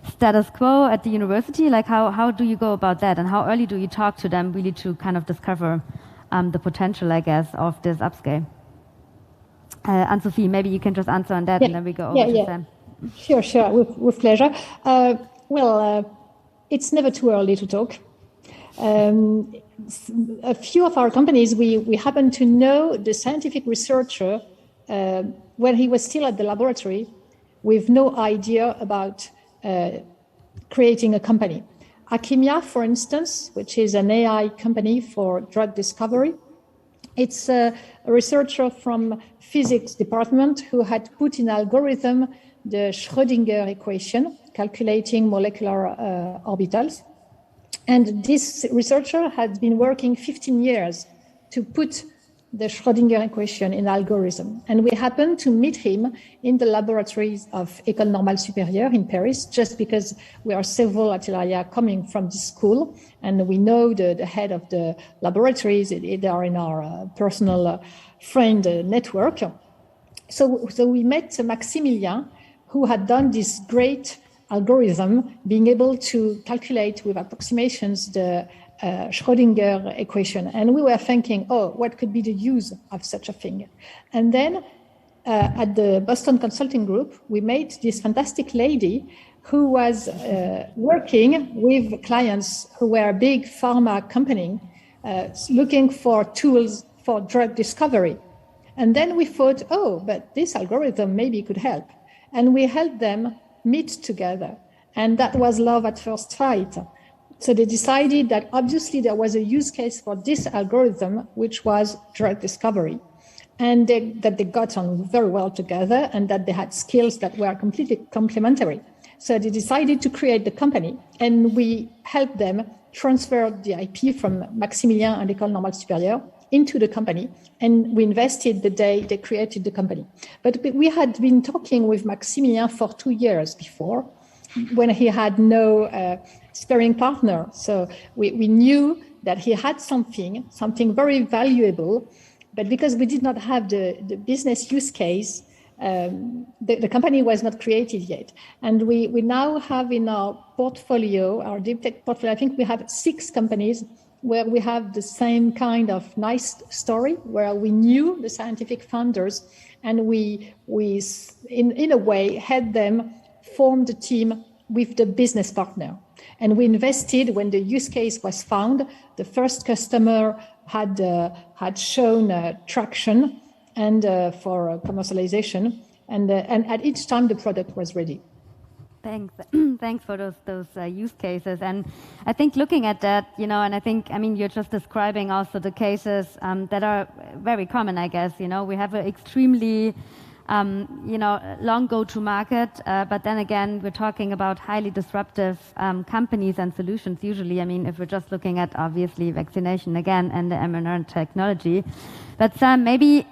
status quo at the university? Like how do you go about that and how early do you talk to them really to kind of discover the potential, I guess, of this upscale? Anne-Sophie, maybe you can just answer on that and then we go over to Sam. Sure, with pleasure. It's never too early to talk. A few of our companies, we happen to know the scientific researcher when he was still at the laboratory with no idea about creating a company. Akimia, for instance, which is an AI company for drug discovery, it's a researcher from physics department who had put in algorithm the Schrödinger equation, calculating molecular orbitals. And this researcher had been working 15 years to put the Schrödinger equation in algorithm. And we happened to meet him in the laboratories of École Normale Supérieure in Paris, just because we are several at ELIA coming from this school. And we know the head of the laboratories, they are in our personal friend network. So we met Maximilien, who had done this great algorithm, being able to calculate with approximations the Schrödinger equation. And we were thinking, what could be the use of such a thing? And then at the Boston Consulting Group, we met this fantastic lady who was working with clients who were a big pharma company looking for tools for drug discovery. And then we thought, oh, but this algorithm maybe could help. And we helped them meet together. And that was love at first sight. So they decided that obviously there was a use case for this algorithm, which was drug discovery. And that they got on very well together and that they had skills that were completely complementary. So they decided to create the company, and we helped them transfer the IP from Maximilien and École Normale Supérieure into the company, and we invested the day they created the company. But we had been talking with Maximilien for 2 years before, when he had no sparring partner. So we knew that he had something very valuable, but because we did not have the business use case, the company was not created yet. And we now have in our portfolio, our deep tech portfolio, I think we have 6 companies where we have the same kind of nice story, where we knew the scientific founders and we in a way had them form the team with the business partner. And we invested when the use case was found. The first customer had shown traction and for commercialization, and at each time the product was ready. Thanks. Thanks for those use cases. And I think looking at that, and I think, you're just describing also the cases that are very common, I guess. We have an extremely, long go-to-market, but then again, we're talking about highly disruptive companies and solutions usually. If we're just looking at, obviously, vaccination again and the mRNA technology. But Sam, maybe,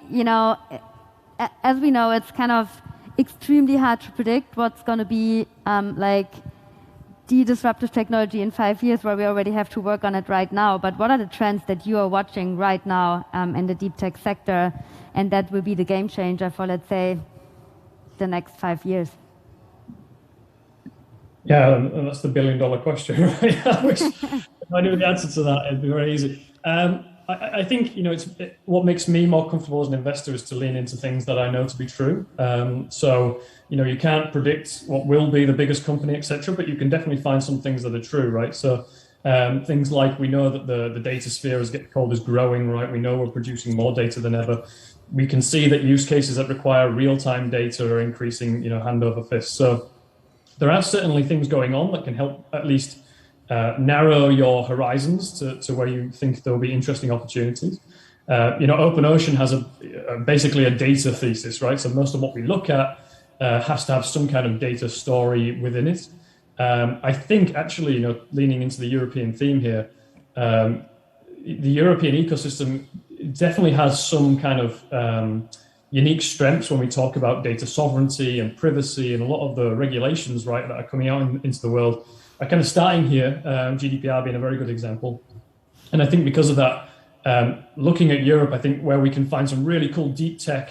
as we know, it's kind of extremely hard to predict what's going to be the disruptive technology in 5 years, where we already have to work on it right now. But what are the trends that you are watching right now in the deep tech sector, and that will be the game changer for, let's say, the next 5 years? Yeah, and that's the billion-dollar question, right? If I knew the answer to that, it'd be very easy. I think what makes me more comfortable as an investor is to lean into things that I know to be true. So you can't predict what will be the biggest company, etc., but you can definitely find some things that are true, right? So things like we know that the data sphere, as get called, is growing, right? We know we're producing more data than ever. We can see that use cases that require real-time data are increasing, hand over fist. So there are certainly things going on that can help at least narrow your horizons to where you think there will be interesting opportunities. OpenOcean has basically a data thesis, right? So most of what we look at has to have some kind of data story within it. I think actually, leaning into the European theme here, the European ecosystem definitely has some kind of unique strengths when we talk about data sovereignty and privacy, and a lot of the regulations, right, that are coming out into the world are kind of starting here, GDPR being a very good example. And I think because of that, looking at Europe, I think where we can find some really cool deep tech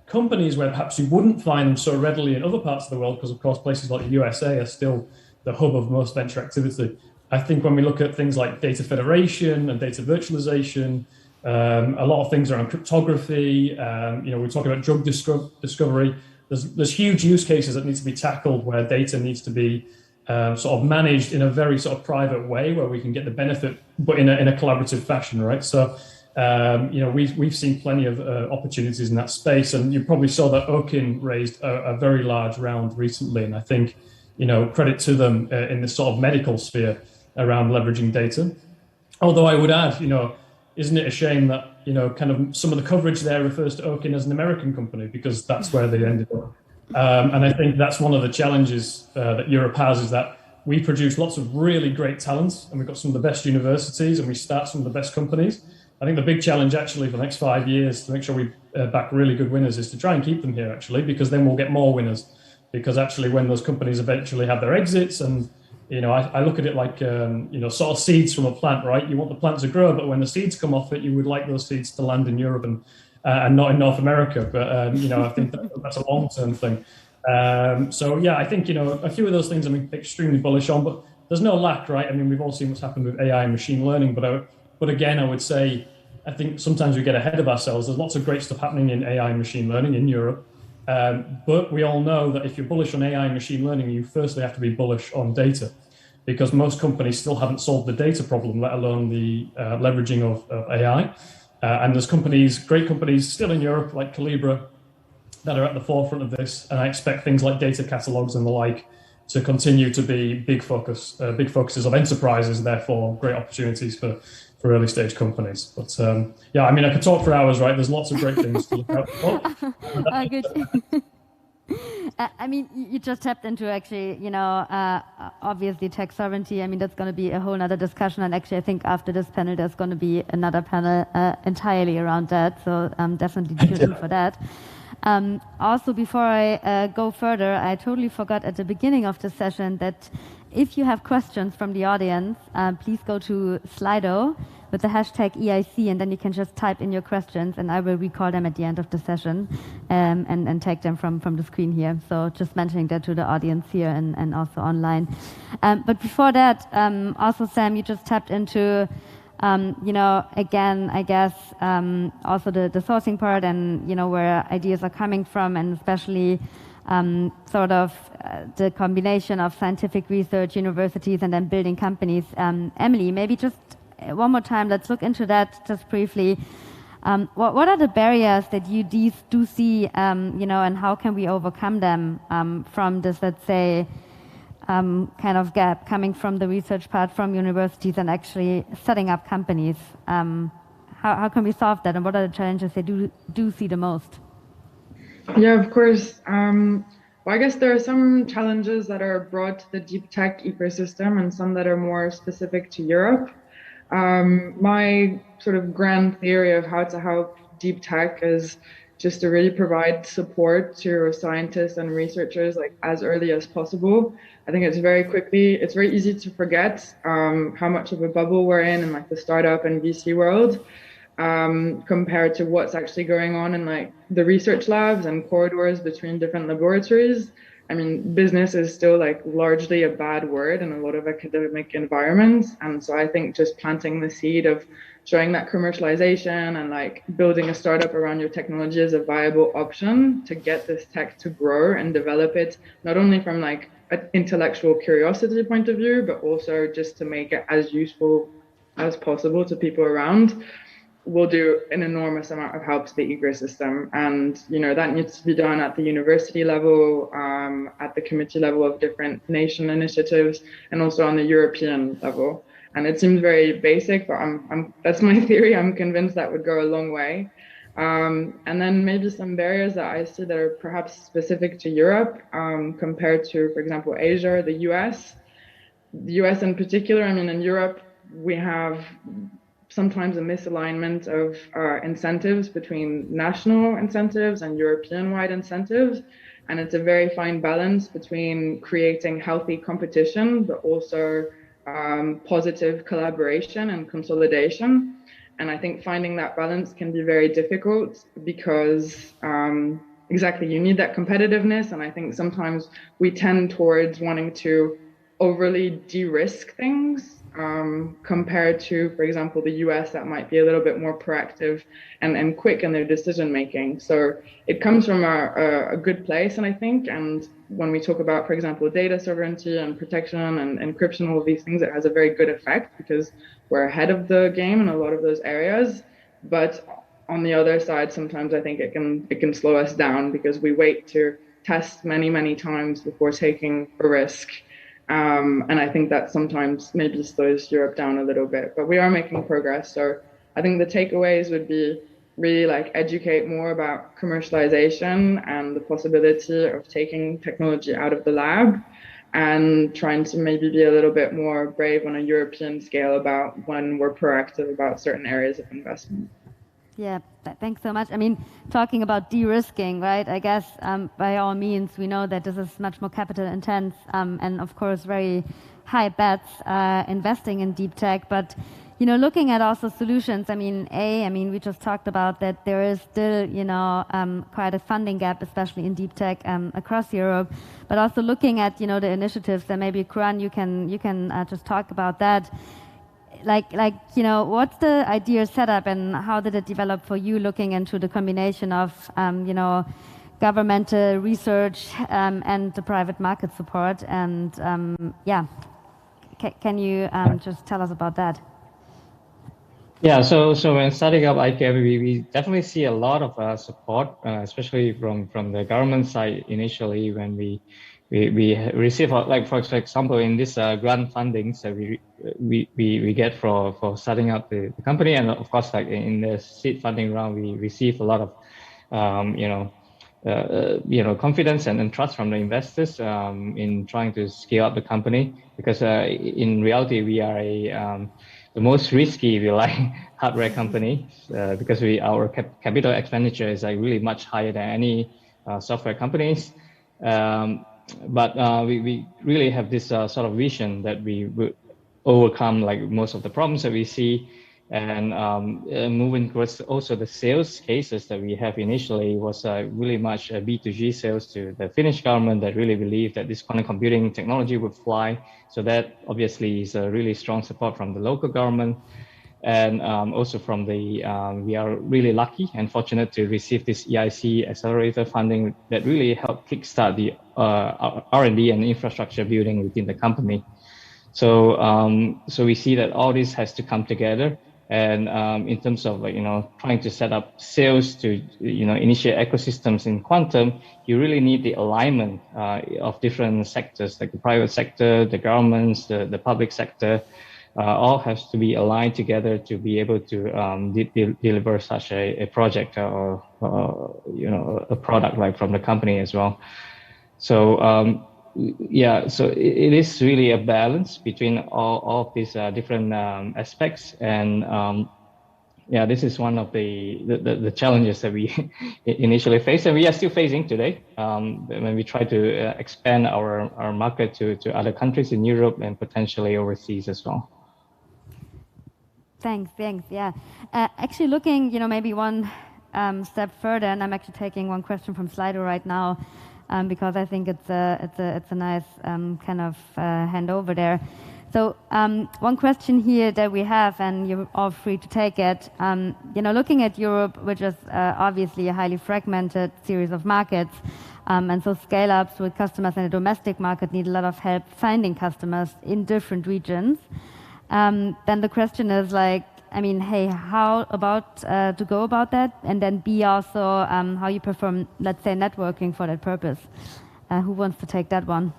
companies where perhaps you wouldn't find them so readily in other parts of the world, because of course places like the USA are still the hub of most venture activity. I think when we look at things like data federation and data virtualization, a lot of things around cryptography, we're talking about drug discovery. There's huge use cases that need to be tackled where data needs to be sort of managed in a very sort of private way, where we can get the benefit, but in a collaborative fashion, right? So, we've seen plenty of opportunities in that space, and you probably saw that Oaken raised a very large round recently, and I think, credit to them in this sort of medical sphere around leveraging data. Although I would add, isn't it a shame that, kind of some of the coverage there refers to Oaken as an American company, because that's where they ended up. And I think that's one of the challenges that Europe has, is that we produce lots of really great talents, and we've got some of the best universities, and we start some of the best companies. I think the big challenge actually for the next 5 years to make sure we back really good winners is to try and keep them here, actually, because then we'll get more winners. Because actually when those companies eventually have their exits, and I look at it like, sort of seeds from a plant, right? You want the plant to grow, but when the seeds come off it, you would like those seeds to land in Europe and not in North America. But, I think that's a long-term thing. So, yeah, I think, a few of those things I'm extremely bullish on, but there's no lack, right? We've all seen what's happened with AI and machine learning. But again, I would say, I think sometimes we get ahead of ourselves. There's lots of great stuff happening in AI and machine learning in Europe. But we all know that if you're bullish on AI and machine learning, you firstly have to be bullish on data, because most companies still haven't solved the data problem, let alone the leveraging of AI. And there's companies, great companies still in Europe, like Calibra, that are at the forefront of this. And I expect things like data catalogs and the like to continue to be big focuses of enterprises, therefore great opportunities for early stage companies. But yeah, I mean, I could talk for hours, right? There's lots of great things to look out for. Good. I mean, you just tapped into actually, you know, obviously tech sovereignty. I mean, that's going to be a whole other discussion. And actually, I think after this panel, there's going to be another panel entirely around that. So definitely tune in for that. Also, before I go further, I totally forgot at the beginning of the session that if you have questions from the audience, please go to Slido with the hashtag EIC, and then you can just type in your questions, and I will recall them at the end of the session and take them from the screen here. So just mentioning that to the audience here and also online. But before that, also, Sam, you just tapped into you know, again, I guess also the sourcing part and, you know, where ideas are coming from, and especially sort of the combination of scientific research, universities, and then building companies. Emily, maybe just one more time, let's look into that just briefly. What are the barriers that you do see, you know, and how can we overcome them from this, let's say, kind of gap coming from the research part from universities and actually setting up companies? How can we solve that, and what are the challenges they do see the most? Yeah, of course. Well, I guess there are some challenges that are brought to the deep tech ecosystem and some that are more specific to Europe. My sort of grand theory of how to help deep tech is just to really provide support to scientists and researchers like as early as possible. I think it's very easy to forget how much of a bubble we're in like the startup and VC world compared to what's actually going on in like the research labs and corridors between different laboratories. I mean, business is still like largely a bad word in a lot of academic environments. And so I think just planting the seed of showing that commercialization and like building a startup around your technology is a viable option to get this tech to grow and develop it, not only from like an intellectual curiosity point of view, but also just to make it as useful as possible to people around, will do an enormous amount of help to the ecosystem. And, you know, that needs to be done at the university level, at the committee level of different nation initiatives, and also on the European level. And it seems very basic, but that's my theory. I'm convinced that would go a long way. And then maybe some barriers that I see that are perhaps specific to Europe compared to, for example, Asia or the US. The US in particular, I mean, in Europe, we have sometimes a misalignment of incentives between national incentives and European-wide incentives. And it's a very fine balance between creating healthy competition, but also positive collaboration and consolidation. And I think finding that balance can be very difficult because exactly, you need that competitiveness. And I think sometimes we tend towards wanting to overly de-risk things compared to, for example, the US that might be a little bit more proactive and quick in their decision making. So it comes from a good place, and I think, and when we talk about, for example, data sovereignty and protection and encryption, all of these things, it has a very good effect because we're ahead of the game in a lot of those areas. But on the other side, sometimes I think it can slow us down because we wait to test many times before taking a risk. And I think that sometimes maybe slows Europe down a little bit, but we are making progress. So I think the takeaways would be really like educate more about commercialization and the possibility of taking technology out of the lab, and trying to maybe be a little bit more brave on a European scale about when we're proactive about certain areas of investment. Yeah, thanks so much. I mean, talking about de-risking, right? I guess by all means, we know that this is much more capital intense and of course very high bets investing in deep tech. But, you know, looking at also solutions, I mean, we just talked about that there is still, you know, quite a funding gap, especially in deep tech across Europe. But also looking at, you know, the initiatives, and maybe Kuran, you can just talk about that. Like, you know, what's the idea setup and how did it develop for you, looking into the combination of, you know, governmental research and the private market support. And yeah, can you just tell us about that? Yeah, so when starting up IKEA, we definitely see a lot of support, especially from the government side initially when we receive, like for example, in this grant fundings that we get for starting up the company, and of course, like in the seed funding round, we receive a lot of confidence and trust from the investors in trying to scale up the company, because in reality we are the most risky, if you like, hardware company, because our capital expenditure is like really much higher than any software companies. But we really have this sort of vision that we will overcome like most of the problems that we see, and moving towards also the sales cases that we have initially was really much B2G sales to the Finnish government that really believed that this quantum computing technology would fly. So that obviously is a really strong support from the local government. And also from the, we are really lucky and fortunate to receive this EIC accelerator funding that really helped kickstart the R&D and infrastructure building within the company. So so we see that all this has to come together. And in terms of trying to set up sales to initiate ecosystems in quantum, you really need the alignment of different sectors, like the private sector, the governments, the public sector. All has to be aligned together to be able to deliver such a project or a product like from the company as well. So yeah, so it is really a balance between all of these different aspects, and yeah, this is one of the challenges that we initially faced, and we are still facing today when we try to expand our market to other countries in Europe and potentially overseas as well. Thanks. Yeah, actually looking, maybe one step further, and I'm actually taking one question from Slido right now, because I think it's a nice kind of handover there. So one question here that we have, and you're all free to take it. Looking at Europe, which is obviously a highly fragmented series of markets, and so scale-ups with customers in the domestic market need a lot of help finding customers in different regions. Then the question is like, hey, how about to go about that? And then B, also how you perform, let's say, networking for that purpose. Who wants to take that one?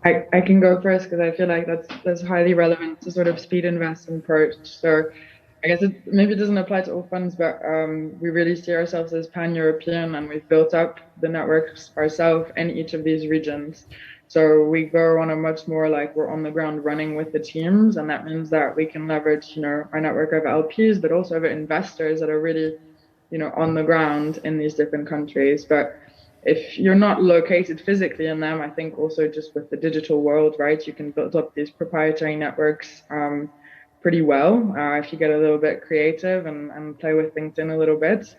I can go first, because I feel like that's highly relevant to sort of speed investment approach. So I guess maybe it doesn't apply to all funds, but we really see ourselves as pan-European, and we've built up the networks ourselves in each of these regions. So we go on a much more like we're on the ground running with the teams, and that means that we can leverage, our network of LPs, but also of investors that are really, on the ground in these different countries. But if you're not located physically in them, I think also just with the digital world, right, you can build up these proprietary networks pretty well if you get a little bit creative and play with LinkedIn a little bit.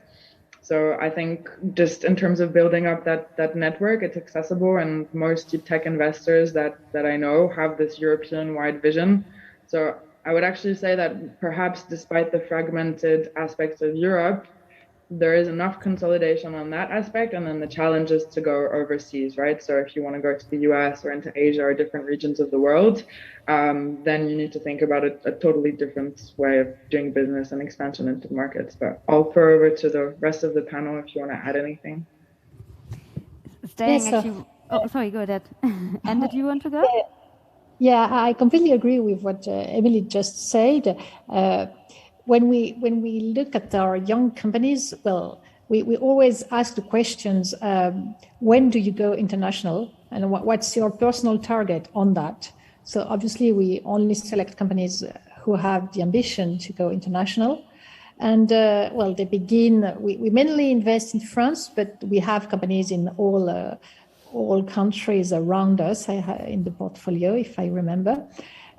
So I think just in terms of building up that network, it's accessible, and most deep tech investors that I know have this European-wide vision. So I would actually say that perhaps despite the fragmented aspects of Europe, there is enough consolidation on that aspect, and then the challenge is to go overseas, right? So if you want to go to the US or into Asia or different regions of the world, then you need to think about a totally different way of doing business and expansion into markets. But I'll throw over to the rest of the panel if you want to add anything. Sorry, go ahead. And did you want to go? Yeah, I completely agree with what Emily just said. When we look at our young companies, well, we always ask the questions, when do you go international, and what's your personal target on that? So obviously we only select companies who have the ambition to go international. And well, they begin, we mainly invest in France, but we have companies in all countries around us in the portfolio, if I remember.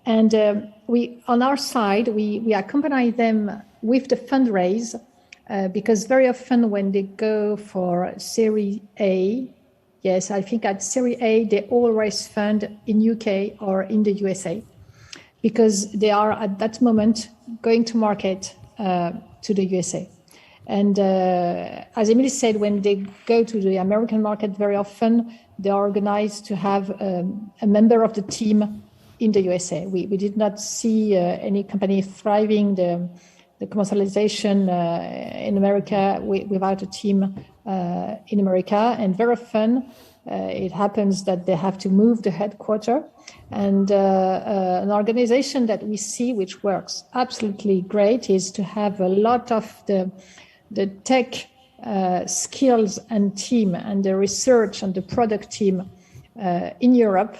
And on our side, we accompany them with the fundraise, because very often when they go for Series A, yes, I think at Series A, they always fund in UK or in the USA, because they are at that moment going to market to the USA. And as Emily said, when they go to the American market, very often they are organized to have a member of the team in the USA. We did not see any company thriving the commercialization in America without a team in America. And very often it happens that they have to move the headquarters. And an organization that we see which works absolutely great is to have a lot of the tech skills and team and the research and the product team in Europe,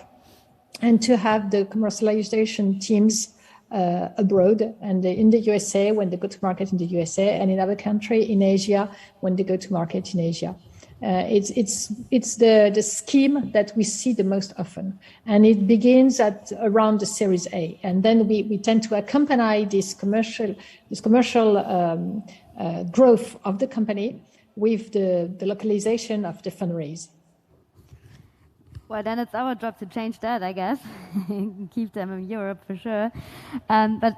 and to have the commercialization teams abroad and in the USA when they go to market in the USA, and in other country in Asia when they go to market in Asia. It's the scheme that we see the most often, and it begins at around the Series A, and then we tend to accompany this commercial growth of the company with the localization of the fundraise. Well, then it's our job to change that, I guess. Keep them in Europe for sure. But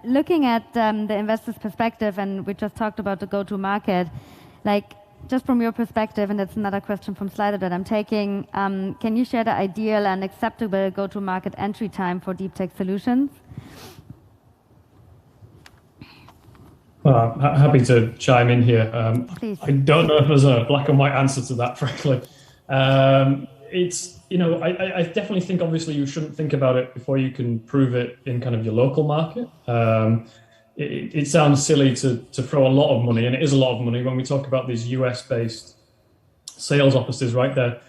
looking at the investor's perspective, and we just talked about the go-to-market, like just from your perspective, and that's another question from Slido that I'm taking, can you share the ideal and acceptable go-to-market entry time for deep tech solutions? Well, happy to chime in here. Please. I don't know if there's a black and white answer to that, frankly. It's, you know, I definitely think obviously you shouldn't think about it before you can prove it in kind of your local market. It sounds silly to throw a lot of money, and it is a lot of money when we talk about these US-based sales offices right there.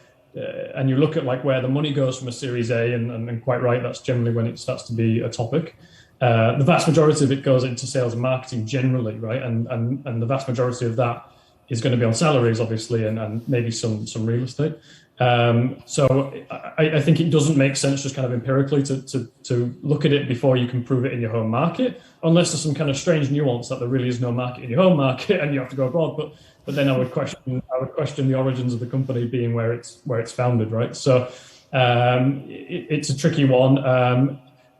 And you look at like where the money goes from a Series A, and quite right, that's generally when it starts to be a topic. The vast majority of it goes into sales and marketing generally, right? And the vast majority of that is going to be on salaries, obviously, and maybe some real estate. So I think it doesn't make sense just kind of empirically to look at it before you can prove it in your home market, unless there's some kind of strange nuance that there really is no market in your home market and you have to go abroad. But then I would question the origins of the company being where it's founded, right? So it's a tricky one.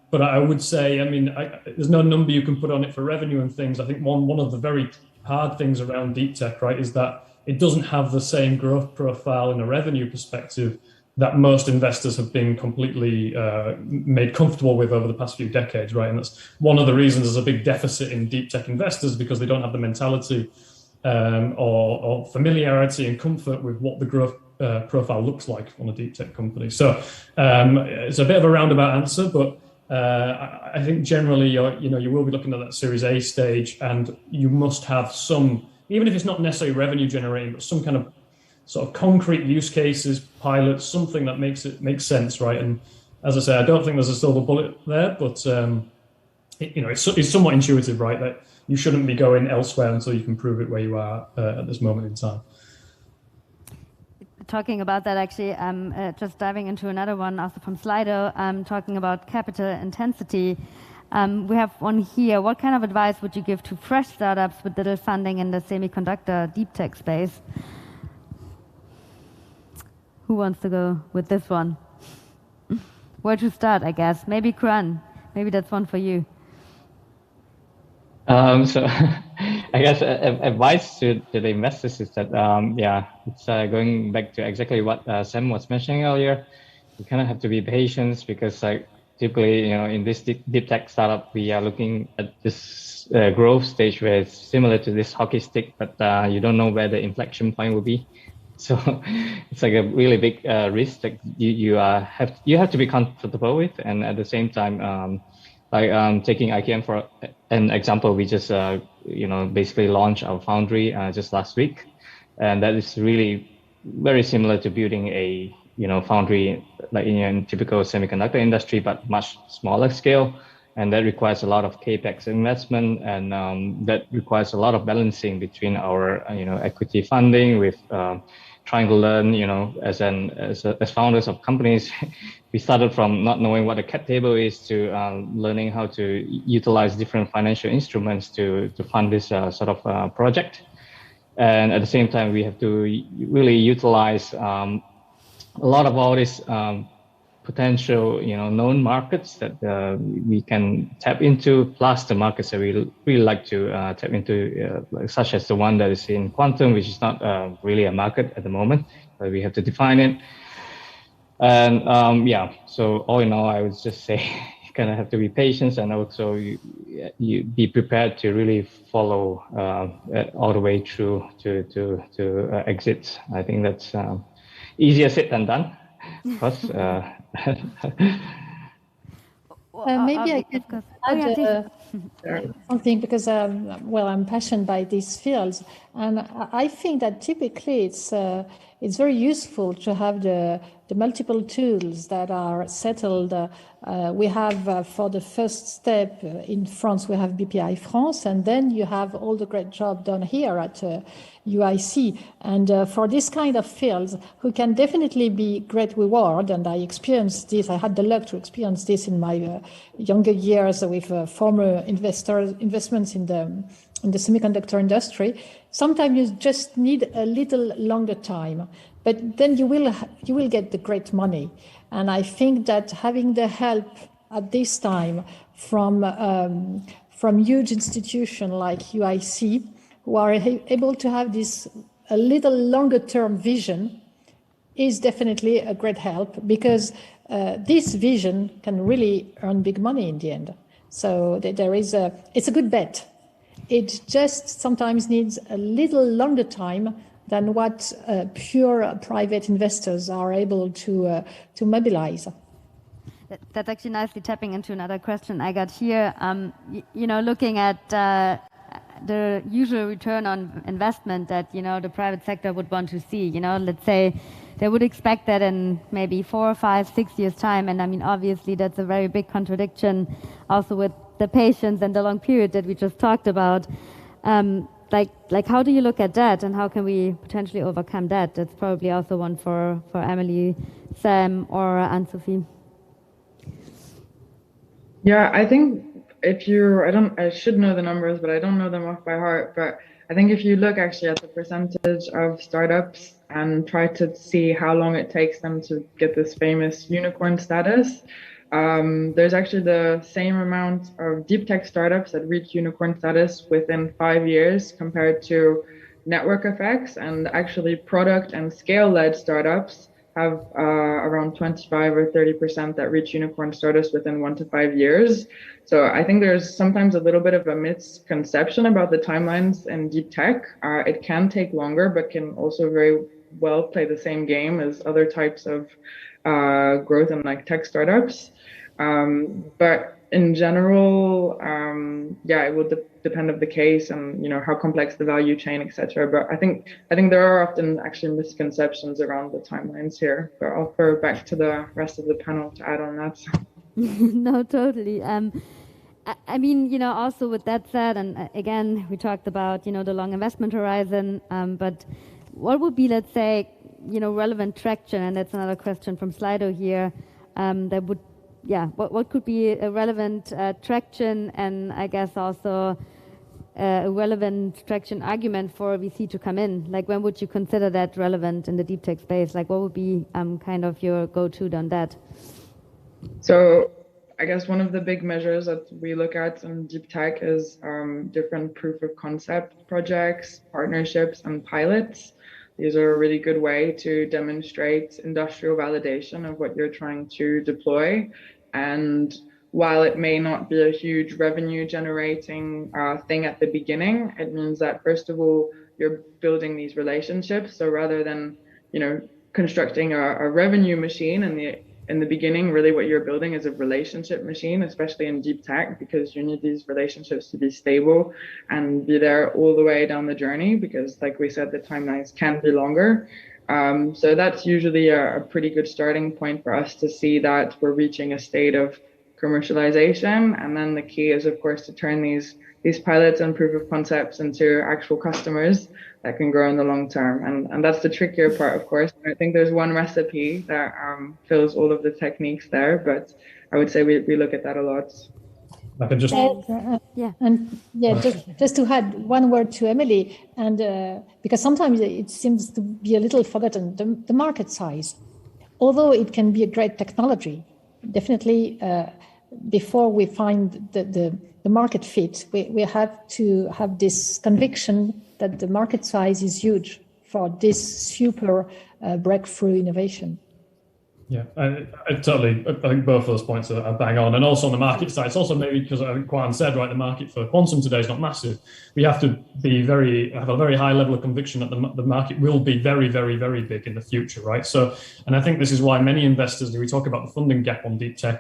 But I would say, I mean, there's no number you can put on it for revenue and things. I think one of the very hard things around deep tech, right, is that it doesn't have the same growth profile in a revenue perspective that most investors have been completely made comfortable with over the past few decades, right? And that's one of the reasons there's a big deficit in deep tech investors, because they don't have the mentality or familiarity and comfort with what the growth profile looks like on a deep tech company. So it's a bit of a roundabout answer, but I think generally you will be looking at that Series A stage, and you must have some, even if it's not necessarily revenue generating, but some kind of sort of concrete use cases, pilots, something that makes sense, right? And as I say, I don't think there's a silver bullet there, but it's somewhat intuitive, right? That you shouldn't be going elsewhere until you can prove it where you are at this moment in time. Talking about that, actually, just diving into another one also from Slido, talking about capital intensity. We have one here. What kind of advice would you give to fresh startups with little funding in the semiconductor deep tech space? Who wants to go with this one? Where to start, I guess. Maybe Kuran. Maybe that's one for you. So I guess advice to the investors is that, it's going back to exactly what Sam was mentioning earlier. You kind of have to be patient, because typically, in this deep tech startup, we are looking at this growth stage where it's similar to this hockey stick, but you don't know where the inflection point will be. So it's like a really big risk that you have to be comfortable with, and at the same time, taking IKM for an example, we just basically launched our foundry just last week, and that is really very similar to building a foundry like in a typical semiconductor industry, but much smaller scale, and that requires a lot of capex investment, and that requires a lot of balancing between our equity funding with trying to learn, as founders of companies, we started from not knowing what a cap table is to learning how to utilize different financial instruments to fund this sort of project. And at the same time, we have to really utilize a lot of all this potential, known markets that we can tap into, plus the markets that we really like to tap into, such as the one that is in quantum, which is not really a market at the moment, but we have to define it. And so all in all, I would just say you kind of have to be patient, and also you be prepared to really follow all the way through to exit. I think that's easier said than done. Because maybe I could add something, because I'm passionate by these fields, and I think that typically it's very useful to have the multiple tools that are settled. We have for the first step in France, we have BPI France, and then you have all the great job done here at EIC. And for this kind of fields, who can definitely be great reward, and I experienced this, I had the luck to experience this in my younger years with former investments in the semiconductor industry. Sometimes you just need a little longer time, but then you will get the great money. And I think that having the help at this time from huge institutions like EIC, who are able to have this a little longer term vision, is definitely a great help, because this vision can really earn big money in the end. So it's a good bet. It just sometimes needs a little longer time than what pure private investors are able to mobilize. That's actually nicely tapping into another question I got here. Looking at the usual return on investment that the private sector would want to see. Let's say they would expect that in maybe 4, 5, 6 years time, and I mean obviously that's a very big contradiction also with the patience and the long period that we just talked about. Like how do you look at that, and how can we potentially overcome that? That's probably also one for Emily, Sam, or Anne-Sophie. Yeah, I think I should know the numbers, but I don't know them off by heart. But I think if you look actually at the percentage of startups and try to see how long it takes them to get this famous unicorn status, there's actually the same amount of deep tech startups that reach unicorn status within 5 years compared to network effects, and actually product and scale-led startups have around 25 or 30% that reach unicorn status within 1 to 5 years. So I think there's sometimes a little bit of a misconception about the timelines in deep tech. It can take longer, but can also very well play the same game as other types of growth in like tech startups. But in general, it will depend on the case and how complex the value chain, etc. But I think there are often actually misconceptions around the timelines here. But I'll throw it back to the rest of the panel to add on that. No, totally. I mean, also with that said, and again, we talked about, the long investment horizon, but what would be, let's say, relevant traction? And that's another question from Slido here. What could be a relevant traction, and I guess also a relevant traction argument for VC to come in? Like, when would you consider that relevant in the deep tech space? Like, what would be kind of your go-to on that? So I guess one of the big measures that we look at in deep tech is different proof of concept projects, partnerships, and pilots. These are a really good way to demonstrate industrial validation of what you're trying to deploy. And while it may not be a huge revenue generating thing at the beginning, it means that first of all, you're building these relationships. So rather than, constructing a revenue machine in the beginning, really what you're building is a relationship machine, especially in deep tech, because you need these relationships to be stable and be there all the way down the journey, because like we said, the timelines can be longer. So that's usually a pretty good starting point for us to see that we're reaching a state of commercialization. And then the key is, of course, to turn these pilots and proof of concepts into actual customers that can grow in the long term. And that's the trickier part, of course. I think there's one recipe that fills all of the techniques there, but I would say we look at that a lot. I can just just to add one word to Emily, and because sometimes it seems to be a little forgotten, the market size. although it can be a great technology, definitely before we find the market fit, we have to have this conviction that the market size is huge for this super breakthrough innovation. Yeah, I totally, I think both of those points are bang on. And also on the market side, it's also maybe because I think Kwan said, right, the market for quantum today is not massive. We have to have a very high level of conviction that the market will be very, very, very big in the future, right? So, and I think this is why many investors, when we talk about the funding gap on deep tech,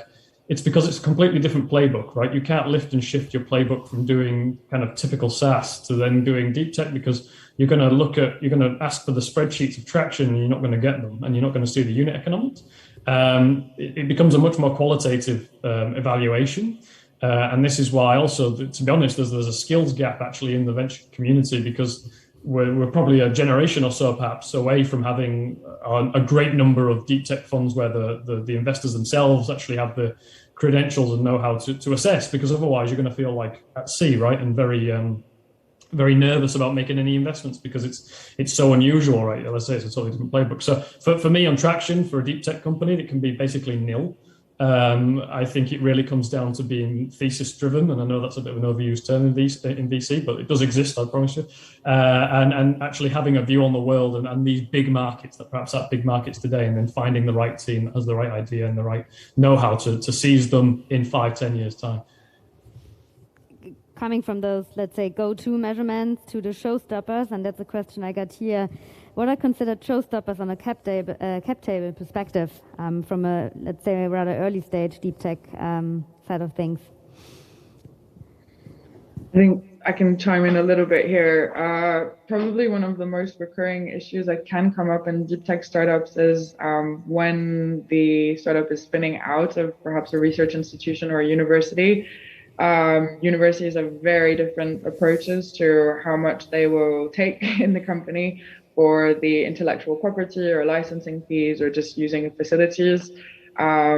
it's because it's a completely different playbook, right? You can't lift and shift your playbook from doing kind of typical SaaS to then doing deep tech, because you're going to ask for the spreadsheets of traction and you're not going to get them, and you're not going to see the unit economics. It becomes a much more qualitative evaluation. And this is why also, to be honest, there's a skills gap actually in the venture community, because we're probably a generation or so perhaps away from having a great number of deep tech funds where the investors themselves actually have the credentials and know how to assess, because otherwise you're going to feel like at sea, right? And very nervous about making any investments because it's so unusual, right? Let's say it's a totally different playbook. So for me on traction for a deep tech company, it can be basically nil. I think it really comes down to being thesis driven, and I know that's a bit of an overused term in VC, but it does exist, I promise you. And actually having a view on the world and these big markets that perhaps are big markets today, and then finding the right team that has the right idea and the right know-how to seize them in 5-10 years time. Coming from those, let's say, go-to measurements to the showstoppers, and that's a question I got here. What are considered showstoppers on a cap table perspective from a, let's say, a rather early stage deep tech side of things? I think I can chime in a little bit here. Probably one of the most recurring issues that can come up in deep tech startups is when the startup is spinning out of perhaps a research institution or a university. Universities have very different approaches to how much they will take in the company for the intellectual property or licensing fees or just using facilities. I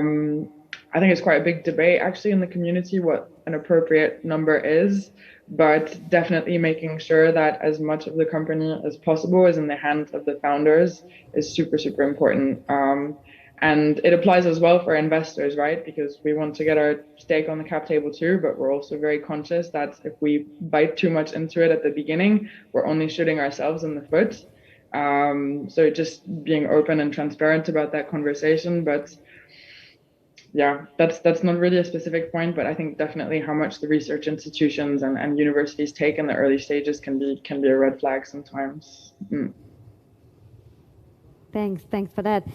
think it's quite a big debate actually in the community what an appropriate number is, but definitely making sure that as much of the company as possible is in the hands of the founders is super, super important. And it applies as well for investors, right? Because we want to get our stake on the cap table too, but we're also very conscious that if we bite too much into it at the beginning, we're only shooting ourselves in the foot. So just being open and transparent about that conversation. But yeah, that's not really a specific point, but I think definitely how much the research institutions and universities take in the early stages can be a red flag sometimes. Thanks for that.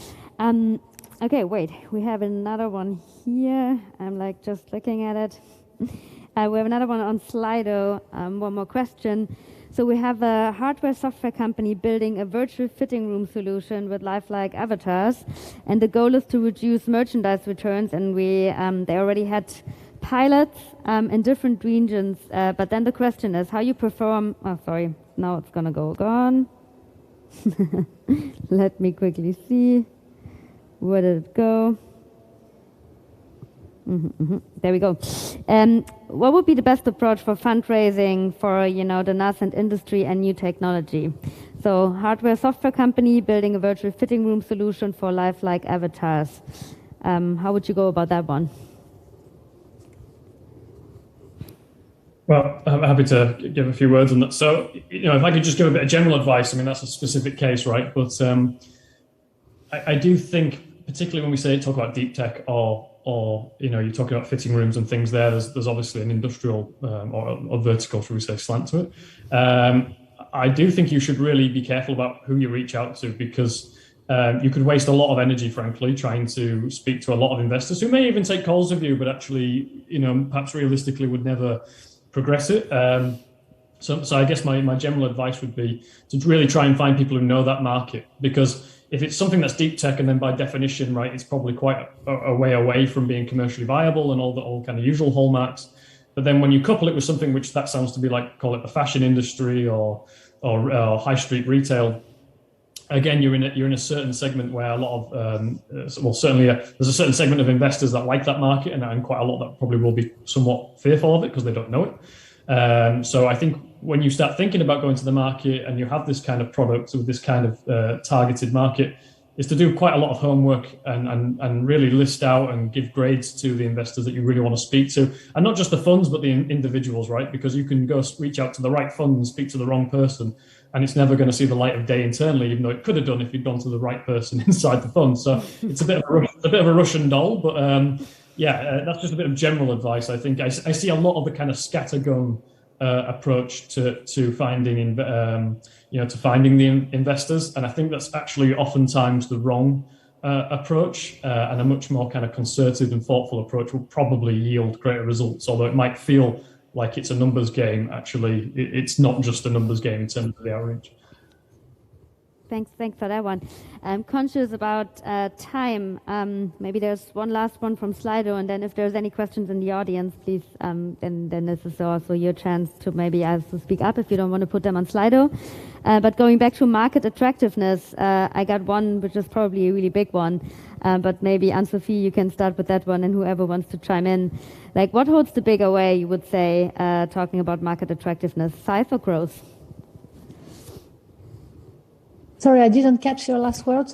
Okay, wait, we have another one here. I'm like just looking at it. We have another one on Slido. One more question. So we have a hardware software company building a virtual fitting room solution with lifelike avatars, and the goal is to reduce merchandise returns. And they already had pilots in different regions. But then the question is how you perform. Oh, sorry, now it's gonna go gone. Let me quickly see. Where did it go? There we go. What would be the best approach for fundraising for the nascent industry and new technology? So hardware software company building a virtual fitting room solution for lifelike avatars. How would you go about that one? Well, I'm happy to give a few words on that. So, if I could just give a bit of general advice, I mean, that's a specific case, right? But I do think, particularly when we talk about deep tech or you're talking about fitting rooms and things there's obviously an industrial or vertical, should we say, slant to it. I do think you should really be careful about who you reach out to, because you could waste a lot of energy, frankly, trying to speak to a lot of investors who may even take calls of you, but actually, perhaps realistically would never progress it. So I guess my general advice would be to really try and find people who know that market, because if it's something that's deep tech, and then by definition, right, it's probably quite a way away from being commercially viable and all kind of usual hallmarks. But then when you couple it with something which that sounds to be like, call it the fashion industry or high street retail, again, you're in a certain segment where a lot of certainly there's a certain segment of investors that like that market, and quite a lot that probably will be somewhat fearful of it because they don't know it. So I think when you start thinking about going to the market and you have this kind of product with this kind of targeted market, is to do quite a lot of homework and really list out and give grades to the investors that you really want to speak to, and not just the funds but the individuals, right? Because you can go reach out to the right fund and speak to the wrong person, and it's never going to see the light of day internally, even though it could have done if you'd gone to the right person inside the fund. So it's a bit of a Russian doll, but that's just a bit of general advice. I think I see a lot of the kind of scattergun approach to finding the investors, and I think that's actually oftentimes the wrong approach, and a much more kind of concerted and thoughtful approach will probably yield greater results. Although it might feel like it's a numbers game, actually it's not just a numbers game in terms of the outreach. Thanks for that one. I'm conscious about time. Maybe there's one last one from Slido, and then if there's any questions in the audience, please, then this is also your chance to maybe ask to speak up if you don't want to put them on Slido. But going back to market attractiveness, I got one which is probably a really big one, but maybe Anne-Sophie, you can start with that one, and whoever wants to chime in. Like, what holds the bigger way, you would say, talking about market attractiveness, size or growth? Sorry, I didn't catch your last word.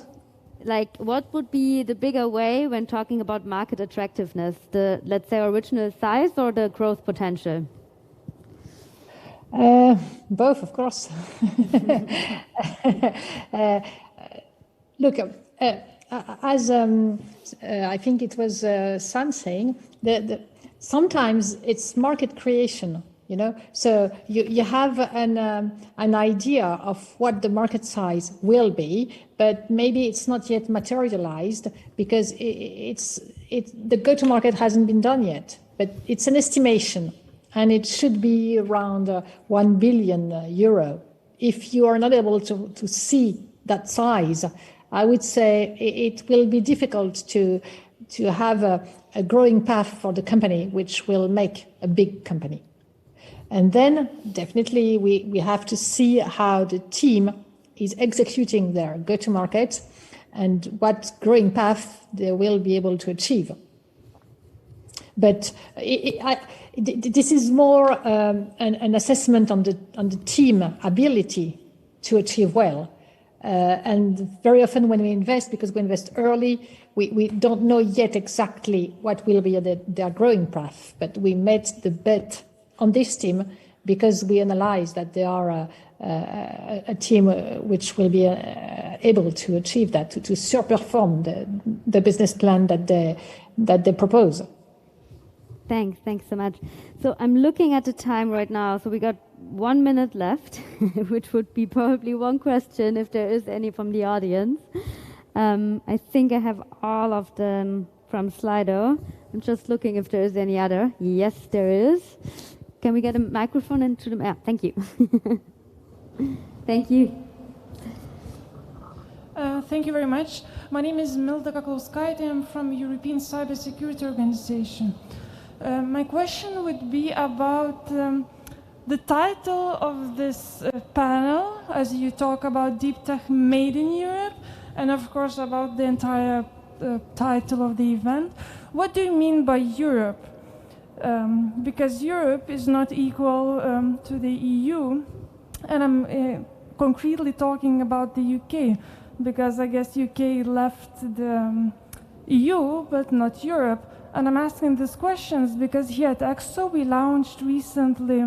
Like, what would be the bigger way when talking about market attractiveness? The, let's say, original size or the growth potential? Both, of course. Look, as I think it was San saying, sometimes it's market creation. So you have an idea of what the market size will be, but maybe it's not yet materialized because the go-to-market hasn't been done yet. But it's an estimation, and it should be around 1 billion euro. If you are not able to see that size, I would say it will be difficult to have a growing path for the company, which will make a big company. And then definitely we have to see how the team is executing their go-to-market and what growing path they will be able to achieve. But this is more an assessment on the team ability to achieve well. And very often when we invest, because we invest early, we don't know yet exactly what will be their growing path, but we made the bet on this team because we analyze that they are a team which will be able to achieve that, to surperform the business plan that they propose. Thanks so much. So I'm looking at the time right now. So we got 1 minute left, which would be probably one question if there is any from the audience. I think I have all of them from Slido. I'm just looking if there is any other. Yes, there is. Can we get a microphone into the... thank you. Thank you. Thank you very much. My name is Milda Kakolskaite. I'm from European Cybersecurity Organization. My question would be about the title of this panel, as you talk about deep tech made in Europe, and of course about the entire title of the event. What do you mean by Europe? Because Europe is not equal to the EU, and I'm concretely talking about the UK, because I guess UK left the EU, but not Europe. And I'm asking these questions because here at EXO we launched recently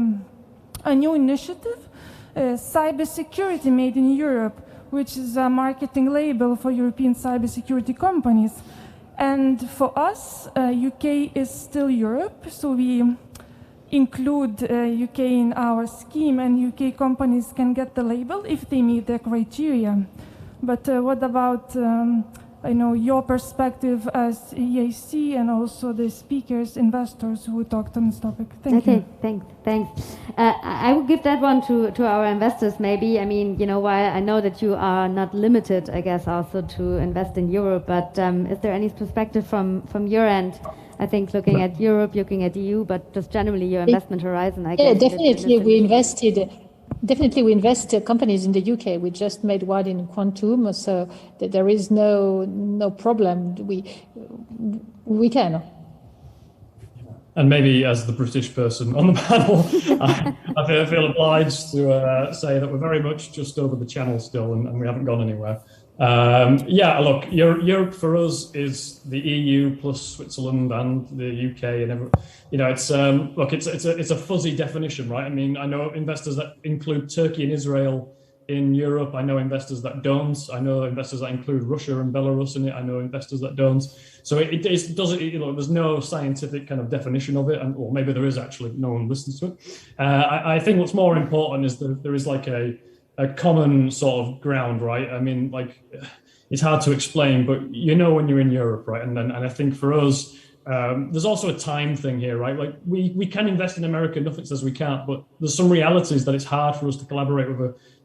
a new initiative, Cybersecurity Made in Europe, which is a marketing label for European cybersecurity companies. And for us, UK is still Europe, so we include UK in our scheme, and UK companies can get the label if they meet their criteria. But what about your perspective as EIC and also the speakers, investors who talked on this topic? Thank you. Okay, thanks. I will give that one to our investors maybe. I mean, while I know that you are not limited, I guess, also to invest in Europe, but is there any perspective from your end? I think looking at Europe, looking at EU, but just generally your investment horizon, I guess. Yeah, definitely we invest companies in the UK. We just made one in Quantum, so there is no problem. We can. And maybe as the British person on the panel, I feel obliged to say that we're very much just over the channel still, and we haven't gone anywhere. Yeah, look, Europe for us is the EU plus Switzerland and the UK, and it's look, it's a fuzzy definition, right? I mean, I know investors that include Turkey and Israel in Europe. I know investors that don't. I know investors that include Russia and Belarus in it. I know investors that don't. So it doesn't, there's no scientific kind of definition of it, or maybe there is actually. No one listens to it. I think what's more important is that there is like a common sort of ground, right? I mean, like, it's hard to explain, but when you're in Europe, right? And I think for us, there's also a time thing here, right? Like we can invest in America, nothing says we can't, but there's some realities that it's hard for us to collaborate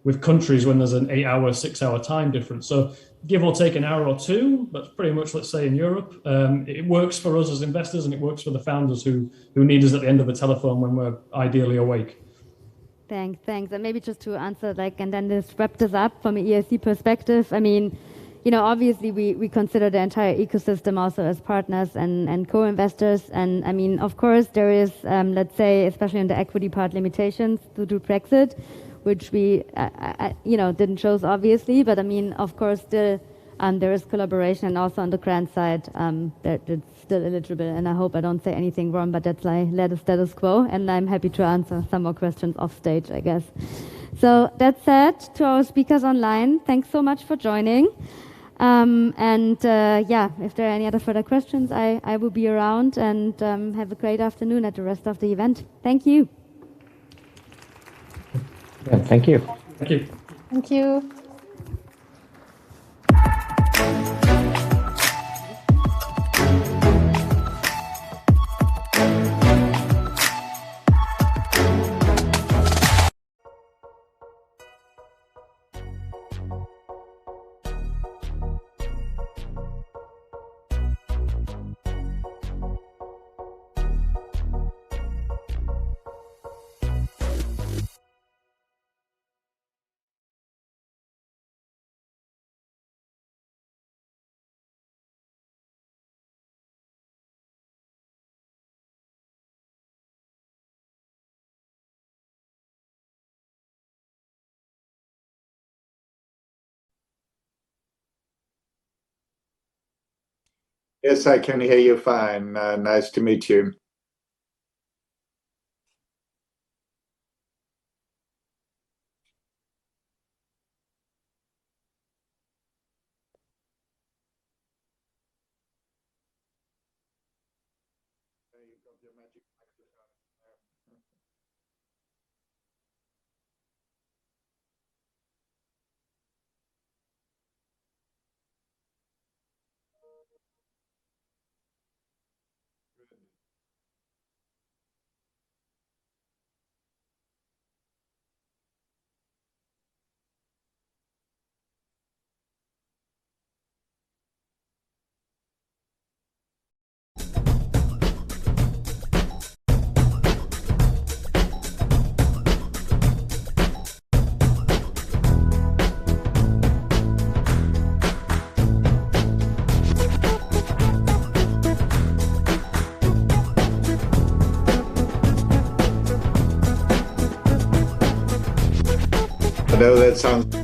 with countries when there's an 8-hour, 6-hour time difference. So give or take an hour or two, that's pretty much, let's say, in Europe. It works for us as investors, and it works for the founders who need us at the end of the telephone when we're ideally awake. Thanks. And maybe just to answer, and then this wrap this up from an EIC perspective. I mean, obviously we consider the entire ecosystem also as partners and co-investors. And I mean, of course, there is, let's say, especially in the equity part, limitations due to Brexit, which we, didn't choose obviously. But I mean, of course, still there is collaboration, and also on the grant side, that's still eligible. And I hope I don't say anything wrong, but that's like the status quo. And I'm happy to answer some more questions off stage, I guess. So that said, to our speakers online, thanks so much for joining. If there are any other further questions, I will be around, and have a great afternoon at the rest of the event. Thank you. Yeah, thank you. Thank you. Thank you. Yes, I can hear you fine. Nice to meet you. I know that sounds.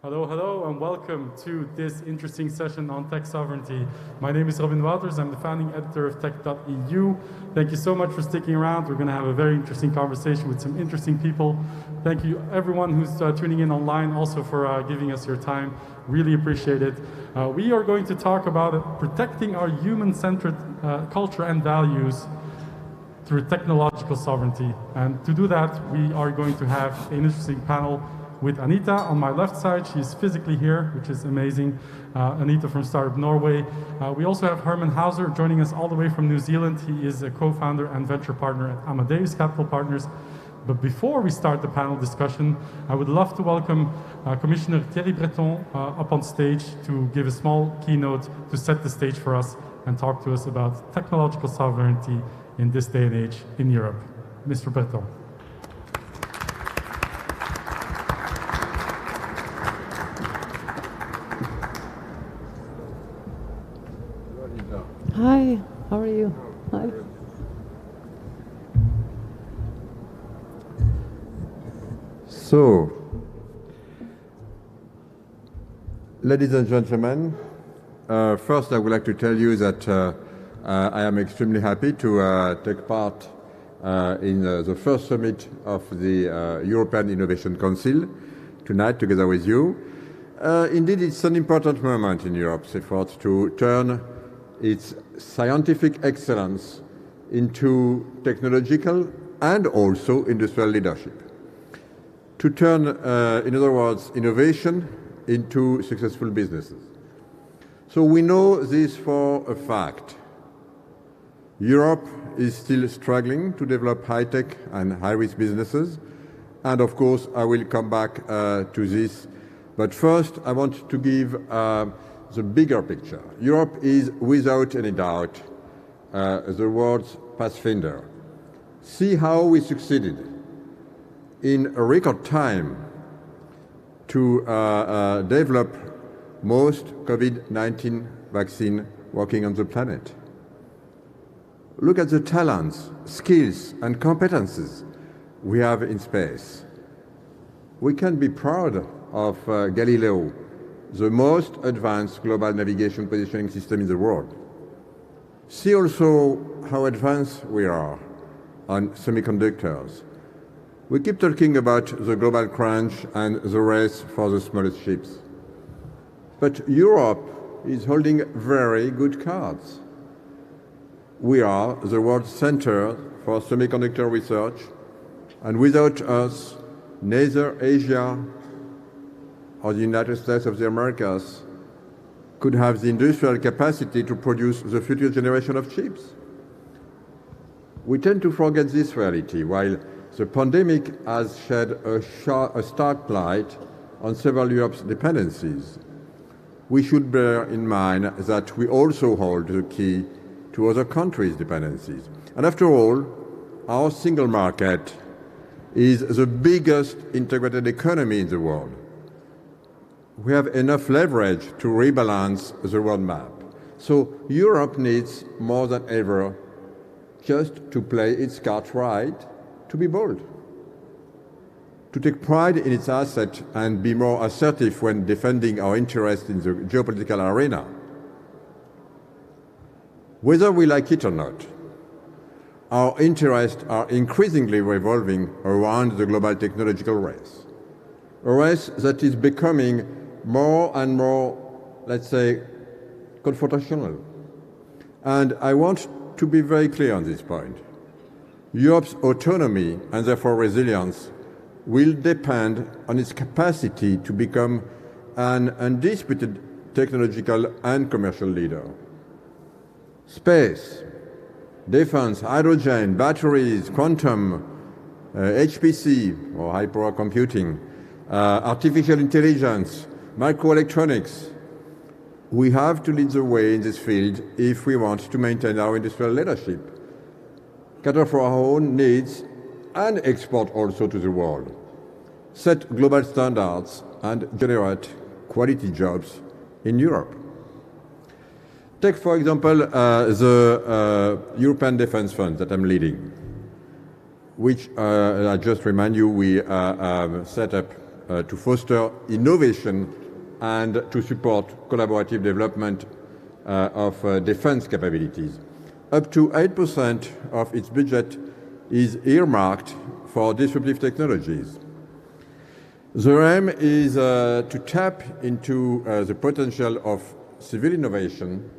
Hello, and welcome to this interesting session on tech sovereignty. My name is Robin Wouters. I'm the founding editor of tech.eu. Thank you so much for sticking around. We're going to have a very interesting conversation with some interesting people. Thank you, everyone who's tuning in online, also for giving us your time. Really appreciate it. We are going to talk about protecting our human-centered culture and values through technological sovereignty. And to do that, we are going to have an interesting panel with Anita on my left side. She's physically here, which is amazing. Anita from Startup Norway. We also have Herman Hauser joining us all the way from New Zealand. He is a co-founder and venture partner at Amadeus Capital Partners. But before we start the panel discussion, I would love to welcome Commissioner Thierry Breton up on stage to give a small keynote to set the stage for us and talk to us about technological sovereignty in this day and age in Europe. Mr. Breton. Hi, how are you? Hi. So, ladies and gentlemen, first I would like to tell you that I am extremely happy to take part in the first summit of the European Innovation Council tonight together with you. Indeed, it's an important moment in Europe's efforts to turn its scientific excellence into technological and also industrial leadership. To turn, in other words, innovation into successful businesses. So we know this for a fact. Europe is still struggling to develop high-tech and high-risk businesses. And of course, I will come back to this. But first, I want to give the bigger picture. Europe is, without any doubt, the world's pathfinder. See how we succeeded in a record time to develop most COVID-19 vaccine working on the planet. Look at the talents, skills, and competences we have in space. We can be proud of Galileo, the most advanced global navigation positioning system in the world. See also how advanced we are on semiconductors. We keep talking about the global crunch and the race for the smallest ships. But Europe is holding very good cards. We are the world center for semiconductor research, and without us, neither Asia or the United States of the Americas could have the industrial capacity to produce the future generation of chips. We tend to forget this reality, while the pandemic has shed a stark light on several Europe's dependencies. We should bear in mind that we also hold the key to other countries' dependencies. And after all, our single market is the biggest integrated economy in the world. We have enough leverage to rebalance the world map. So Europe needs more than ever just to play its cards right, to be bold, to take pride in its asset and be more assertive when defending our interests in the geopolitical arena. Whether we like it or not, our interests are increasingly revolving around the global technological race, a race that is becoming more and more, let's say, confrontational. And I want to be very clear on this point. Europe's autonomy and therefore resilience will depend on its capacity to become an undisputed technological and commercial leader. Space, defense, hydrogen, batteries, quantum, HPC, or high-power computing, artificial intelligence, microelectronics. We have to lead the way in this field if we want to maintain our industrial leadership, cater for our own needs, and export also to the world, set global standards, and generate quality jobs in Europe. Take, for example, the European Defence Fund that I'm leading, which I just remind you we set up to foster innovation and to support collaborative development of defense capabilities. Up to 8% of its budget is earmarked for disruptive technologies. The aim is to tap into the potential of civil innovation,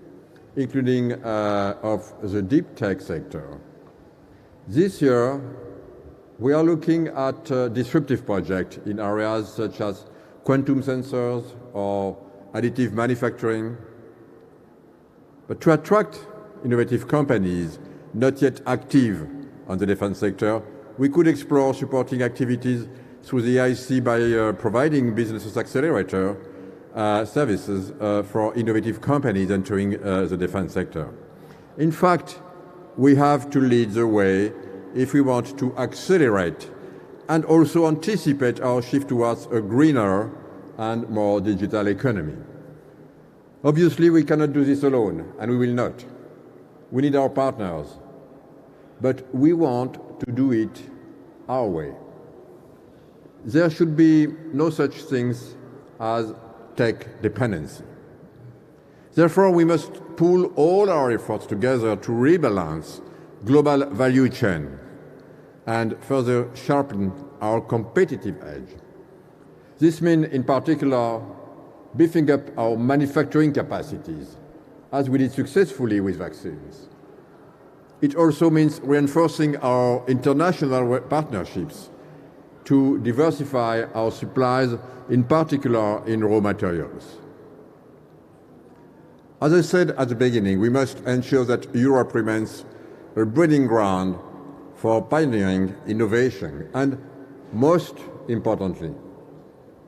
including of the deep tech sector. This year, we are looking at disruptive projects in areas such as quantum sensors or additive manufacturing. But to attract innovative companies not yet active on the defense sector, we could explore supporting activities through the EIC by providing business accelerator services for innovative companies entering the defense sector. In fact, we have to lead the way if we want to accelerate and also anticipate our shift towards a greener and more digital economy. Obviously, we cannot do this alone, and we will not. We need our partners, but we want to do it our way. There should be no such things as tech dependency. Therefore, we must pool all our efforts together to rebalance global value chain and further sharpen our competitive edge. This means, in particular, beefing up our manufacturing capacities, as we did successfully with vaccines. It also means reinforcing our international partnerships to diversify our supplies, in particular in raw materials. As I said at the beginning, we must ensure that Europe remains a breeding ground for pioneering innovation and, most importantly,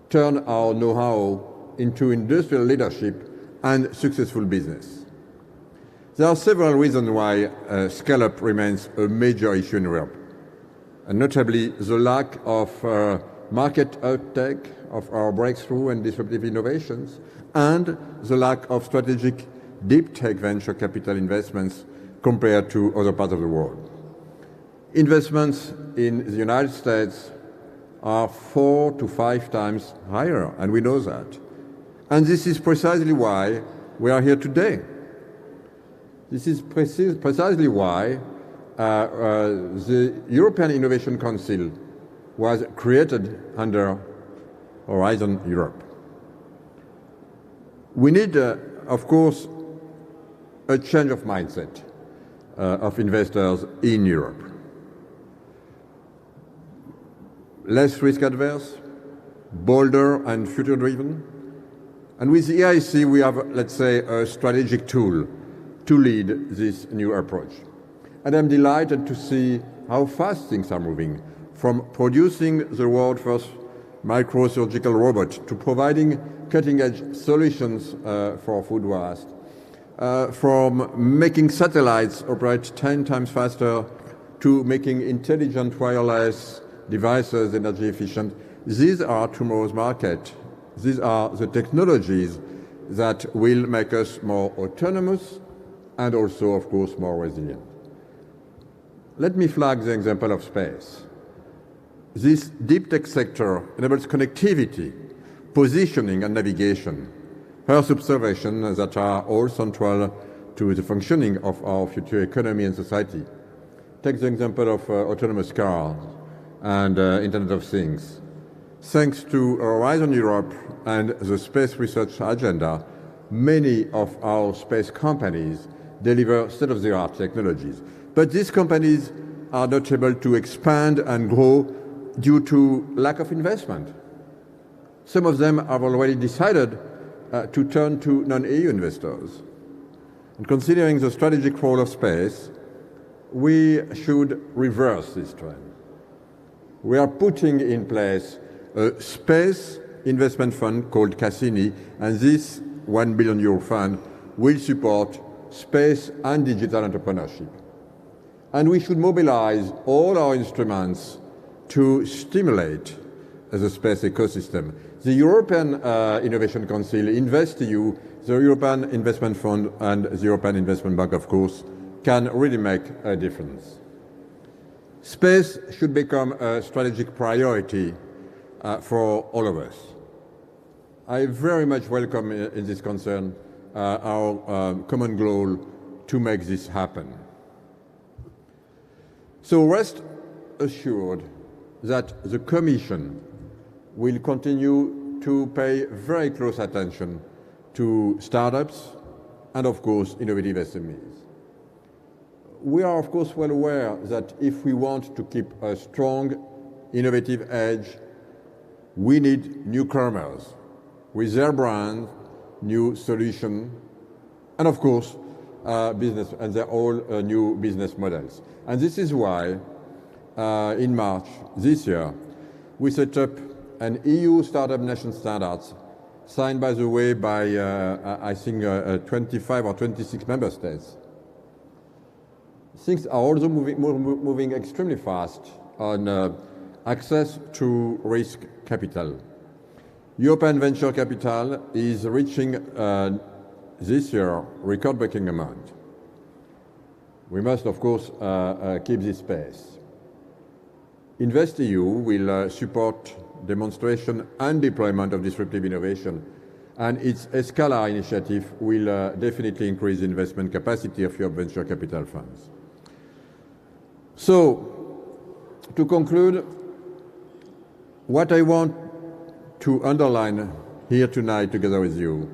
turn our know-how into industrial leadership and successful business. There are several reasons why scale-up remains a major issue in Europe, and notably the lack of market uptake of our breakthrough and disruptive innovations, and the lack of strategic deep tech venture capital investments compared to other parts of the world. Investments in the United States are 4 to 5 times higher, and we know that. And this is precisely why we are here today. This is precisely why the European Innovation Council was created under Horizon Europe. We need, of course, a change of mindset of investors in Europe. Less risk adverse, bolder and future driven. And with the EIC, we have, let's say, a strategic tool to lead this new approach. And I'm delighted to see how fast things are moving, from producing the world's first microsurgical robot to providing cutting-edge solutions for food waste, from making satellites operate 10 times faster to making intelligent wireless devices energy efficient. These are tomorrow's market. These are the technologies that will make us more autonomous and also, of course, more resilient. Let me flag the example of space. This deep tech sector enables connectivity, positioning and navigation, Earth observation that are all central to the functioning of our future economy and society. Take the example of autonomous cars and Internet of Things. Thanks to Horizon Europe and the Space Research Agenda, many of our space companies deliver state-of-the-art technologies. But these companies are not able to expand and grow due to lack of investment. Some of them have already decided to turn to non-EU investors. And considering the strategic role of space, we should reverse this trend. We are putting in place a space investment fund called Cassini, and this €1 billion fund will support space and digital entrepreneurship. And we should mobilize all our instruments to stimulate the space ecosystem. The European Innovation Council, InvestEU, the European Investment Fund and the European Investment Bank, of course, can really make a difference. Space should become a strategic priority for all of us. I very much welcome in this concern our common goal to make this happen. So rest assured that the Commission will continue to pay very close attention to startups and, of course, innovative SMEs. We are, of course, well aware that if we want to keep a strong, innovative edge, we need newcomers with their brand, new solution, and, of course, business and their all new business models. And this is why, in March this year, we set up an EU Startup Nation Standards, signed, by the way, by, I think, 25 or 26 member states. Things are also moving extremely fast on access to risk capital. European venture capital is reaching this year record-breaking amount. We must, of course, keep this pace. InvestEU will support demonstration and deployment of disruptive innovation, and its Escala initiative will definitely increase investment capacity of Europe venture capital funds. So, to conclude, what I want to underline here tonight together with you,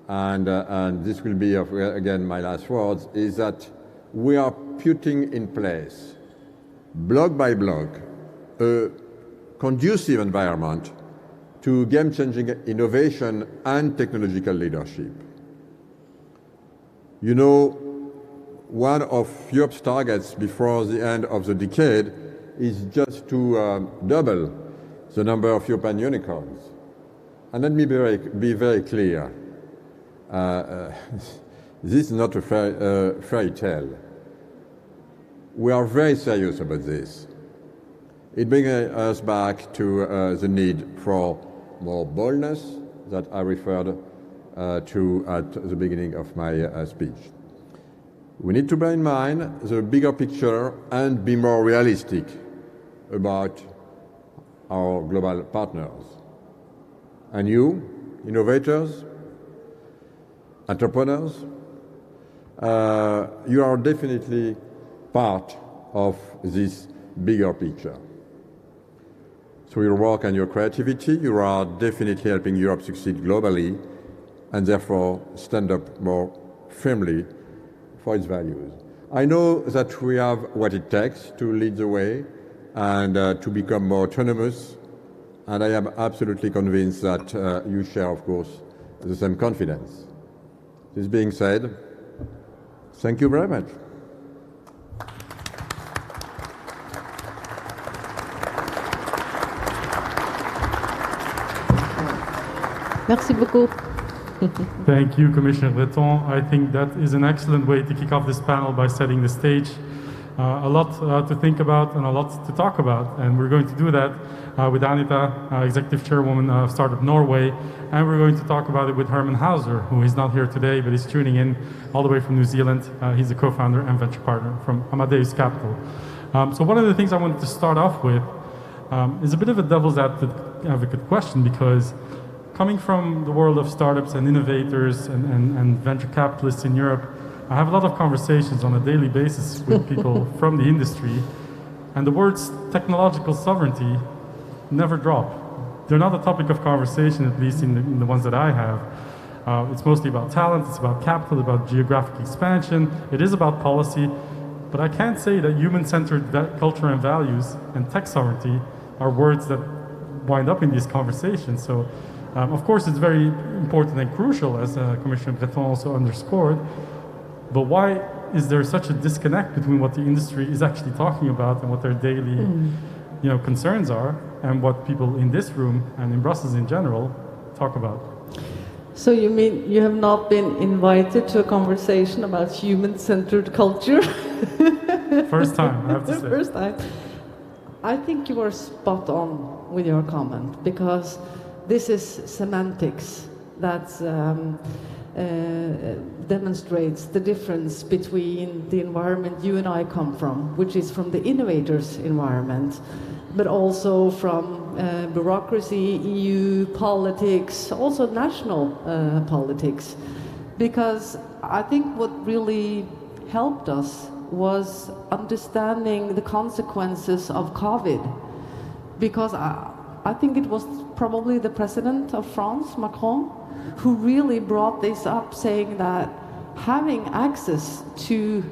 and this will be, again, my last words, is that we are putting in place, block by block, a conducive environment to game-changing innovation and technological leadership. You know, one of Europe's targets before the end of the decade is just to double the number of European unicorns. And let me be very clear. This is not a fairy tale. We are very serious about this. It brings us back to the need for more boldness that I referred to at the beginning of my speech. We need to bear in mind the bigger picture and be more realistic about our global partners. And you, innovators, entrepreneurs, you are definitely part of this bigger picture. Through your work and your creativity, you are definitely helping Europe succeed globally and therefore stand up more firmly for its values. I know that we have what it takes to lead the way and to become more autonomous, and I am absolutely convinced that you share, of course, the same confidence. This being said, thank you very much. Merci beaucoup. Thank you, Commissioner Breton. I think that is an excellent way to kick off this panel by setting the stage. A lot to think about and a lot to talk about, and we're going to do that with Anita, Executive Chairwoman of Startup Norway, and we're going to talk about it with Herman Hauser, who is not here today, but is tuning in all the way from New Zealand. He's a co-founder and venture partner from Amadeus Capital. So one of the things I wanted to start off with is a bit of a devil's advocate question, because coming from the world of startups and innovators and venture capitalists in Europe, I have a lot of conversations on a daily basis with people from the industry, and the words technological sovereignty never drop. They're not a topic of conversation, at least in the ones that I have. It's mostly about talent, it's about capital, about geographic expansion, it is about policy, but I can't say that human-centered culture and values and tech sovereignty are words that wind up in these conversations. So, of course, it's very important and crucial, as Commissioner Breton also underscored, but why is there such a disconnect between what the industry is actually talking about and what their daily concerns are, and what people in this room and in Brussels in general talk about? So you mean you have not been invited to a conversation about human-centered culture? First time, I have to say. First time. I think you are spot on with your comment, because this is semantics that demonstrates the difference between the environment you and I come from, which is from the innovators' environment, but also from bureaucracy, EU politics, also national politics. Because I think what really helped us was understanding the consequences of COVID. Because I think it was probably the president of France, Macron, who really brought this up, saying that having access to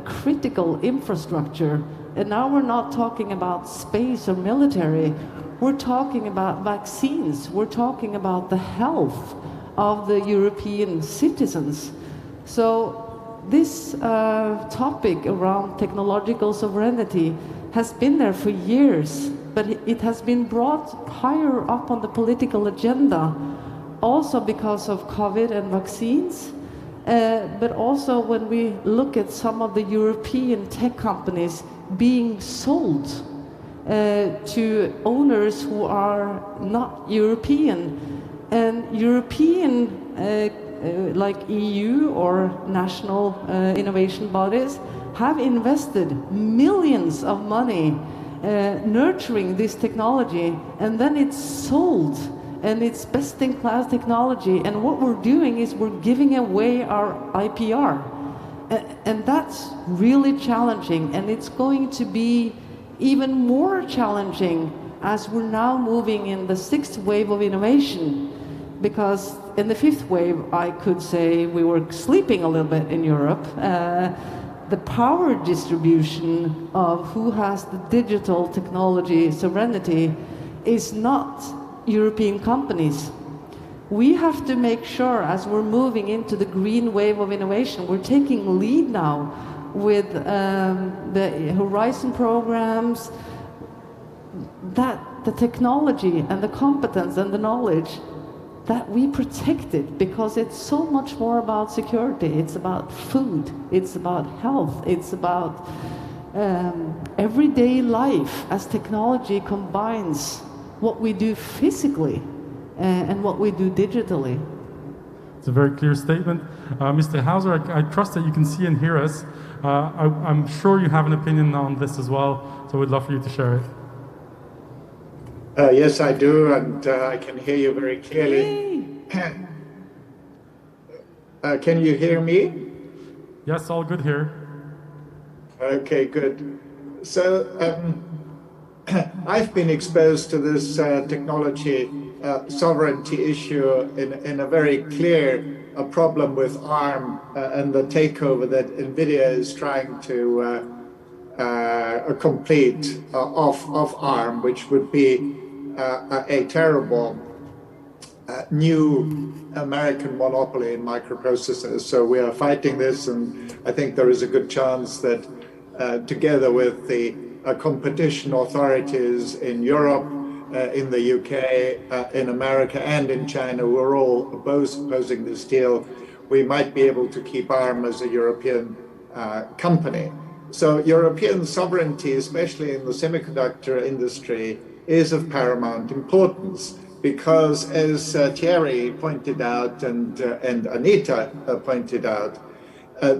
critical infrastructure, and now we're not talking about space or military, we're talking about vaccines, we're talking about the health of the European citizens. So this topic around technological sovereignty has been there for years, but it has been brought higher up on the political agenda, also because of COVID and vaccines, but also when we look at some of the European tech companies being sold to owners who are not European. And European, like EU or national innovation bodies, have invested millions of money nurturing this technology, and then it's sold, and it's best-in-class technology, and what we're doing is we're giving away our IPR. And that's really challenging, and it's going to be even more challenging as we're now moving in the sixth wave of innovation. Because in the fifth wave, I could say we were sleeping a little bit in Europe. The power distribution of who has the digital technology sovereignty is not European companies. We have to make sure, as we're moving into the green wave of innovation, we're taking lead now with the Horizon programs, that the technology and the competence and the knowledge, that we protect it, because it's so much more about security. It's about food, it's about health, it's about everyday life as technology combines what we do physically and what we do digitally. It's a very clear statement. Mr. Hauser, I trust that you can see and hear us. I'm sure you have an opinion on this as well, so we'd love for you to share it. Yes, I do, and I can hear you very clearly. Can you hear me? Yes, all good here. Okay, good. So I've been exposed to this technology sovereignty issue in a very clear problem with ARM and the takeover that NVIDIA is trying to complete of ARM, which would be a terrible new American monopoly in microprocessors. So we are fighting this, and I think there is a good chance that together with the competition authorities in Europe, in the UK, in America, and in China, we're all both opposing this deal. We might be able to keep ARM as a European company. So European sovereignty, especially in the semiconductor industry, is of paramount importance, because as Thierry pointed out and Anita pointed out,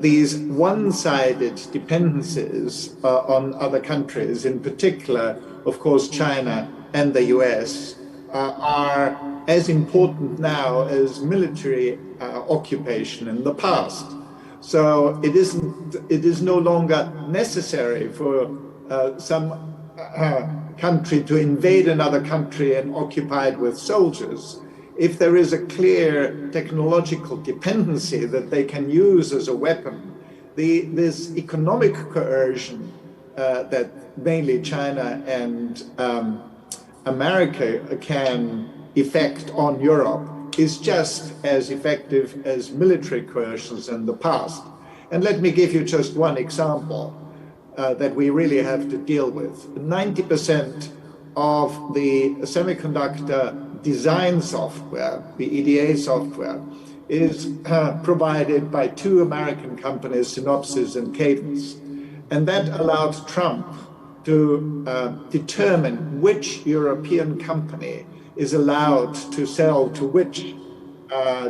these one-sided dependencies on other countries, in particular, of course, China and the US, are as important now as military occupation in the past. So it is no longer necessary for some country to invade another country and occupy it with soldiers. If there is a clear technological dependency that they can use as a weapon, this economic coercion that mainly China and America can effect on Europe is just as effective as military coercions in the past. And let me give you just one example that we really have to deal with. 90% of the semiconductor design software, the EDA software, is provided by two American companies, Synopsys and Cadence. And that allowed Trump to determine which European company is allowed to sell to which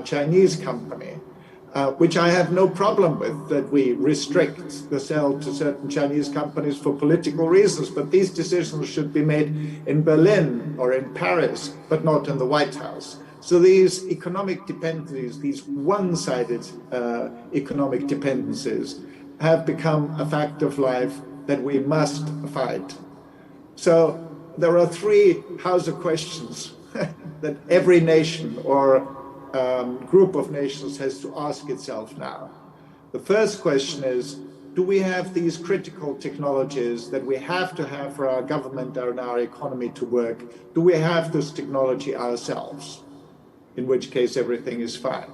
Chinese company. which I have no problem with, that we restrict the sale to certain Chinese companies for political reasons, but these decisions should be made in Berlin or in Paris, but not in the White House. So these economic dependencies, these one-sided economic dependencies, have become a fact of life that we must fight. So there are three Hausa questions that every nation or group of nations has to ask itself now. The first question is, do we have these critical technologies that we have to have for our government and our economy to work? Do we have this technology ourselves? In which case everything is fine.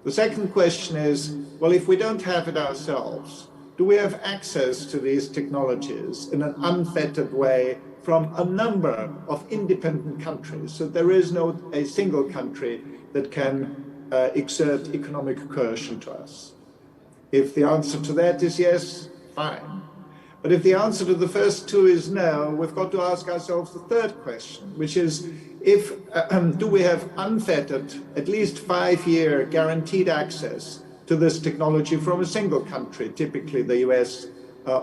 The second question is, well, if we don't have it ourselves, do we have access to these technologies in an unfettered way from a number of independent countries? So there is no a single country that can exert economic coercion to us. If the answer to that is yes, fine. But if the answer to the first two is no, we've got to ask ourselves the third question, which is, do we have unfettered, at least 5-year guaranteed access to this technology from a single country, typically the US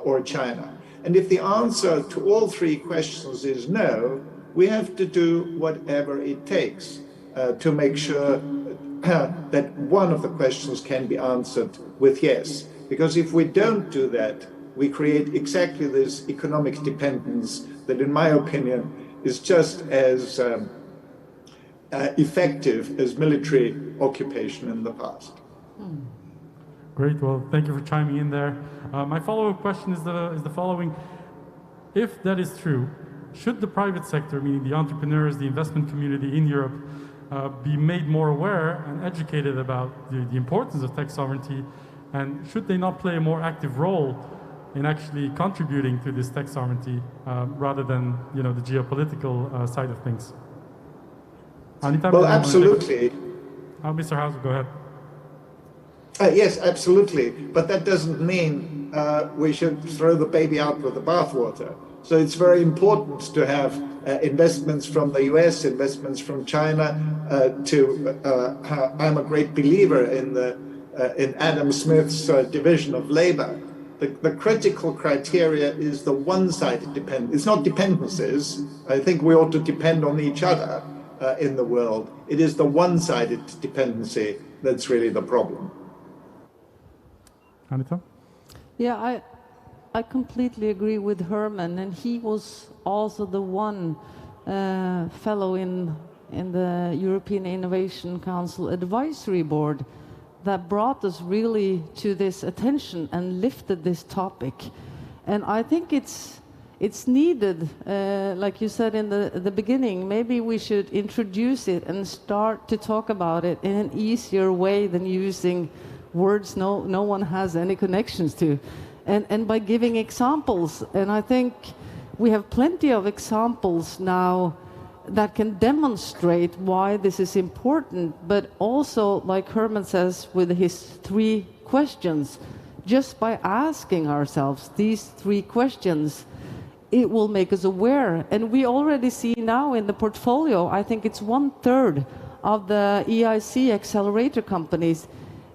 or China? And if the answer to all three questions is no, we have to do whatever it takes to make sure that one of the questions can be answered with yes. Because if we don't do that, we create exactly this economic dependence that, in my opinion, is just as effective as military occupation in the past. Great. Well, thank you for chiming in there. My follow-up question is the following. If that is true, should the private sector, meaning the entrepreneurs, the investment community in Europe, be made more aware and educated about the importance of tech sovereignty, and should they not play a more active role in actually contributing to this tech sovereignty rather than the geopolitical side of things? Anita, well, absolutely. Mr. Hauser, go ahead. Yes, absolutely. But that doesn't mean we should throw the baby out with the bathwater. So it's very important to have investments from the US, investments from China. I'm a great believer in Adam Smith's division of labor. The critical criteria is the one-sided dependence. It's not dependencies. I think we ought to depend on each other in the world. It is the one-sided dependency that's really the problem. Anita? Yeah, I completely agree with Herman, and he was also the one fellow in the European Innovation Council Advisory Board that brought us really to this attention and lifted this topic. And I think it's needed, like you said in the beginning, maybe we should introduce it and start to talk about it in an easier way than using words no one has any connections to. And by giving examples, and I think we have plenty of examples now that can demonstrate why this is important, but also, like Herman says, with his 3 questions, just by asking ourselves these 3 questions, it will make us aware. And we already see now in the portfolio, I think it's 1/3 of the EIC accelerator companies,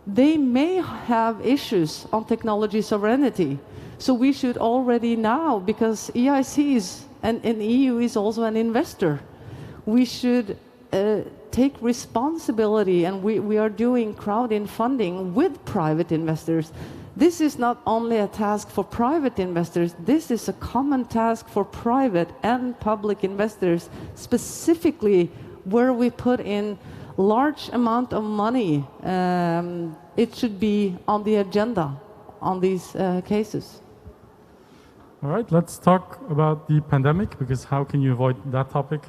they may have issues on technology sovereignty. So we should already now, because EIC is, and EU is also an investor, we should take responsibility, and we are doing crowd-in funding with private investors. This is not only a task for private investors, this is a common task for private and public investors, specifically where we put in large amount of money. It should be on the agenda on these cases. All right, let's talk about the pandemic, because how can you avoid that topic?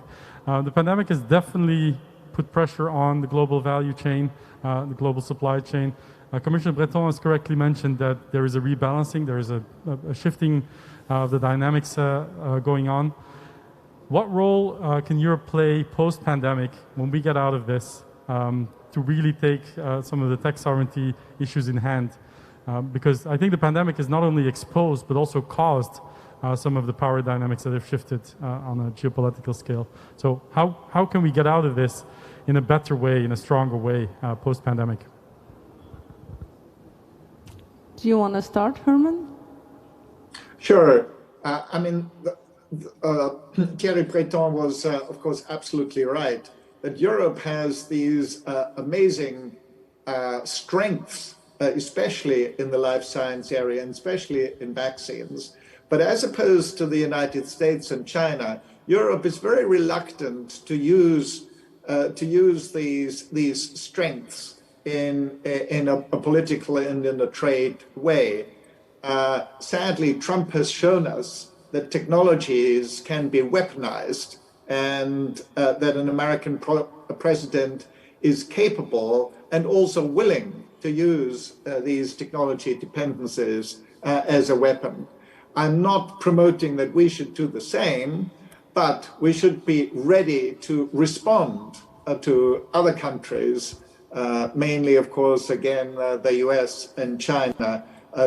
The pandemic has definitely put pressure on the global value chain, the global supply chain. Commissioner Breton has correctly mentioned that there is a rebalancing, there is a shifting of the dynamics going on. What role can Europe play post-pandemic when we get out of this to really take some of the tech sovereignty issues in hand? Because I think the pandemic has not only exposed but also caused some of the power dynamics that have shifted on a geopolitical scale. So how can we get out of this in a better way, in a stronger way, post-pandemic? Do you want to start, Herman? Sure. I mean, Thierry Breton was, of course, absolutely right that Europe has these amazing strengths, especially in the life science area and especially in vaccines. But as opposed to the United States and China, Europe is very reluctant to use these strengths in a political and in a trade way. Sadly, Trump has shown us that technologies can be weaponized and that an American president is capable and also willing to use these technology dependencies as a weapon. I'm not promoting that we should do the same, but we should be ready to respond to other countries, mainly, of course, again, the US and China,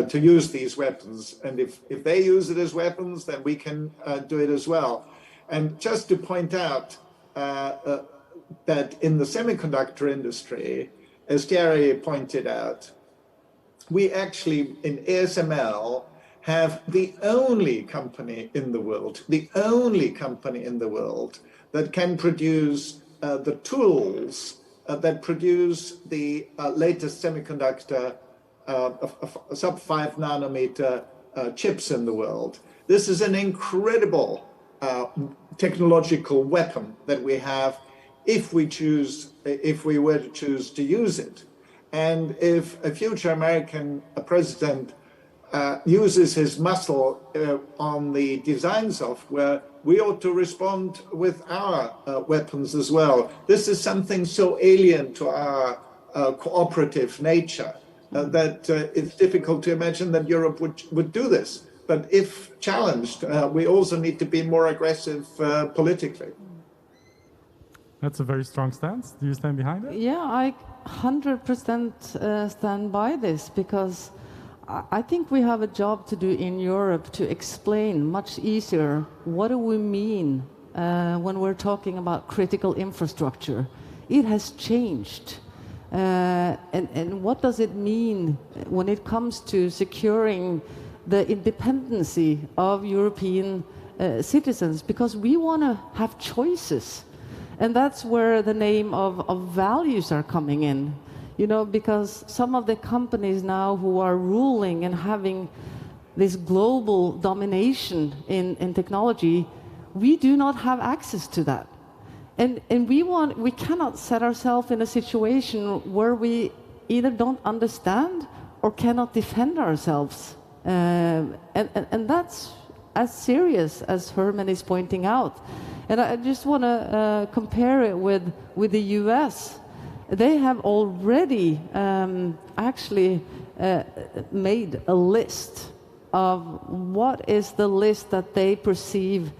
to use these weapons. And if they use it as weapons, then we can do it as well. And just to point out that in the semiconductor industry, as Thierry pointed out, we actually, in ASML, have the only company in the world that can produce the tools that produce the latest semiconductor sub-5 nanometer chips in the world. This is an incredible technological weapon that we have if we were to choose to use it. And if a future American president uses his muscle on the design software, we ought to respond with our weapons as well. This is something so alien to our cooperative nature that it's difficult to imagine that Europe would do this. But if challenged, we also need to be more aggressive politically. That's a very strong stance. Do you stand behind it? Yeah, I 100% stand by this, because I think we have a job to do in Europe to explain much easier what do we mean when we're talking about critical infrastructure. It has changed. And what does it mean when it comes to securing the independency of European citizens? Because we want to have choices. And that's where the name of values are coming in. You know, because some of the companies now who are ruling and having this global domination in technology, we do not have access to that. And we cannot set ourselves in a situation where we either don't understand or cannot defend ourselves. And that's as serious as Herman is pointing out. And I just want to compare it with the US. They have already actually made a list of what is the list that they perceive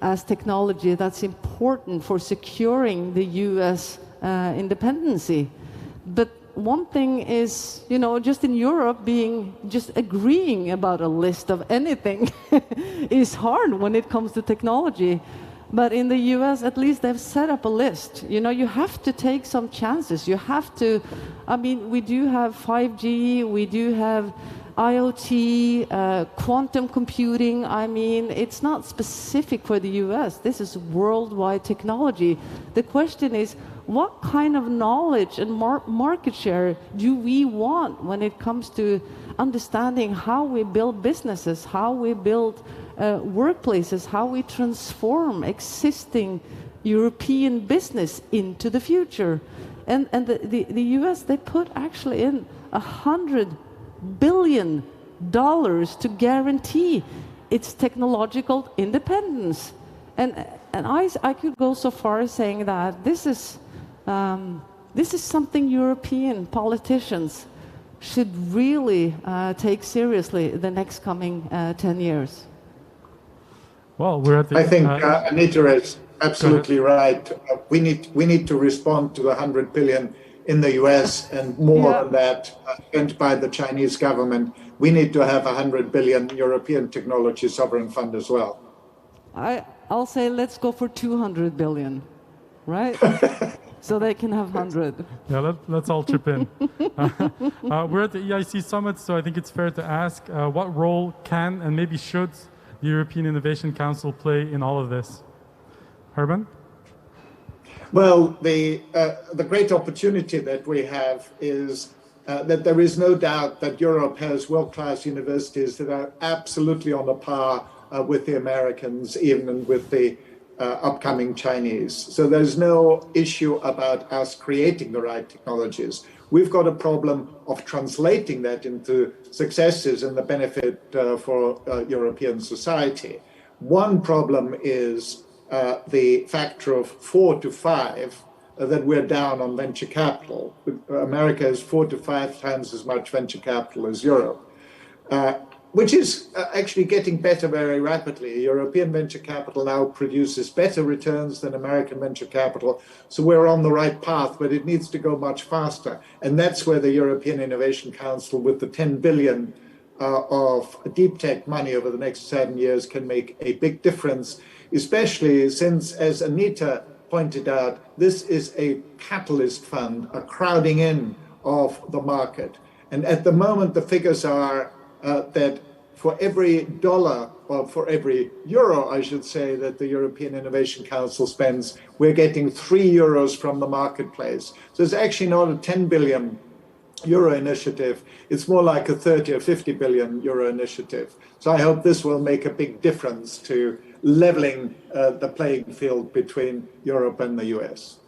as technology that's important for securing the US independency. But one thing is, you know, just in Europe, just agreeing about a list of anything is hard when it comes to technology. But in the US, at least they've set up a list. You know, you have to take some chances. You have to, I mean, we do have 5G, we do have IoT, quantum computing. I mean, it's not specific for the US. This is worldwide technology. The question is, what kind of knowledge and market share do we want when it comes to understanding how we build businesses, how we build workplaces, how we transform existing European business into the future? And the US, they put actually in $100 billion to guarantee its technological independence. And I could go so far as saying that this is something European politicians should really take seriously the next coming 10 years. Well, we're at the... I think Anita is absolutely right. We need to respond to the 100 billion in the US and more than that spent by the Chinese government. We need to have 100 billion European technology sovereign fund as well. I'll say let's go for 200 billion, right? so they can have 100. Yeah, let's all chip in. We're at the EIC Summit, so I think it's fair to ask, what role can and maybe should the European Innovation Council play in all of this? Herman? Well, the great opportunity that we have is that there is no doubt that Europe has world-class universities that are absolutely on a par with the Americans, even with the upcoming Chinese. So there's no issue about us creating the right technologies. We've got a problem of translating that into successes and the benefit for European society. One problem is the factor of 4 to 5 that we're down on venture capital. America has 4 to 5 times as much venture capital as Europe, which is actually getting better very rapidly. European venture capital now produces better returns than American venture capital. So we're on the right path, but it needs to go much faster. And that's where the European Innovation Council, with the 10 billion of deep tech money over the next 7 years, can make a big difference, especially since, as Anita pointed out, this is a catalyst fund, a crowding in of the market. And at the moment, the figures are that for every dollar, or for every euro, I should say, that the European Innovation Council spends, we're getting 3 euros from the marketplace. So it's actually not a 10 billion euro initiative. It's more like a 30 or 50 billion euro initiative. So I hope this will make a big difference to leveling the playing field between Europe and the US.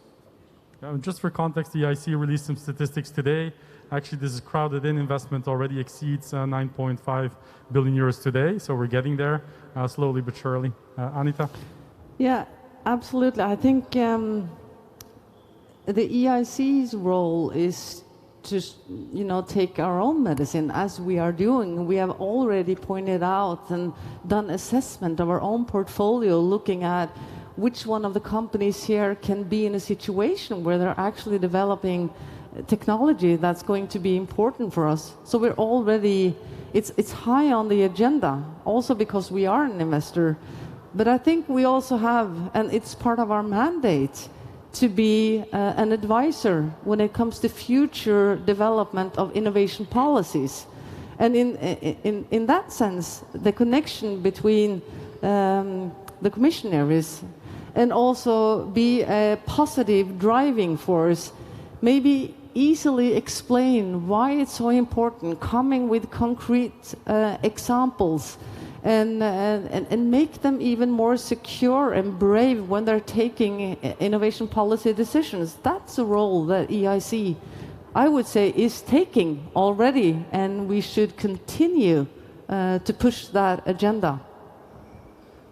Just for context, the EIC released some statistics today. Actually, this is crowded-in investment already exceeds 9.5 billion euros today, so we're getting there slowly but surely. Anita? Yeah, absolutely. I think the EIC's role is to, take our own medicine as we are doing. We have already pointed out and done assessment of our own portfolio, looking at which one of the companies here can be in a situation where they're actually developing technology that's going to be important for us. So we're already, it's high on the agenda, also because we are an investor. But I think we also have, and it's part of our mandate, to be an advisor when it comes to future development of innovation policies. And in that sense, the connection between the commissionaries and also be a positive driving force, maybe easily explain why it's so important, coming with concrete examples, and make them even more secure and brave when they're taking innovation policy decisions. That's a role that EIC, I would say, is taking already, and we should continue to push that agenda.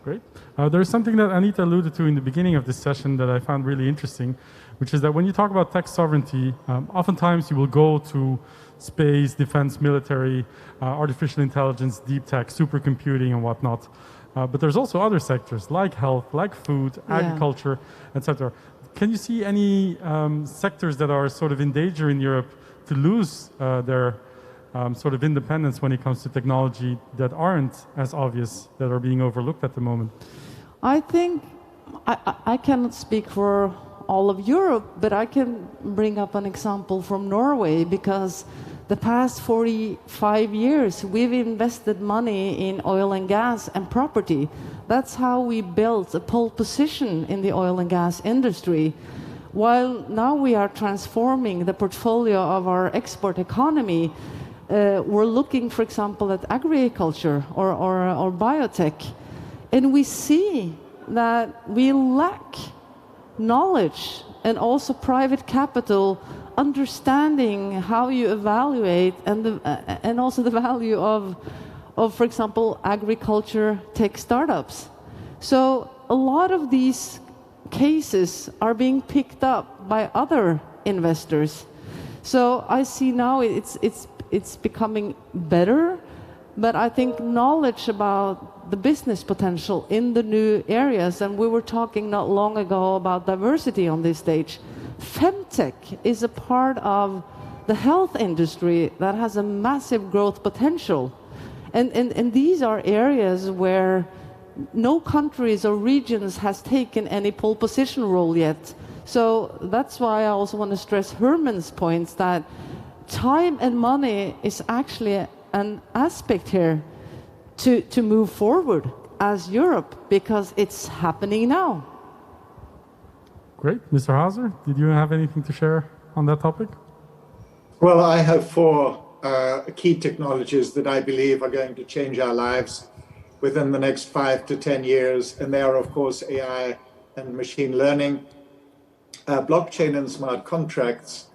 Great. There's something that Anita alluded to in the beginning of this session that I found really interesting, which is that when you talk about tech sovereignty, oftentimes you will go to space, defense, military, artificial intelligence, deep tech, supercomputing and whatnot. But there's also other sectors like health, like food, agriculture, etc. Can you see any sectors that are sort of in danger in Europe to lose their sort of independence when it comes to technology that aren't as obvious, that are being overlooked at the moment? I think, I cannot speak for all of Europe, but I can bring up an example from Norway, because the past 45 years we've invested money in oil and gas and property. That's how we built a pole position in the oil and gas industry. While now we are transforming the portfolio of our export economy, we're looking, for example, at agriculture or biotech, and we see that we lack knowledge and also private capital, understanding how you evaluate and also the value of, for example, agriculture tech startups. So a lot of these cases are being picked up by other investors. So I see now it's becoming better, but I think knowledge about the business potential in the new areas, and we were talking not long ago about diversity on this stage. Femtech is a part of the health industry that has a massive growth potential. And these are areas where no countries or regions has taken any pole position role yet. So that's why I also want to stress Herman's points that time and money is actually an aspect here to move forward as Europe, because it's happening now. Great. Mr. Hauser, did you have anything to share on that topic? Well, I have four key technologies that I believe are going to change our lives within the next 5 to 10 years. And they are, of course, AI and machine learning, blockchain and smart contracts,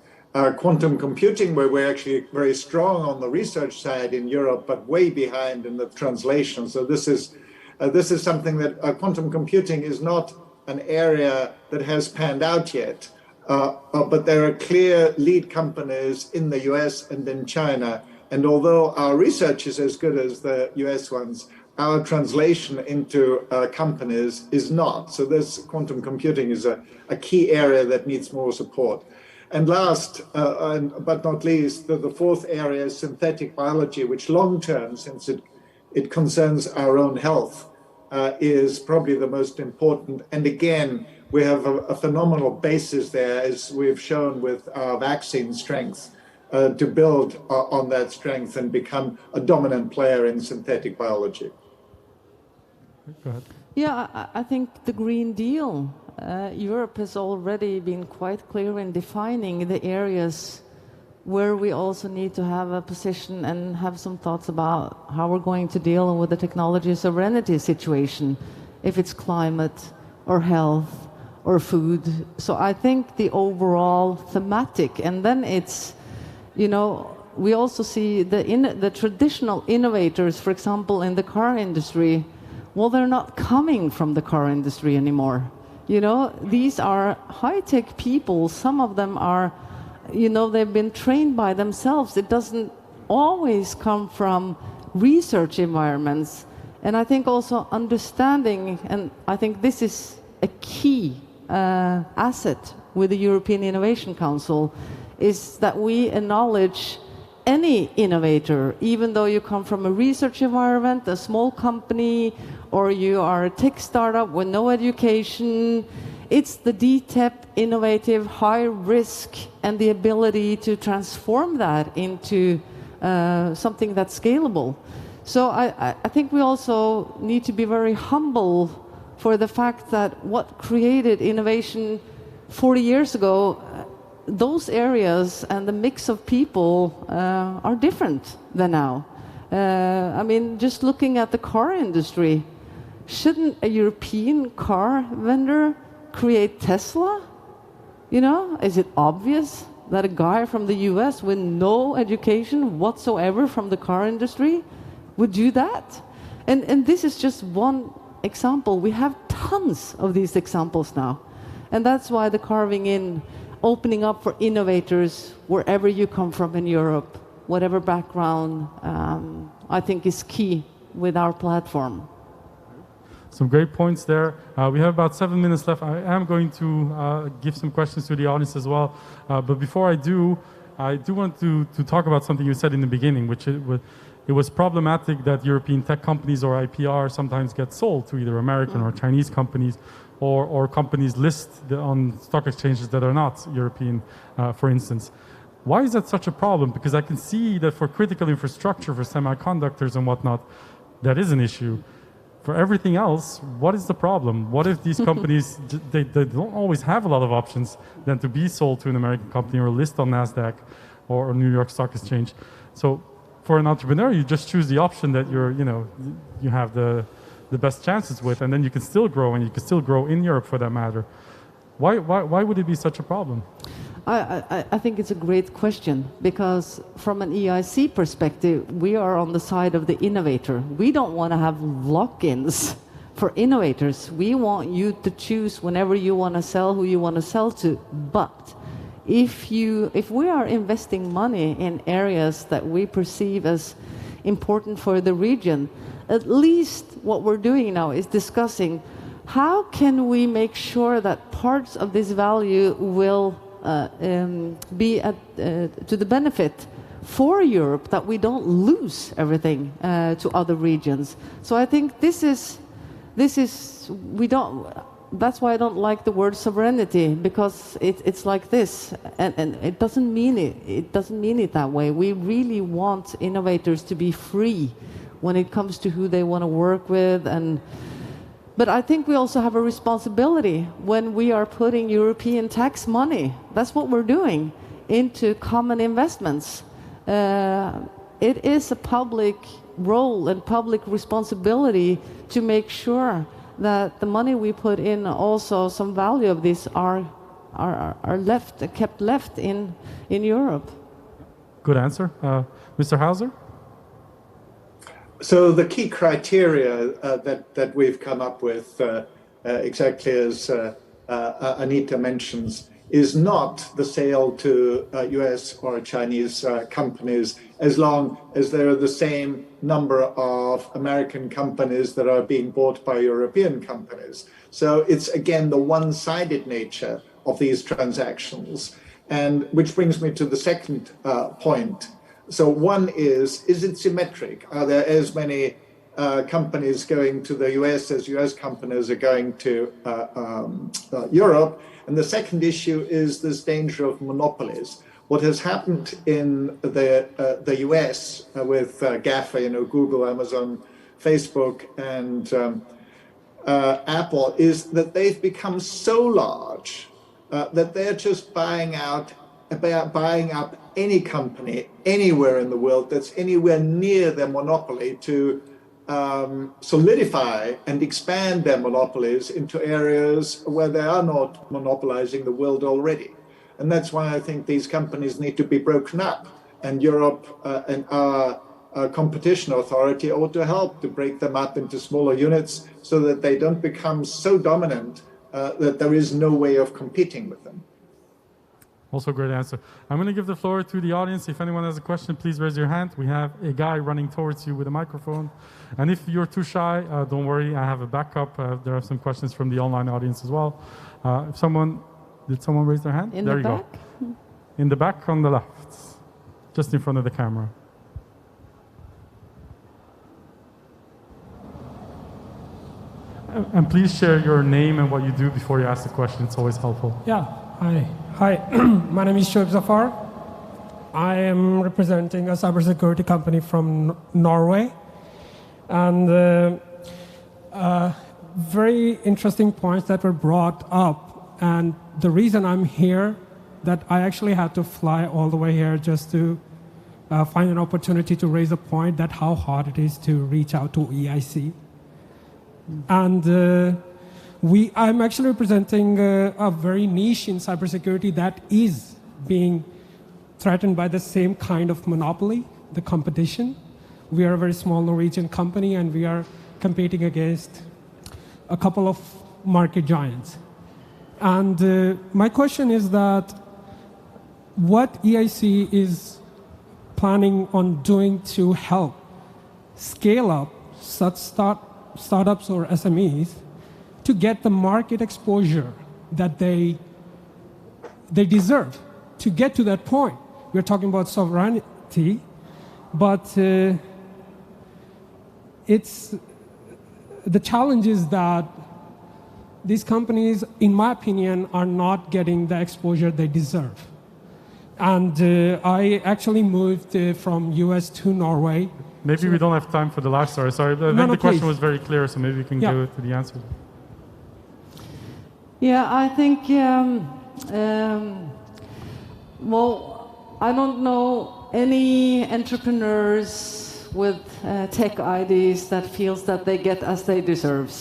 quantum computing, where we're actually very strong on the research side in Europe, but way behind in the translation. So this is something that quantum computing is not an area that has panned out yet. But there are clear lead companies in the US and in China. And although our research is as good as the US ones, our translation into companies is not. So this quantum computing is a key area that needs more support. And last, but not least, the fourth area is synthetic biology, which long-term, since it concerns our own health, is probably the most important. And again, we have a phenomenal basis there, as we've shown with our vaccine strength, to build on that strength and become a dominant player in synthetic biology. Go ahead. Yeah, I think the Green Deal, Europe has already been quite clear in defining the areas where we also need to have a position and have some thoughts about how we're going to deal with the technology sovereignty situation, if it's climate or health or food. So I think the overall thematic, and then it's, you know, we also see the traditional innovators, for example, in the car industry. Well, they're not coming from the car industry anymore. You know, these are high-tech people. Some of them are, you know, they've been trained by themselves. It doesn't always come from research environments. And I think also understanding, and I think this is a key asset with the European Innovation Council, is that we acknowledge any innovator, even though you come from a research environment, a small company, or you are a tech startup with no education. It's the DTEP, innovative, high risk, and the ability to transform that into something that's scalable. So I think we also need to be very humble for the fact that what created innovation 40 years ago, those areas and the mix of people are different than now. I mean, just looking at the car industry, shouldn't a European car vendor create Tesla? You know, is it obvious that a guy from the US with no education whatsoever from the car industry would do that? And this is just one example. We have tons of these examples now. And that's why the carving in, opening up for innovators wherever you come from in Europe, whatever background, I think is key with our platform. Some great points there. We have about 7 minutes left. I am going to give some questions to the audience as well. But before I do want to talk about something you said in the beginning, which it was problematic that European tech companies or IPR sometimes get sold to either American or Chinese companies, or companies list on stock exchanges that are not European, for instance. Why is that such a problem? Because I can see that for critical infrastructure, for semiconductors and whatnot, that is an issue. For everything else, what is the problem? What if these companies, they don't always have a lot of options than to be sold to an American company or list on NASDAQ or New York Stock Exchange? So for an entrepreneur, you just choose the option that you have the best chances with, and then you can still grow, and you can still grow in Europe for that matter. Why would it be such a problem? I think it's a great question, because from an EIC perspective, we are on the side of the innovator. We don't want to have lock-ins for innovators. We want you to choose whenever you want to sell, who you want to sell to. But if we are investing money in areas that we perceive as important for the region, at least what we're doing now is discussing how can we make sure that parts of this value will be to the benefit for Europe, that we don't lose everything to other regions. So I think that's why I don't like the word sovereignty, because it's like this, and it doesn't mean it. It doesn't mean it that way. We really want innovators to be free when it comes to who they want to work with, but I think we also have a responsibility when we are putting European tax money. That's what we're doing into common investments. It is a public role and public responsibility to make sure that the money we put in, also some value of this, are kept left in Europe. Good answer. Mr. Hauser? So the key criteria that we've come up with, exactly as Anita mentions, is not the sale to US or Chinese companies, as long as there are the same number of American companies that are being bought by European companies. So it's, again, the one-sided nature of these transactions. And which brings me to the second point. So one is it symmetric? Are there as many companies going to the US as US companies are going to Europe? And the second issue is this danger of monopolies. What has happened in the US with GAFA, Google, Amazon, Facebook, and Apple, is that they've become so large that they're just buying up any company anywhere in the world that's anywhere near their monopoly to solidify and expand their monopolies into areas where they are not monopolizing the world already. And that's why I think these companies need to be broken up. And Europe and our competition authority ought to help to break them up into smaller units so that they don't become so dominant that there is no way of competing with them. Also a great answer. I'm going to give the floor to the audience. If anyone has a question, please raise your hand. We have a guy running towards you with a microphone. And if you're too shy, don't worry, I have a backup. There are some questions from the online audience as well. Did someone raise their hand? There you go. In the back on the left, just in front of the camera. And please share your name and what you do before you ask the question. It's always helpful. Yeah, hi. My name is Shoaib Zafar. I am representing a cybersecurity company from Norway. And very interesting points that were brought up. And the reason I'm here, that I actually had to fly all the way here just to find an opportunity to raise a point that how hard it is to reach out to EIC. And I'm actually representing a very niche in cybersecurity that is being threatened by the same kind of monopoly, the competition. We are a very small Norwegian company, and we are competing against a couple of market giants. And my question is that what EIC is planning on doing to help scale up such startups or SMEs to get the market exposure that they deserve to get to that point. We're talking about sovereignty, but it's the challenge is that these companies, in my opinion, are not getting the exposure they deserve. And I actually moved from US to Norway. Maybe we don't have time for the last story. Sorry, I think the question was very clear, so maybe we can go to the answer. Yeah, I think, well, I don't know any entrepreneurs with tech IDs that feels that they get as they deserve.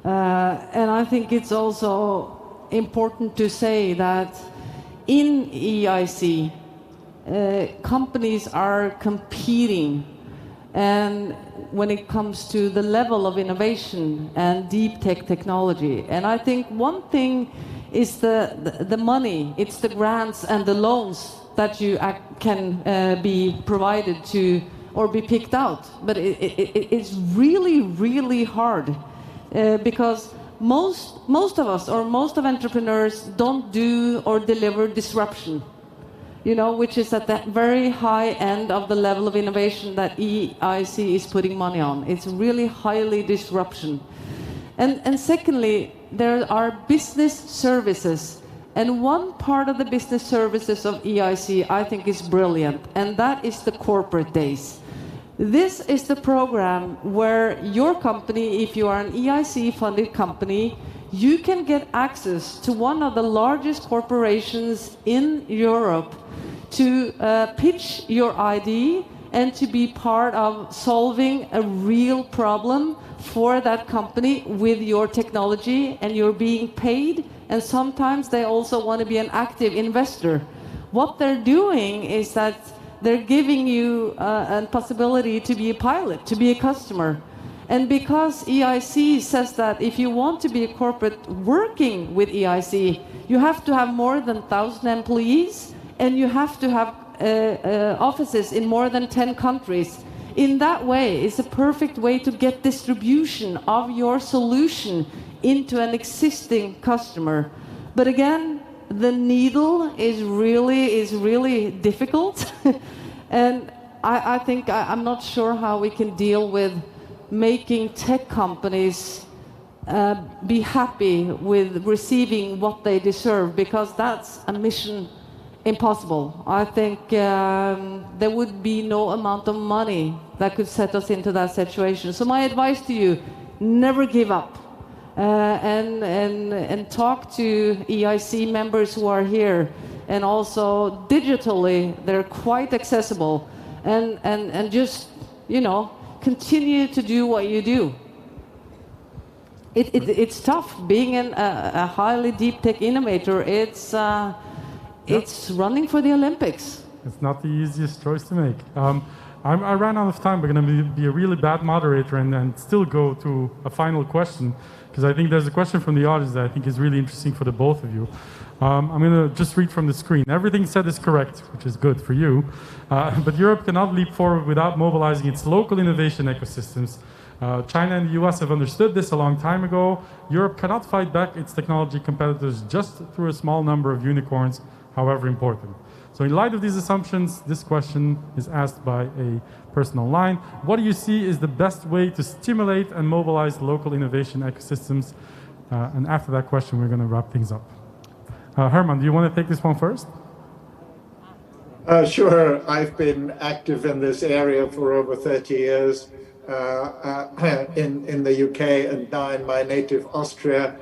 And I think it's also important to say that in EIC, companies are competing, and when it comes to the level of innovation and deep tech technology. And I think one thing is the money, it's the grants and the loans that you can be provided to or be picked out. But it's really, really hard because most of us or most of entrepreneurs don't do or deliver disruption, which is at the very high end of the level of innovation that EIC is putting money on. It's really highly disruption. And secondly, there are business services. And one part of the business services of EIC I think is brilliant, and that is the corporate days. This is the program where your company, if you are an EIC-funded company, you can get access to one of the largest corporations in Europe to pitch your idea and to be part of solving a real problem for that company with your technology, and you're being paid, and sometimes they also want to be an active investor. What they're doing is that they're giving you a possibility to be a pilot, to be a customer. And because EIC says that if you want to be a corporate working with EIC, you have to have more than 1,000 employees, and you have to have offices in more than 10 countries. In that way, it's a perfect way to get distribution of your solution into an existing customer. But again, the needle is really difficult. And I think I'm not sure how we can deal with making tech companies be happy with receiving what they deserve, because that's a mission impossible. I think there would be no amount of money that could set us into that situation. So my advice to you, never give up. And talk to EIC members who are here, and also digitally, they're quite accessible. And just, you know, continue to do what you do. It's tough being a highly deep tech innovator. It's running for the Olympics. It's not the easiest choice to make. I ran out of time. We're going to be a really bad moderator and still go to a final question, because I think there's a question from the audience that I think is really interesting for the both of you. I'm going to just read from the screen. Everything said is correct, which is good for you. But Europe cannot leap forward without mobilizing its local innovation ecosystems. China and the US have understood this a long time ago. Europe cannot fight back its technology competitors just through a small number of unicorns, however important. So in light of these assumptions, this question is asked by a person online. What do you see is the best way to stimulate and mobilize local innovation ecosystems? And after that question, we're going to wrap things up. Herman, do you want to take this one first? Sure. I've been active in this area for over 30 years in the UK and now in my native Austria.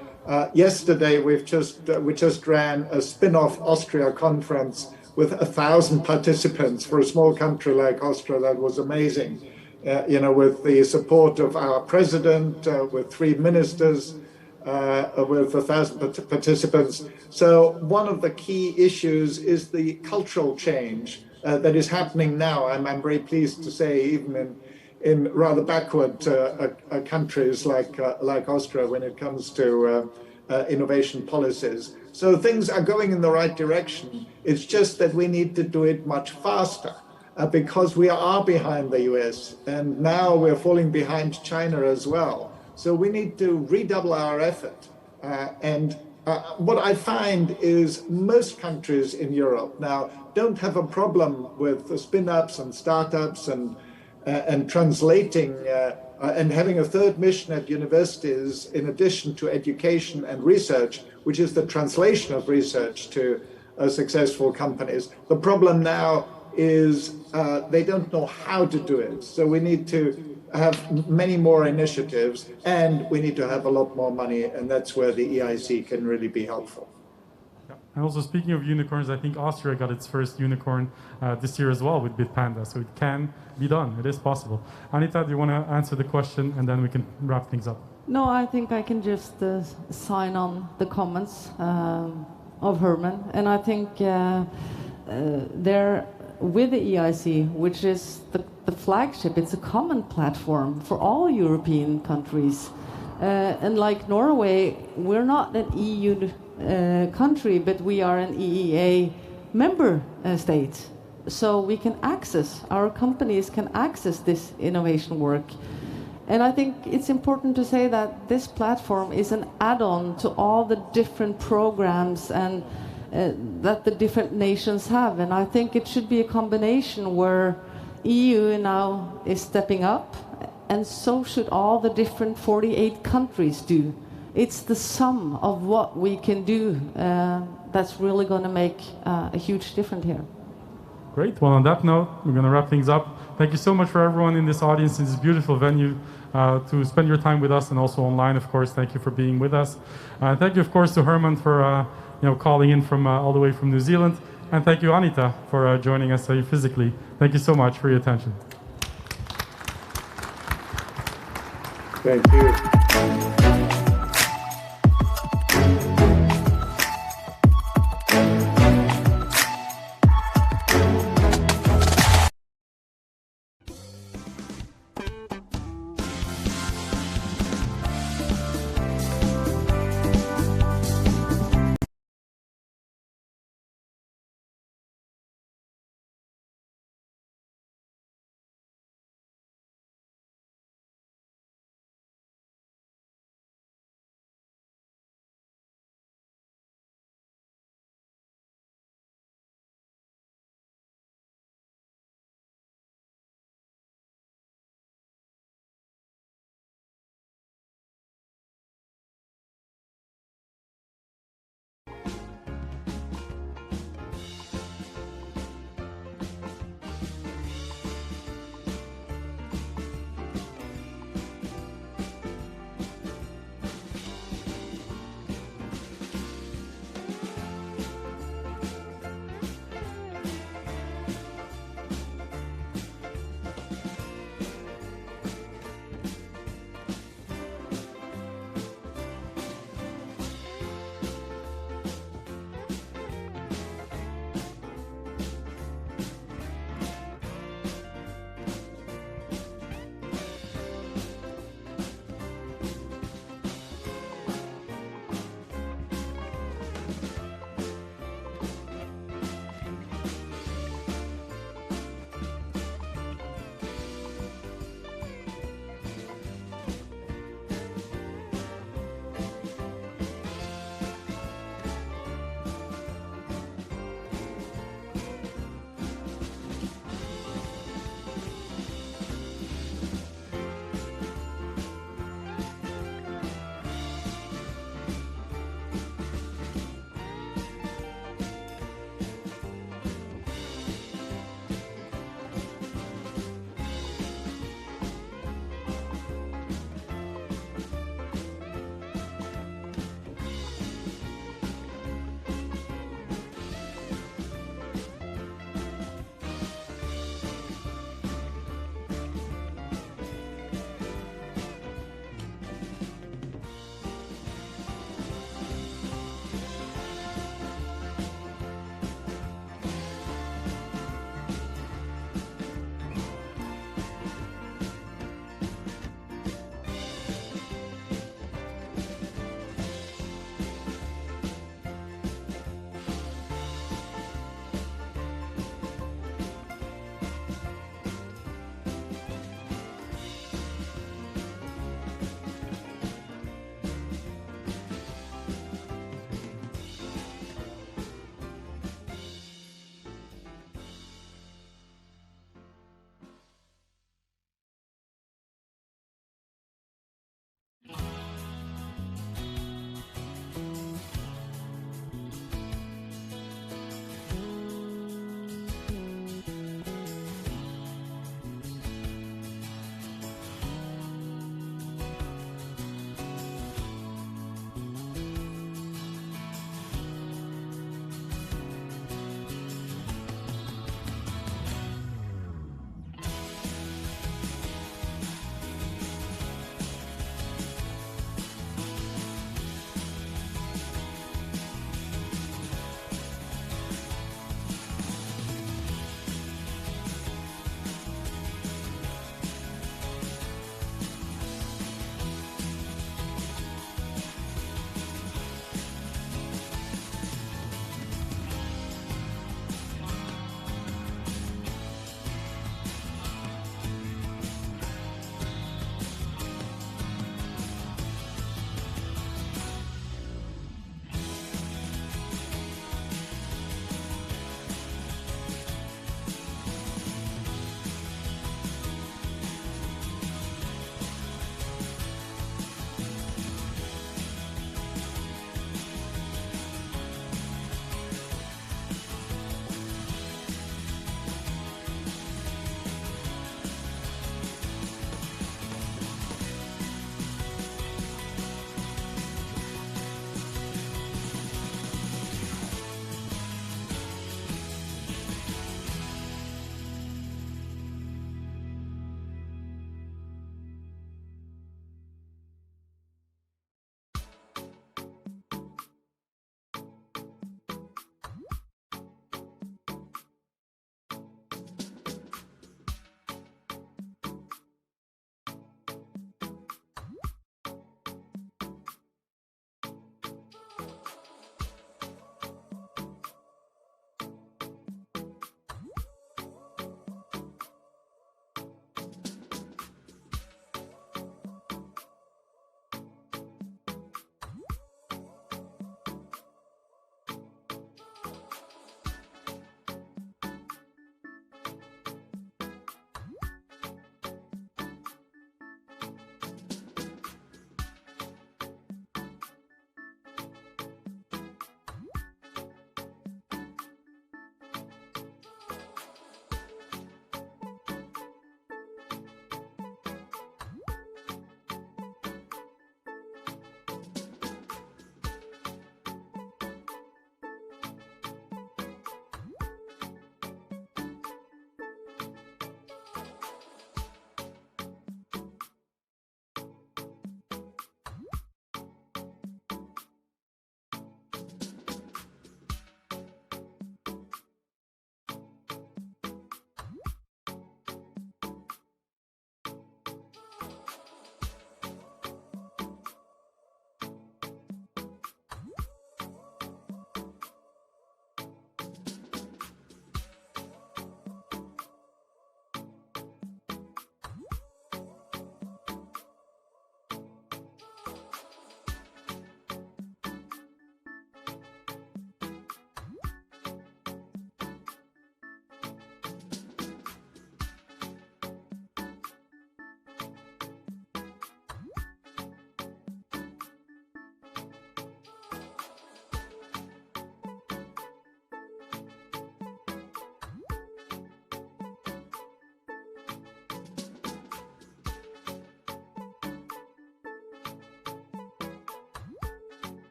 Yesterday, we just ran a spin-off Austria conference with 1,000 participants for a small country like Austria. That was amazing. With the support of our president, with 3 ministers, with 1,000 participants. So one of the key issues is the cultural change that is happening now. I'm very pleased to say, even in rather backward countries like Austria when it comes to innovation policies. So things are going in the right direction. It's just that we need to do it much faster because we are behind the US, and now we're falling behind China as well. So we need to redouble our effort. What I find is most countries in Europe now don't have a problem with the spin-ups and startups and translating and having a third mission at universities in addition to education and research, which is the translation of research to successful companies. The problem now is they don't know how to do it. So we need to have many more initiatives, and we need to have a lot more money, and that's where the EIC can really be helpful. Yeah. And also, speaking of unicorns, I think Austria got its first unicorn this year as well with Bitpanda, so it can be done. It is possible. Anita, do you want to answer the question, and then we can wrap things up? No, I think I can just sign on the comments of Herman, and I think they're with the EIC, which is the flagship. It's a common platform for all European countries. And like Norway, we're not an EU country, but we are an EEA member state. So we can access, our companies can access this innovation work. And I think it's important to say that this platform is an add-on to all the different programs and that the different nations have. And I think it should be a combination where EU now is stepping up and so should all the different 48 countries do. It's the sum of what we can do that's really going to make a huge difference here. Great. Well, on that note, we're going to wrap things up. Thank you so much for everyone in this audience, in this beautiful venue, to spend your time with us, and also online, of course. Thank you for being with us. Thank you, of course, to Herman for calling in from all the way from New Zealand. And thank you, Anita, for joining us physically. Thank you so much for your attention. Thank you.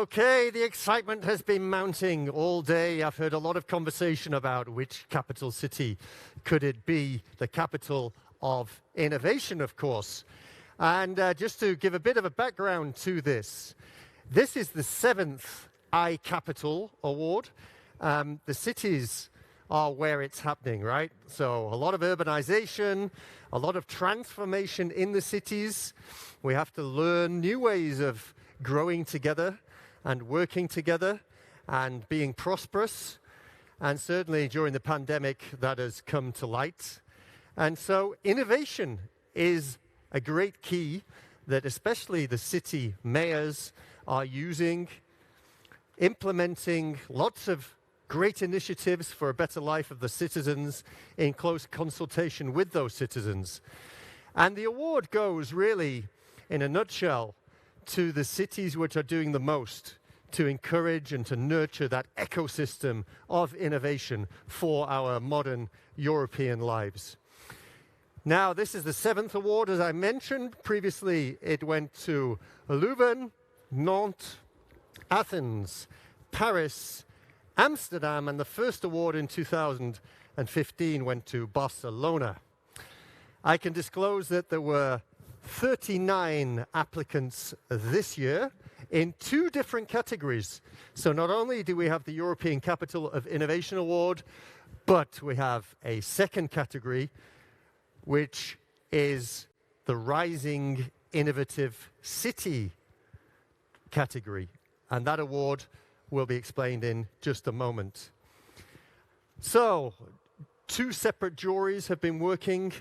Okay, the excitement has been mounting all day. I've heard a lot of conversation about which capital city could it be, the capital of innovation, of course. And just to give a bit of a background to this, this is the 7th iCapital Award. The cities are where it's happening, right? So a lot of urbanization, a lot of transformation in the cities. We have to learn new ways of growing together and working together and being prosperous. And certainly during the pandemic, that has come to light. And so innovation is a great key that especially the city mayors are using, implementing lots of great initiatives for a better life of the citizens in close consultation with those citizens. And the award goes really, in a nutshell, to the cities which are doing the most to encourage and to nurture that ecosystem of innovation for our modern European lives. Now, this is the 7th award, as I mentioned. Previously, it went to Leuven, Nantes, Athens, Paris, Amsterdam, and the first award in 2015 went to Barcelona. I can disclose that there were 39 applicants this year in 2 different categories. So not only do we have the European Capital of Innovation Award, but we have a second category, which is the Rising Innovative City category. And that award will be explained in just a moment. So 2 separate juries have been working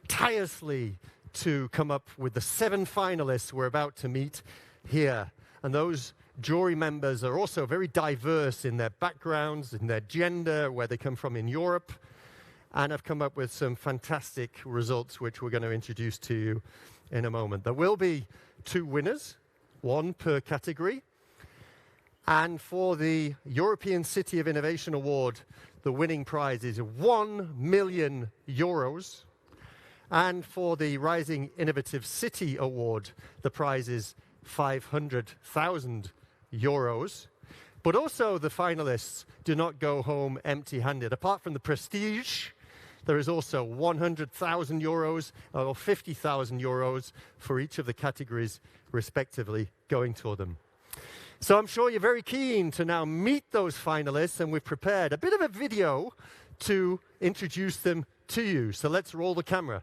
tirelessly to come up with the 7 finalists we're about to meet here. And those jury members are also very diverse in their backgrounds, in their gender, where they come from in Europe, and have come up with some fantastic results which we're going to introduce to you in a moment. There will be 2 winners, 1 per category. And for the European City of Innovation Award, the winning prize is 1 million euros. And for the Rising Innovative City Award, the prize is 500,000 euros. But also the finalists do not go home empty-handed. Apart from the prestige, there is also 100,000 euros or 50,000 euros for each of the categories, respectively, going to them. So I'm sure you're very keen to now meet those finalists, and we've prepared a bit of a video to introduce them to you. So let's roll the camera.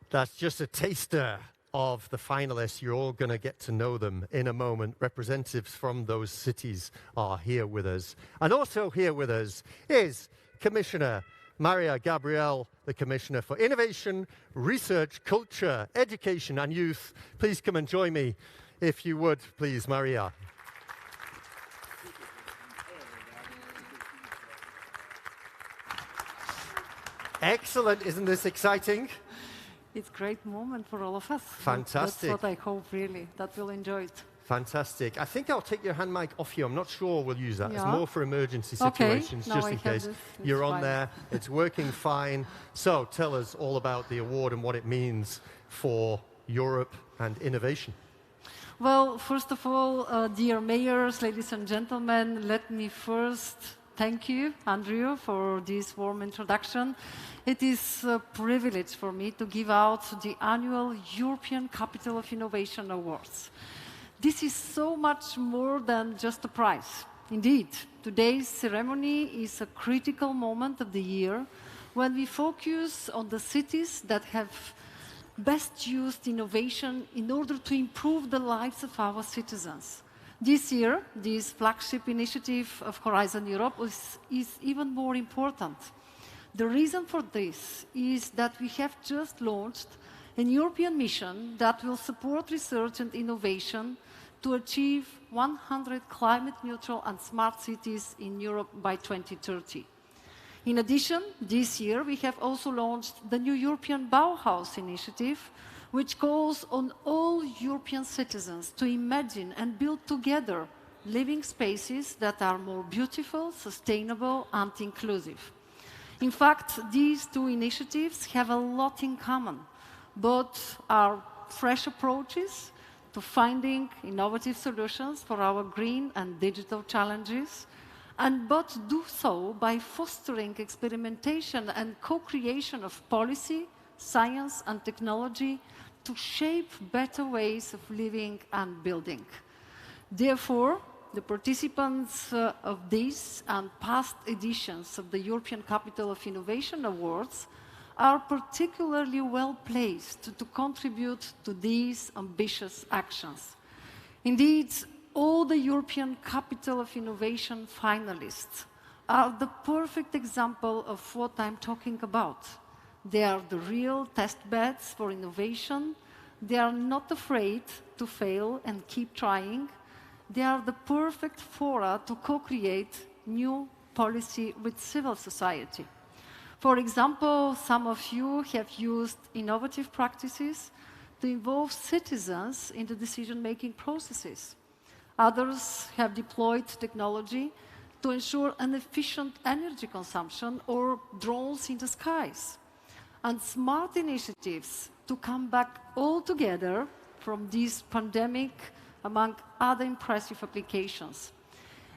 That's just a taster of the finalists. You're all going to get to know them in a moment. Representatives from those cities are here with us. And also here with us is Commissioner Maria Gabriel, the Commissioner for Innovation, Research, Culture, Education and Youth. Please come and join me, if you would, please, Maria. Excellent. Isn't this exciting? It's a great moment for all of us. Fantastic. That's what I hope, really, that we'll enjoy it. Fantastic. I think I'll take your hand mic off you. I'm not sure we'll use that. Yeah. It's more for emergency situations, Okay. just in case. You're on there. It's working fine. So tell us all about the award and what it means for Europe and innovation. Well, first of all, dear mayors, ladies and gentlemen, let me first thank you, Andrew, for this warm introduction. It is a privilege for me to give out the annual European Capital of Innovation Awards. This is so much more than just a prize. Indeed, today's ceremony is a critical moment of the year when we focus on the cities that have best used innovation in order to improve the lives of our citizens. This year, this flagship initiative of Horizon Europe is even more important. The reason for this is that we have just launched an European mission that will support research and innovation to achieve 100 climate-neutral and smart cities in Europe by 2030. In addition, this year we have also launched the new European Bauhaus initiative, which calls on all European citizens to imagine and build together living spaces that are more beautiful, sustainable, and inclusive. In fact, these two initiatives have a lot in common. Both are fresh approaches to finding innovative solutions for our green and digital challenges, and both do so by fostering experimentation and co-creation of policy, science, and technology to shape better ways of living and building. Therefore, the participants of this and past editions of the European Capital of Innovation Awards are particularly well placed to contribute to these ambitious actions. Indeed, all the European Capital of Innovation finalists are the perfect example of what I'm talking about. They are the real test beds for innovation. They are not afraid to fail and keep trying. They are the perfect fora to co-create new policy with civil society. For example, some of you have used innovative practices to involve citizens in the decision-making processes. Others have deployed technology to ensure an efficient energy consumption or drones in the skies. And smart initiatives to come back all together from this pandemic, among other impressive applications.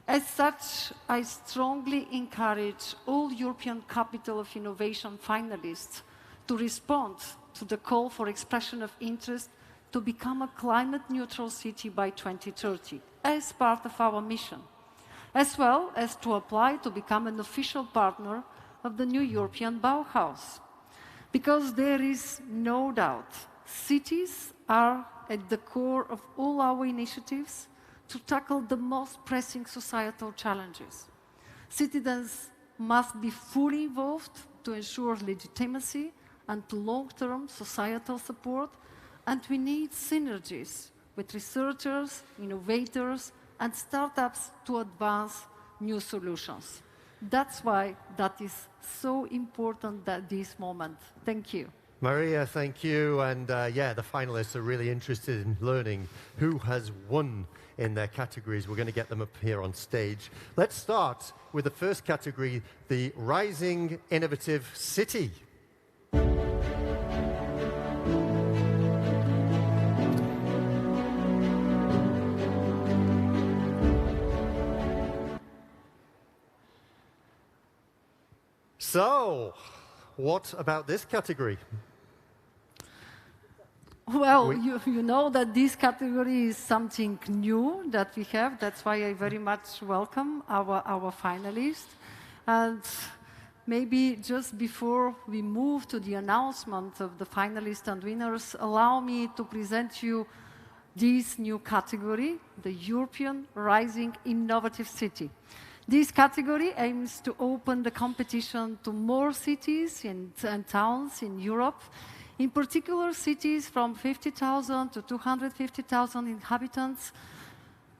As such, I strongly encourage all European Capital of Innovation finalists to respond to the call for expression of interest to become a climate-neutral city by 2030 as part of our mission, as well as to apply to become an official partner of the new European Bauhaus. Because there is no doubt, cities are at the core of all our initiatives to tackle the most pressing societal challenges. Citizens must be fully involved to ensure legitimacy and to long-term societal support, and we need synergies with researchers, innovators, and startups to advance new solutions. That's why that is so important at this moment. Thank you. Maria, thank you. And yeah, the finalists are really interested in learning who has won in their categories. We're going to get them up here on stage. Let's start with the first category, the Rising Innovative City. So, what about this category? Well, you know that this category is something new that we have. That's why I very much welcome our finalists. And maybe just before we move to the announcement of the finalists and winners, allow me to present you this new category, the European Rising Innovative City. This category aims to open the competition to more cities and towns in Europe, in particular cities from 50,000 to 250,000 inhabitants,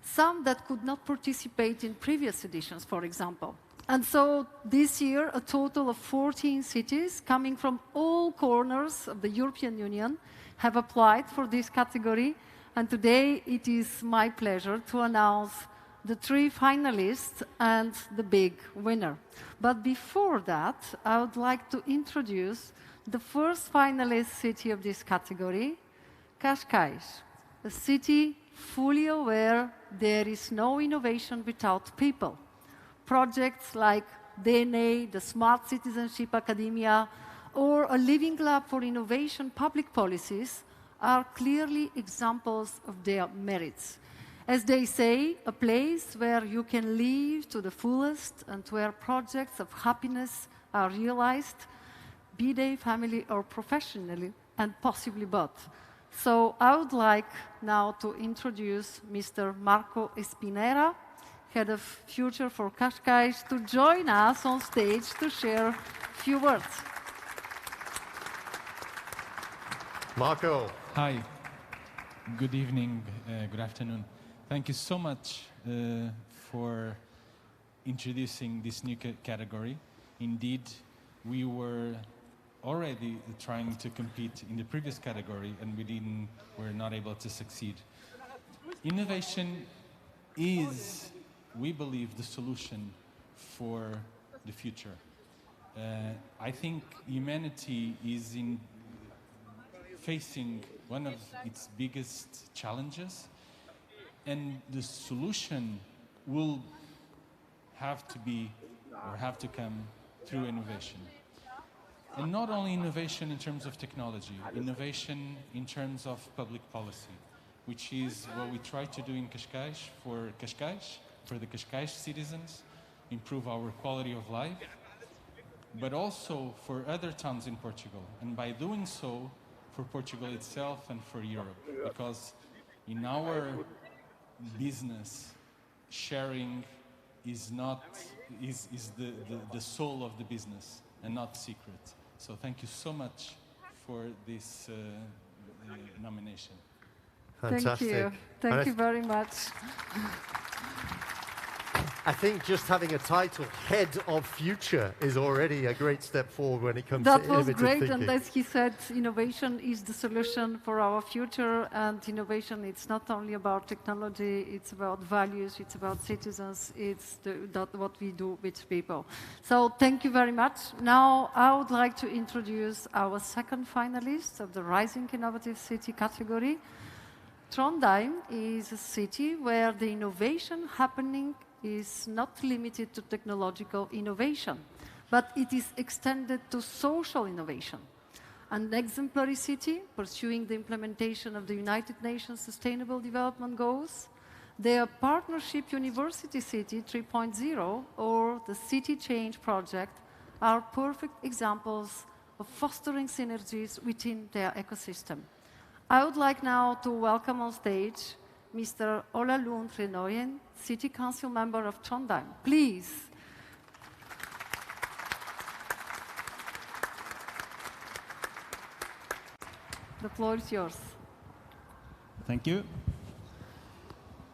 some that could not participate in previous editions, for example. And so this year, a total of 14 cities coming from all corners of the European Union have applied for this category. And today it is my pleasure to announce the 3 finalists and the big winner. But before that, I would like to introduce the first finalist city of this category, Cascais, a city fully aware there is no innovation without people. Projects like DNA, the Smart Citizenship Academia, or a Living Lab for Innovation public policies are clearly examples of their merits. As they say, a place where you can live to the fullest and where projects of happiness are realized, be they family or professionally, and possibly both. So I would like now to introduce Mr. Marco Espinera, Head of Future for Cascais, to join us on stage to share a few words. Marco. Hi. Good evening, good afternoon. Thank you so much for introducing this new category. Indeed, we were already trying to compete in the previous category and we're not able to succeed. Innovation is, we believe, the solution for the future. I think humanity is facing one of its biggest challenges, and the solution will have to come through innovation. And not only innovation in terms of technology, innovation in terms of public policy, which is what we try to do in Cascais, for the Cascais citizens, improve our quality of life, but also for other towns in Portugal. And by doing so, for Portugal itself and for Europe, because in our business, sharing is the soul of the business and not secret. So thank you so much for this nomination. Fantastic. Thank you very much. I think just having a title, Head of Future, is already a great step forward when it comes to innovative thinking. That was great, and as he said, innovation is the solution for our future, and innovation, it's not only about technology, it's about values, it's about citizens, it's what we do with people. So thank you very much. Now I would like to introduce our second finalist of the Rising Innovative City category. Trondheim is a city where the innovation happening is not limited to technological innovation, but it is extended to social innovation. An exemplary city pursuing the implementation of the United Nations Sustainable Development Goals, their partnership University City 3.0 or the City Change Project are perfect examples of fostering synergies within their ecosystem. I would like now to welcome on stage Mr. Ola Lund Renoyen, City Council Member of Trondheim. Please. The floor is yours. Thank you.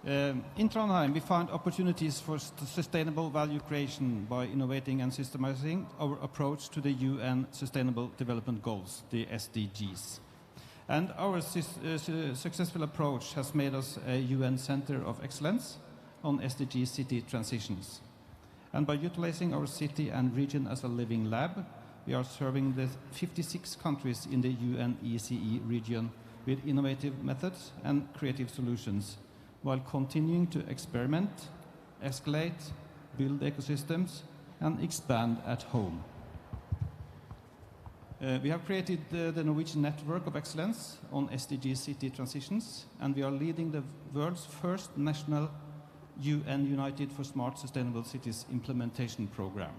In Trondheim, we find opportunities for sustainable value creation by innovating and systemizing our approach to the UN Sustainable Development Goals, the SDGs. And our successful approach has made us a UN Center of Excellence on SDG city transitions. And by utilizing our city and region as a living lab, we are serving the 56 countries in the UN EIC region with innovative methods and creative solutions, while continuing to experiment, escalate, build ecosystems, and expand at home. We have created the Norwegian Network of Excellence on SDG city transitions, and we are leading the world's first national UN United for Smart Sustainable Cities implementation program.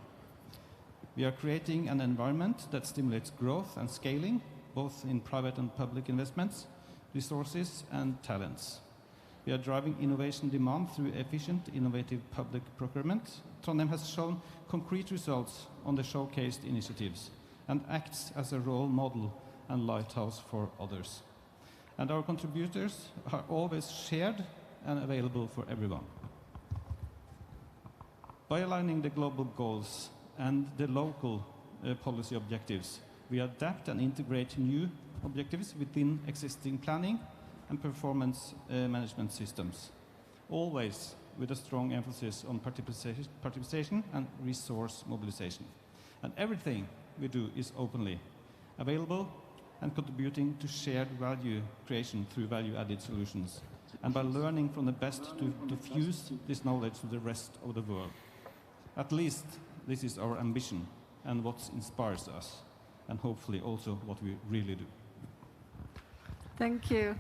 We are creating an environment that stimulates growth and scaling, both in private and public investments, resources, and talents. We are driving innovation demand through efficient, innovative public procurement. Trondheim has shown concrete results on the showcased initiatives and acts as a role model and lighthouse for others. And our contributors are always shared and available for everyone. By aligning the global goals and the local policy objectives, we adapt and integrate new objectives within existing planning and performance management systems, always with a strong emphasis on participation and resource mobilization. And everything we do is openly available and contributing to shared value creation through value-added solutions and by learning from the best to fuse this knowledge to the rest of the world. At least this is our ambition and what inspires us, and hopefully also what we really do. Thank you.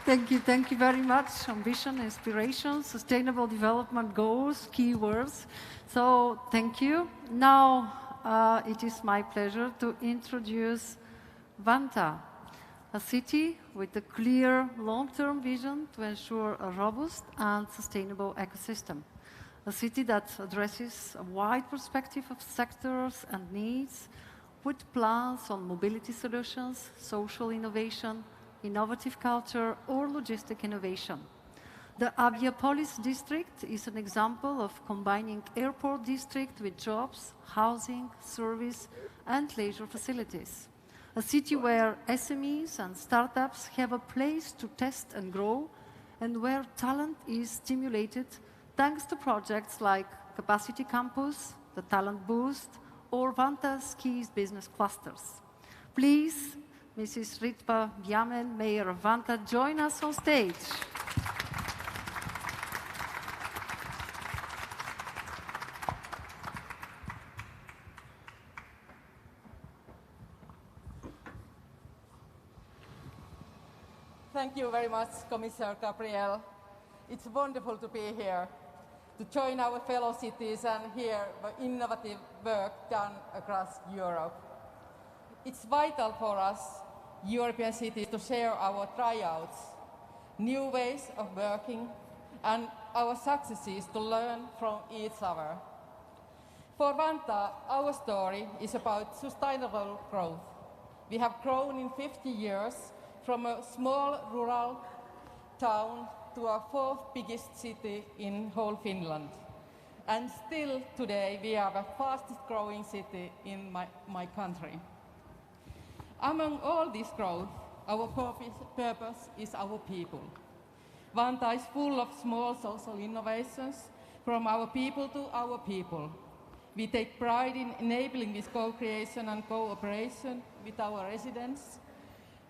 Thank you very much. Ambition, inspiration, sustainable development goals, key words. So thank you. Now it is my pleasure to introduce Vantaa, a city with a clear long-term vision to ensure a robust and sustainable ecosystem. A city that addresses a wide perspective of sectors and needs, with plans on mobility solutions, social innovation, innovative culture, or logistic innovation. The Aviapolis district is an example of combining airport district with jobs, housing, service, and leisure facilities. A city where SMEs and startups have a place to test and grow, and where talent is stimulated thanks to projects like Capacity Campus, the Talent Boost, or Vantaa Skis business clusters. Please, Mrs. Ritva Bjamen, Mayor of Vantaa, join us on stage. Thank you very much, Commissioner Gabriel. It's wonderful to be here, to join our fellow cities and hear the innovative work done across Europe. It's vital for us, European cities, to share our tryouts, new ways of working, and our successes to learn from each other. For Vantaa, our story is about sustainable growth. We have grown in 50 years from a small rural town to our fourth biggest city in whole Finland. And still today we are the fastest growing city in my country. Among all this growth, our purpose is our people. Vantaa is full of small social innovations from our people to our people. We take pride in enabling this co-creation and cooperation with our residents,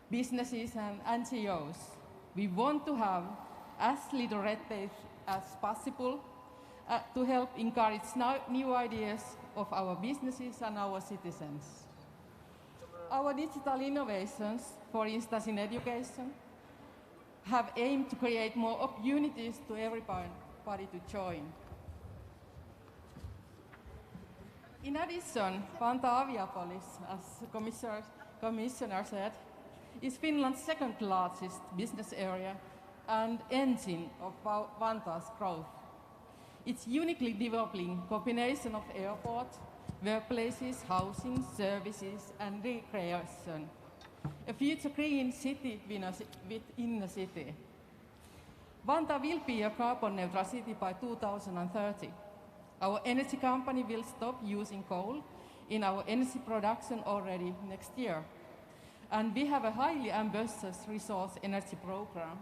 businesses and NGOs. We want to have as little red tape as possible to help encourage new ideas of our businesses and our citizens. Our digital innovations, for instance in education, have aimed to create more opportunities to everybody to join. In addition, Vantaa Aviapolis, as the Commissioner said, is Finland's second largest business area and engine of Vantaa's growth. It's uniquely developing combination of airport, workplaces, housing, services and recreation. A future green city within a city. Vantaa will be a carbon neutral city by 2030. Our energy company will stop using coal in our energy production already next year. And we have a highly ambitious resource energy program.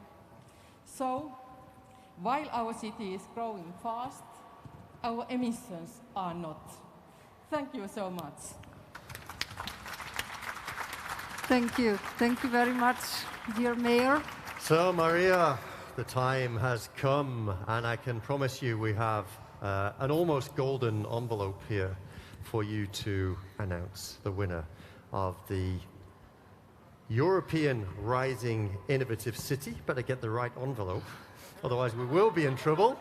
So, while our city is growing fast, our emissions are not. Thank you so much. Thank you. Thank you very much, dear Mayor. So, Maria, the time has come, and I can promise you we have an almost golden envelope here for you to announce the winner of the European Rising Innovative City. Better get the right envelope, otherwise we will be in trouble.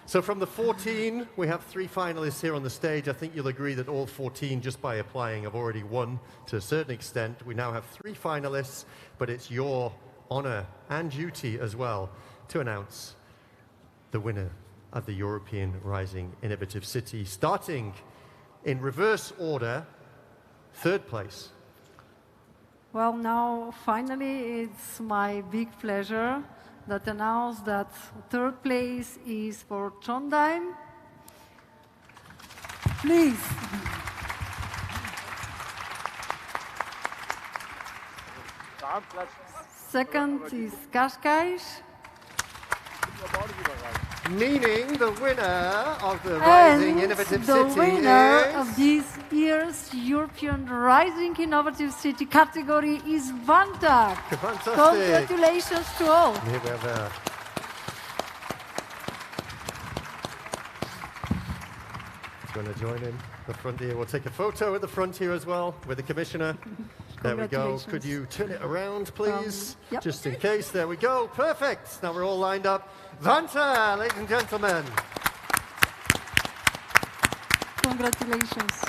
So from the 14, we have 3 finalists here on the stage. I think you'll agree that all 14, just by applying, have already won to a certain extent. We now have 3 finalists, but it's your honor and duty as well to announce the winner of the European Rising Innovative City. Starting in reverse order, 3rd place. Well, now, finally, it's my big pleasure that announce that 3rd place is for Trondheim. Please. Second is Cascais. Meaning the winner of the Rising Innovative the City winner is... of this year's European Rising Innovative City category is Vanta. Fantastic. Congratulations to all. Here we have going to join in the front here. We'll take a photo at the front here as well with the Commissioner. There we go. Could you turn it around, please? Yep. Just in case. There we go. Perfect. Now we're all lined up. Vanta, ladies and gentlemen. Congratulations.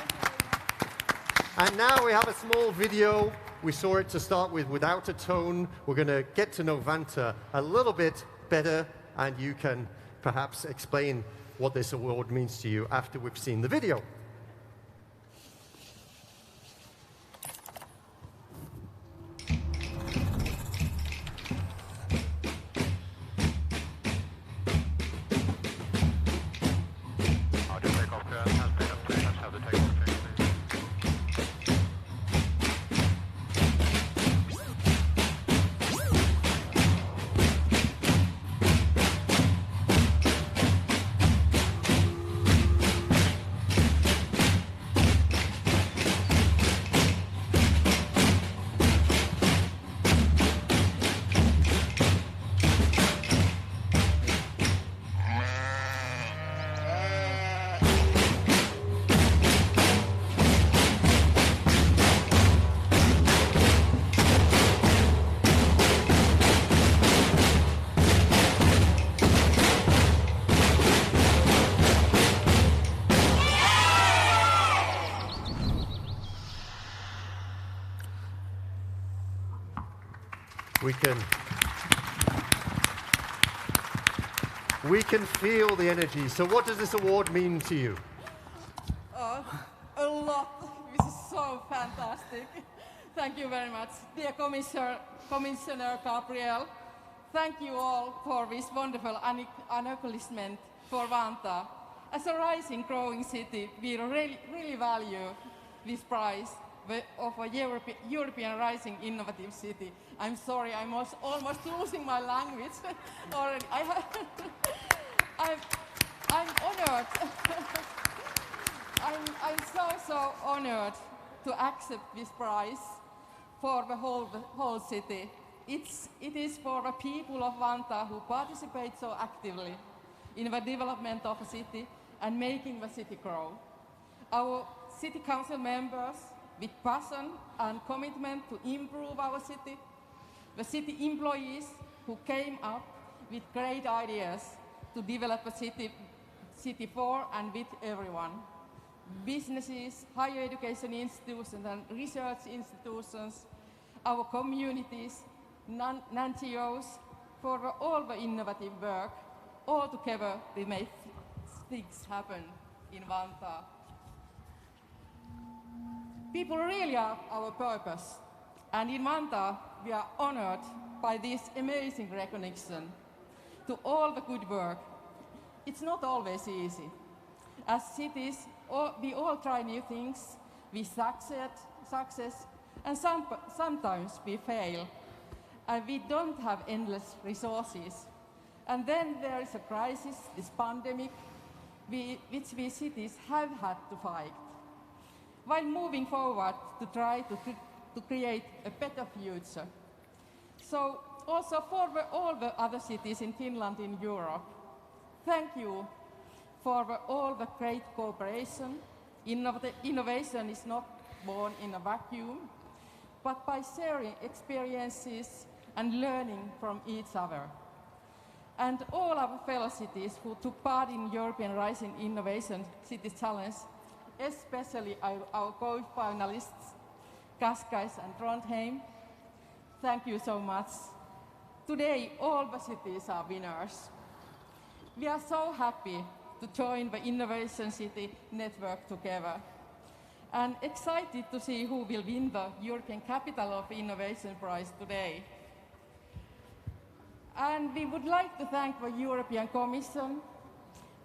And now we have a small video. We saw it to start with without a tone. We're going to get to know Vanta a little bit better, and you can perhaps explain what this award means to you after we've seen the video. We can feel the energy. So what does this award mean to you? A lot. This is so fantastic. Thank you very much. Dear Commissioner Gabriel, thank you all for this wonderful acknowledgement for Vanta. As a rising, growing city, we really value this prize of a European Rising Innovative City. I'm sorry, I'm almost losing my language already. I'm honored. I'm so honored to accept this prize for the whole city. It is for the people of Vanta who participate so actively in the development of a city and making the city grow. Our city council members with passion and commitment to improve our city, the city employees who came up with great ideas to develop a city for and with everyone, businesses, higher education institutions and research institutions, our communities, non-NGOs, for all the innovative work. All together we make things happen in Vanta. People really are our purpose, and in Vanta we are honored by this amazing recognition to all the good work. It's not always easy. As cities, we all try new things, we success, and sometimes we fail, and we don't have endless resources. And then there is a crisis, this pandemic, which we cities have had to fight, while moving forward to try to create a better future. So also for all the other cities in Finland, in Europe, thank you for all the great cooperation. Innovation is not born in a vacuum, but by sharing experiences and learning from each other. And all our fellow cities who took part in European Rising Innovation City Challenge, especially our co-finalists, Cascais and Trondheim, thank you so much. Today, all the cities are winners. We are so happy to join the Innovation City Network together, and excited to see who will win the European Capital of Innovation Prize today. And we would like to thank the European Commission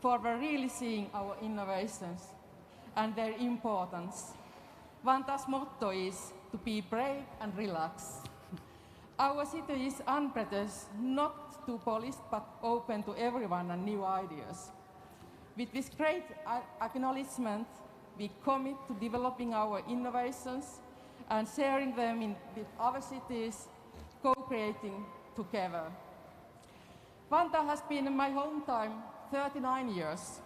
for really seeing our innovations and their importance. Vanta's motto is to be brave and relax. Our city is unpretentious, not too polished, but open to everyone and new ideas. With this great acknowledgement, we commit to developing our innovations and sharing them with other cities, co-creating together. Vantaa has been in my hometown 39 years.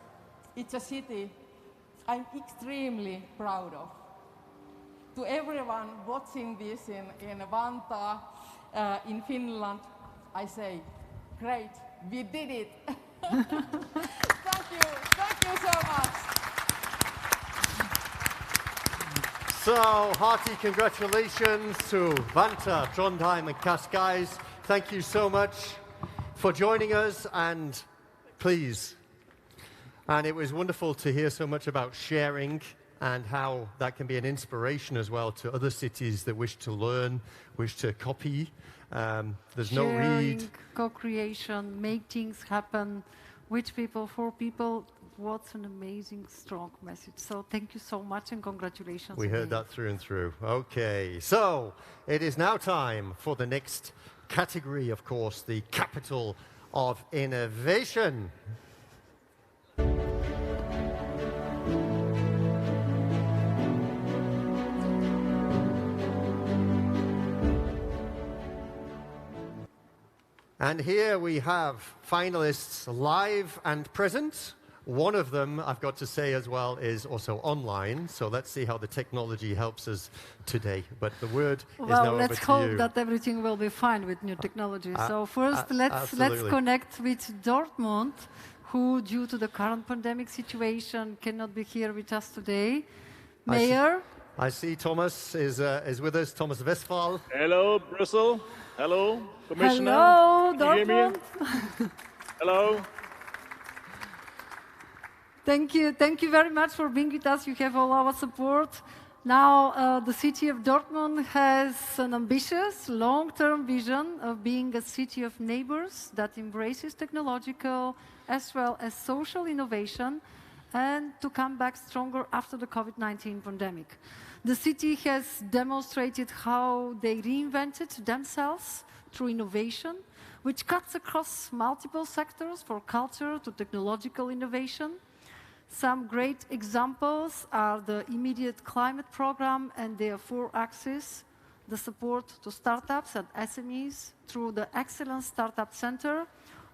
It's a city I'm extremely proud of. To everyone watching this in Vantaa, in Finland, I say, great, we did it. Thank you so much. So, hearty congratulations to Vantaa, Trondheim and Cascais. Thank you so much for joining us, and please. And it was wonderful to hear so much about sharing and how that can be an inspiration as well to other cities that wish to learn, wish to copy. There's no read. Co-creation, make things happen with people, for people. What an amazing, strong message. So thank you so much and congratulations. We heard that through and through. Okay, so it is now time for the next category, of course, the capital of innovation. And here we have finalists live and present. One of them, I've got to say as well, is also online. So let's see how the technology helps us today. But the word is now over to you. Well, let's hope that everything will be fine with new technology. So first, let's connect with Dortmund, who, due to the current pandemic situation, cannot be here with us today. Mayor? I see Thomas is with us, Thomas Westphal. Hello, Brussels. Hello, Commissioner. Hello, Can you hear me? Dortmund. Hello. Thank you very much for being with us. You have all our support. Now, the city of Dortmund has an ambitious, long-term vision of being a city of neighbors that embraces technological as well as social innovation and to come back stronger after the COVID-19 pandemic. The city has demonstrated how they reinvented themselves through innovation, which cuts across multiple sectors, from culture to technological innovation. Some great examples are the immediate climate program and their 4 axes, the support to startups and SMEs through the Excellence Startup Center,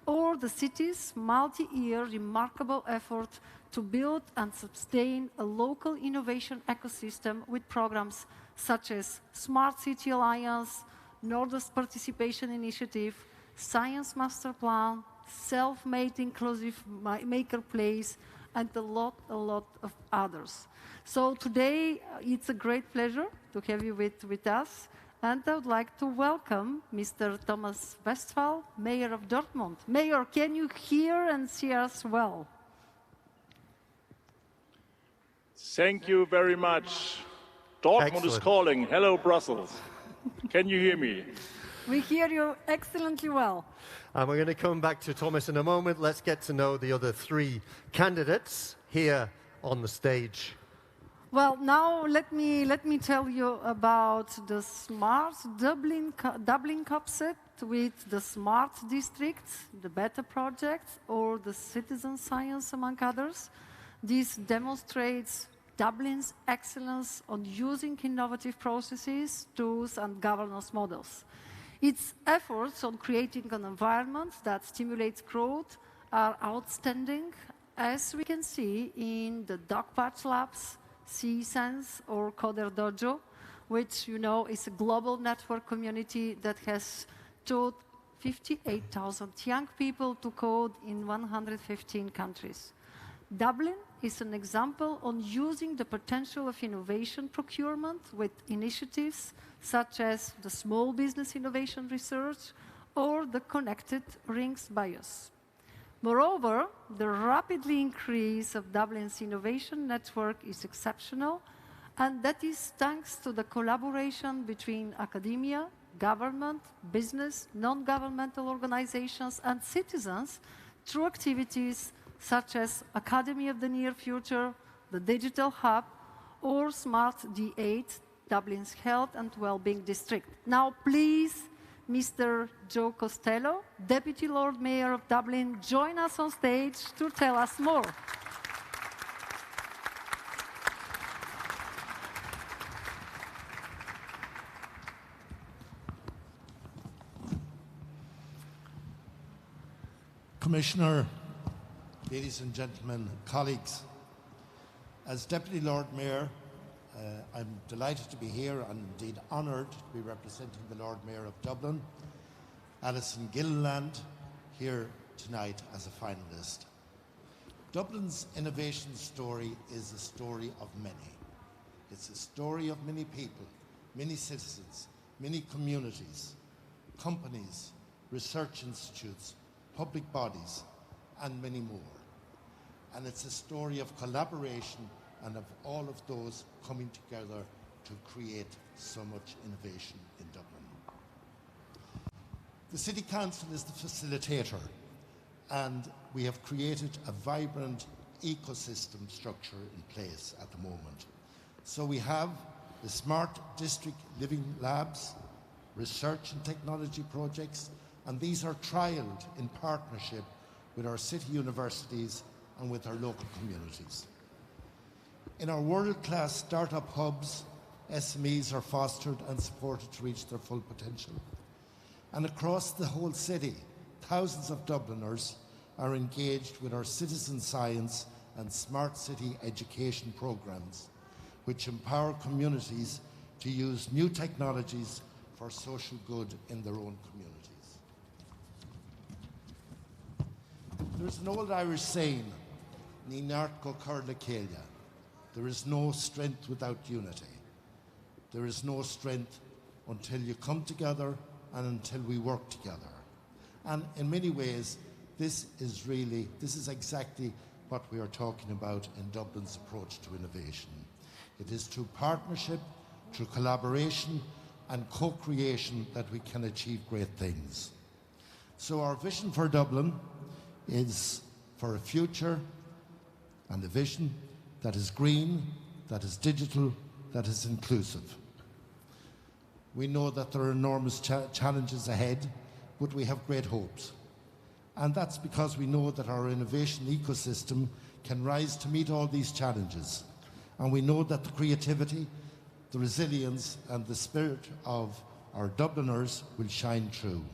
or the city's multi-year remarkable effort to build and sustain a local innovation ecosystem with programs such as Smart City Alliance, Nordest Participation Initiative, Science Master Plan, Self-Made Inclusive Maker Place, and a lot of others. So today, it's a great pleasure to have you with us. And I would like to welcome Mr. Thomas Westphal, Mayor of Dortmund. Mayor, can you hear and see us well? Thank you very much. Dortmund is calling. Hello, Brussels. Can you hear me? We hear you excellently well. And we're going to come back to Thomas in a moment. Let's get to know the other 3 candidates here on the stage. Well, now let me tell you about the Smart Dublin concept with the Smart District, the Beta Project, or the Citizen Science, among others. This demonstrates Dublin's excellence on using innovative processes, tools, and governance models. Its efforts on creating an environment that stimulates growth are outstanding, as we can see in the DocPatch Labs, C-Sense, or Coder Dojo, which, you know, is a global network community that has taught 58,000 young people to code in 115 countries. Dublin is an example on using the potential of innovation procurement with initiatives such as the Small Business Innovation Research or the Connected Rings Bios. Moreover, the rapidly increase of Dublin's innovation network is exceptional, and that is thanks to the collaboration between academia, government, business, non-governmental organizations, and citizens through activities such as Academy of the Near Future, the Digital Hub, or Smart D8, Dublin's Health and Wellbeing District. Now, please Mr. Joe Costello, Deputy Lord Mayor of Dublin, join us on stage to tell us more. Commissioner, ladies and gentlemen, colleagues, as Deputy Lord Mayor, I'm delighted to be here and indeed honoured to be representing the Lord Mayor of Dublin, Alison Gilliland, here tonight as a finalist. Dublin's innovation story is a story of many. It's a story of many people, many citizens, many communities, companies, research institutes, public bodies, and many more. And it's a story of collaboration and of all of those coming together to create so much innovation in Dublin. The City Council is the facilitator, and we have created a vibrant ecosystem structure in place at the moment. So we have the Smart District Living Labs, research and technology projects, and these are trialled in partnership with our city universities and with our local communities. In our world-class startup hubs, SMEs are fostered and supported to reach their full potential. And across the whole city, thousands of Dubliners are engaged with our citizen science and smart city education programs, which empower communities to use new technologies for social good in their own communities. There's an old Irish saying, Ní nárt go cúrla céile. There is no strength without unity. There is no strength until you come together and until we work together. And in many ways, this is exactly what we are talking about in Dublin's approach to innovation. It is through partnership, through collaboration and co-creation that we can achieve great things. So our vision for Dublin is for a future and a vision that is green, that is digital, that is inclusive. We know that there are enormous challenges ahead, but we have great hopes. And that's because we know that our innovation ecosystem can rise to meet all these challenges. And we know that the creativity, the resilience, and the spirit of our Dubliners will shine through.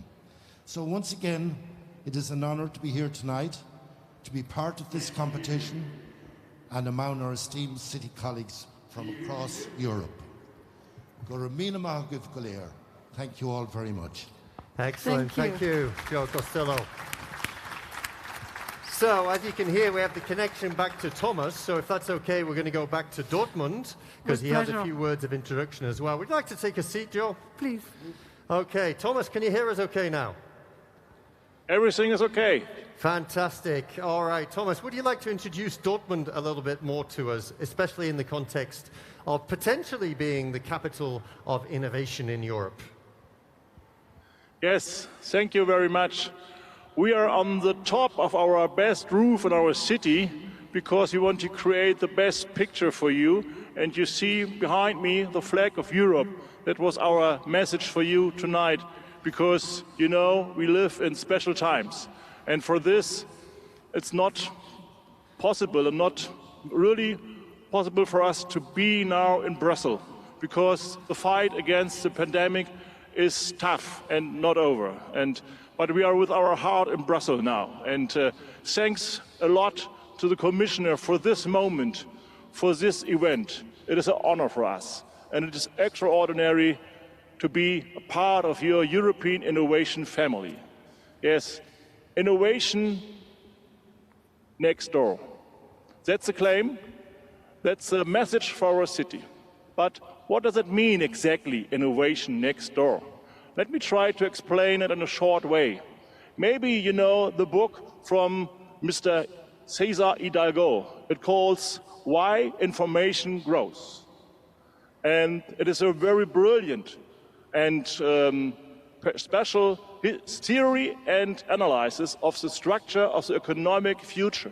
So once again, it is an honour to be here tonight, to be part of this competition, and among our esteemed city colleagues from across Europe. Thank you all very much. Excellent. Thank you, Joe Costello. So, as you can hear, we have the connection back to Thomas. So if that's okay, we're going to go back to Dortmund, because he has a few words of introduction as well. Would you like to take a seat, Joe? Please. Okay. Thomas, can you hear us okay now? Everything is okay. Fantastic. All right. Thomas, would you like to introduce Dortmund a little bit more to us, especially in the context of potentially being the capital of innovation in Europe? Yes, thank you very much. We are on the top of our best roof in our city because we want to create the best picture for you. And you see behind me the flag of Europe. That was our message for you tonight because, you know, we live in special times. And for this, it's not possible and not really possible for us to be now in Brussels because the fight against the pandemic is tough and not over. But we are with our heart in Brussels now. And thanks a lot to the Commissioner for this moment, for this event. It is an honor for us. And it is extraordinary to be a part of your European innovation family. Yes, innovation next door. That's a claim. That's a message for our city. But what does it mean exactly, innovation next door? Let me try to explain it in a short way. Maybe you know the book from Mr. Cesar Hidalgo. It calls Why Information Grows. And it is a very brilliant and special theory and analysis of the structure of the economic future.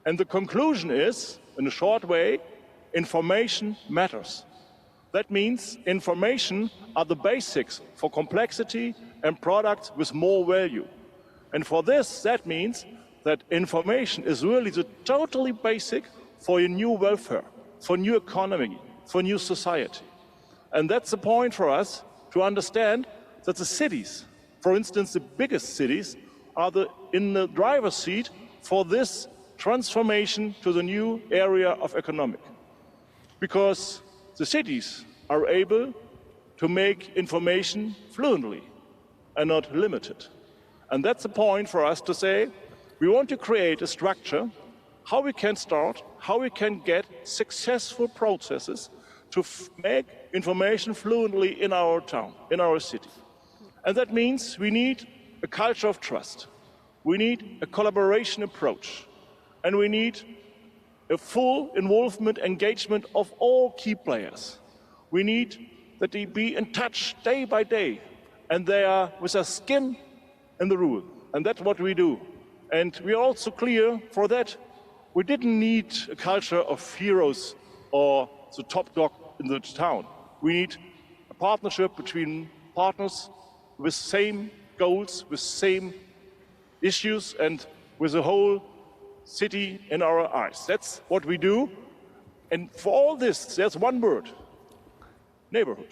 And the conclusion is, in a short way, information matters. That means information are the basics for complexity and products with more value. And for this, that means that information is really the totally basic for a new welfare, for new economy, for new society. And that's the point for us to understand that the cities, for instance, the biggest cities, are in the driver's seat for this transformation to the new area of economic. Because the cities are able to make information fluently and not limited. And that's the point for us to say, we want to create a structure, how we can start, how we can get successful processes to make information fluently in our town, in our city. And that means we need a culture of trust. We need a collaboration approach. And we need a full involvement, engagement of all key players. We need that they be in touch day by day, and they are with their skin in the rule. And that's what we do. And we are also clear for that. We didn't need a culture of heroes or the top dog in the town. We need a partnership between partners with same goals, with same issues, and with the whole city in our eyes. That's what we do. And for all this, there's one word: neighborhood.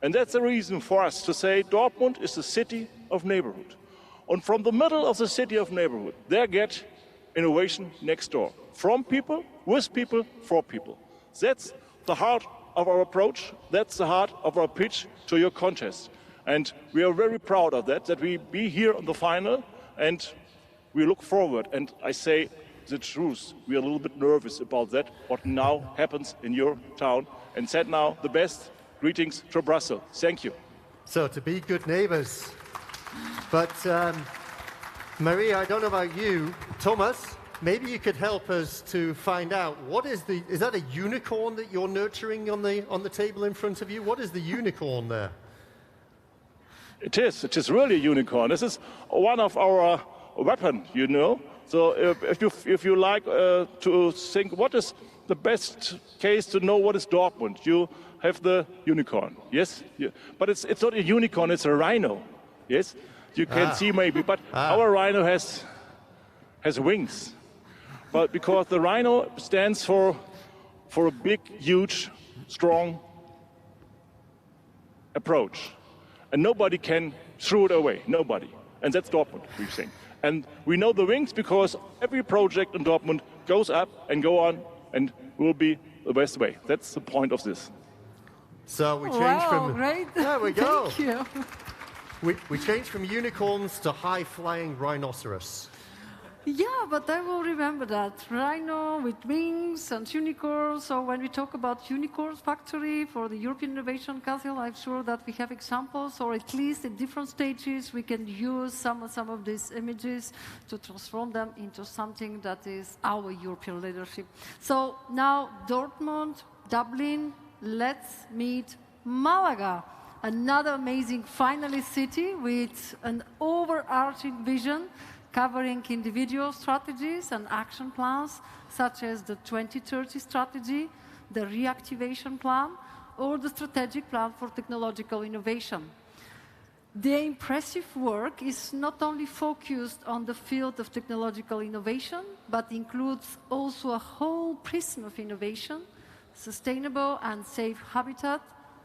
And that's the reason for us to say Dortmund is the city of neighborhood. And from the middle of the city of neighborhood, there get innovation next door. From people, with people, for people. That's the heart of our approach. That's the heart of our pitch to your contest. And we are very proud of that we be here on the final, and we look forward. And I say the truth, we are a little bit nervous about that, what now happens in your town. And said now, the best greetings to Brussels. Thank you. So to be good neighbors. But Maria, I don't know about you. Thomas, maybe you could help us to find out, is that a unicorn that you're nurturing on the table in front of you? What is the unicorn there? It is really a unicorn. This is one of our weapons, you know. So if you like to think what is the best case to know what is Dortmund, you have the unicorn, yes? But it's not a unicorn, it's a rhino, yes? You can see maybe, but our rhino has wings. But because the rhino stands for a big, huge, strong approach. And nobody can throw it away, nobody. And that's Dortmund, we think. And we know the wings because every project in Dortmund goes up and go on and will be the best way. That's the point of this. So we change from... Great. There we go. Thank you. We change from unicorns to high-flying rhinoceros. Yeah, but I will remember that. Rhino with wings and unicorns. So when we talk about Unicorns Factory for the European Innovation Council, I'm sure that we have examples, or at least at different stages, we can use some of these images to transform them into something that is our European leadership. So now Dortmund, Dublin, let's meet Malaga, another amazing finalist city with an overarching vision covering individual strategies and action plans, such as the 2030 strategy, the reactivation plan, or the strategic plan for technological innovation. The impressive work is not only focused on the field of technological innovation, but includes also a whole prism of innovation, sustainable and safe habitat,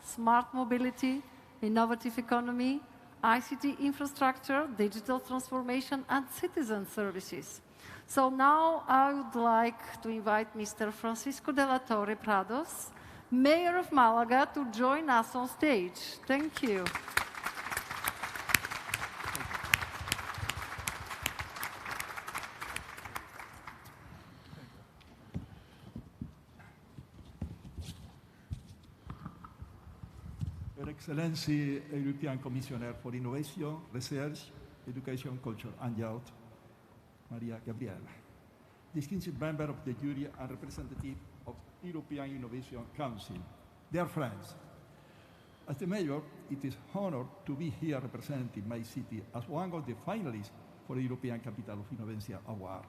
smart mobility, innovative economy, ICT infrastructure, digital transformation, and citizen services. So now I would like to invite Mr. Francisco de la Torre Prados, Mayor of Malaga, to join us on stage. Thank you. Your Excellency, European Commissioner for Innovation, Research, Education, Culture and Youth, Maria Gabriel. Distinguished member of the jury and representative of European Innovation Council. Dear friends, as the mayor, it is an honor to be here representing my city as one of the finalists for the European Capital of Innovation Award.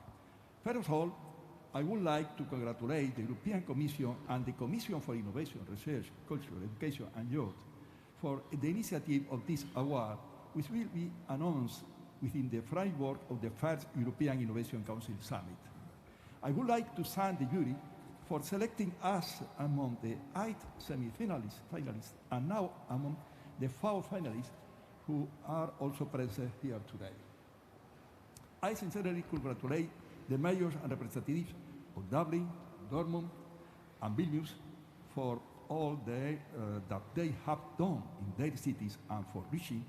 First of all, I would like to congratulate the European Commission and the Commission for Innovation, Research, Culture, Education and Youth for the initiative of this award, which will be announced within the framework of the first European Innovation Council Summit. I would like to thank the jury for selecting us among the 8 semi-finalists, finalists, and now among the 4 finalists who are also present here today. I sincerely congratulate the mayors and representatives of Dublin, Dortmund, and Vilnius for all that they have done in their cities and for reaching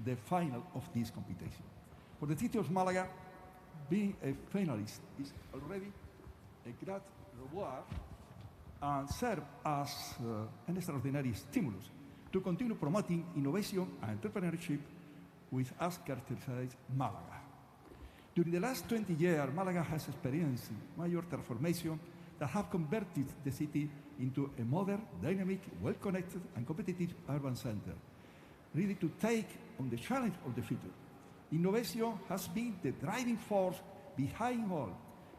the final of this competition. For the city of Malaga, being a finalist is already a great reward and serve as an extraordinary stimulus to continue promoting innovation and entrepreneurship with us characterized Malaga. During the last 20 years, Malaga has experienced major transformation that have converted the city into a modern, dynamic, well-connected and competitive urban center, ready to take on the challenge of the future. Innovation has been the driving force behind all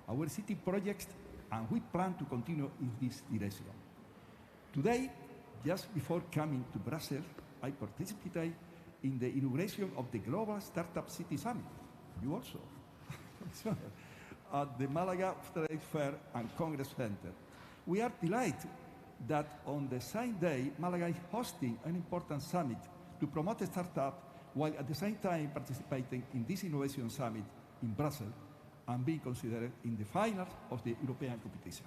our city projects, and we plan to continue in this direction. Today, just before coming to Brussels, I participated in the inauguration of the Global Startup City Summit. You also. At the Malaga Trade Fair and Congress Center. We are delighted that on the same day, Malaga is hosting an important summit to promote a startup, while at the same time participating in this innovation summit in Brussels and being considered in the finals of the European competition.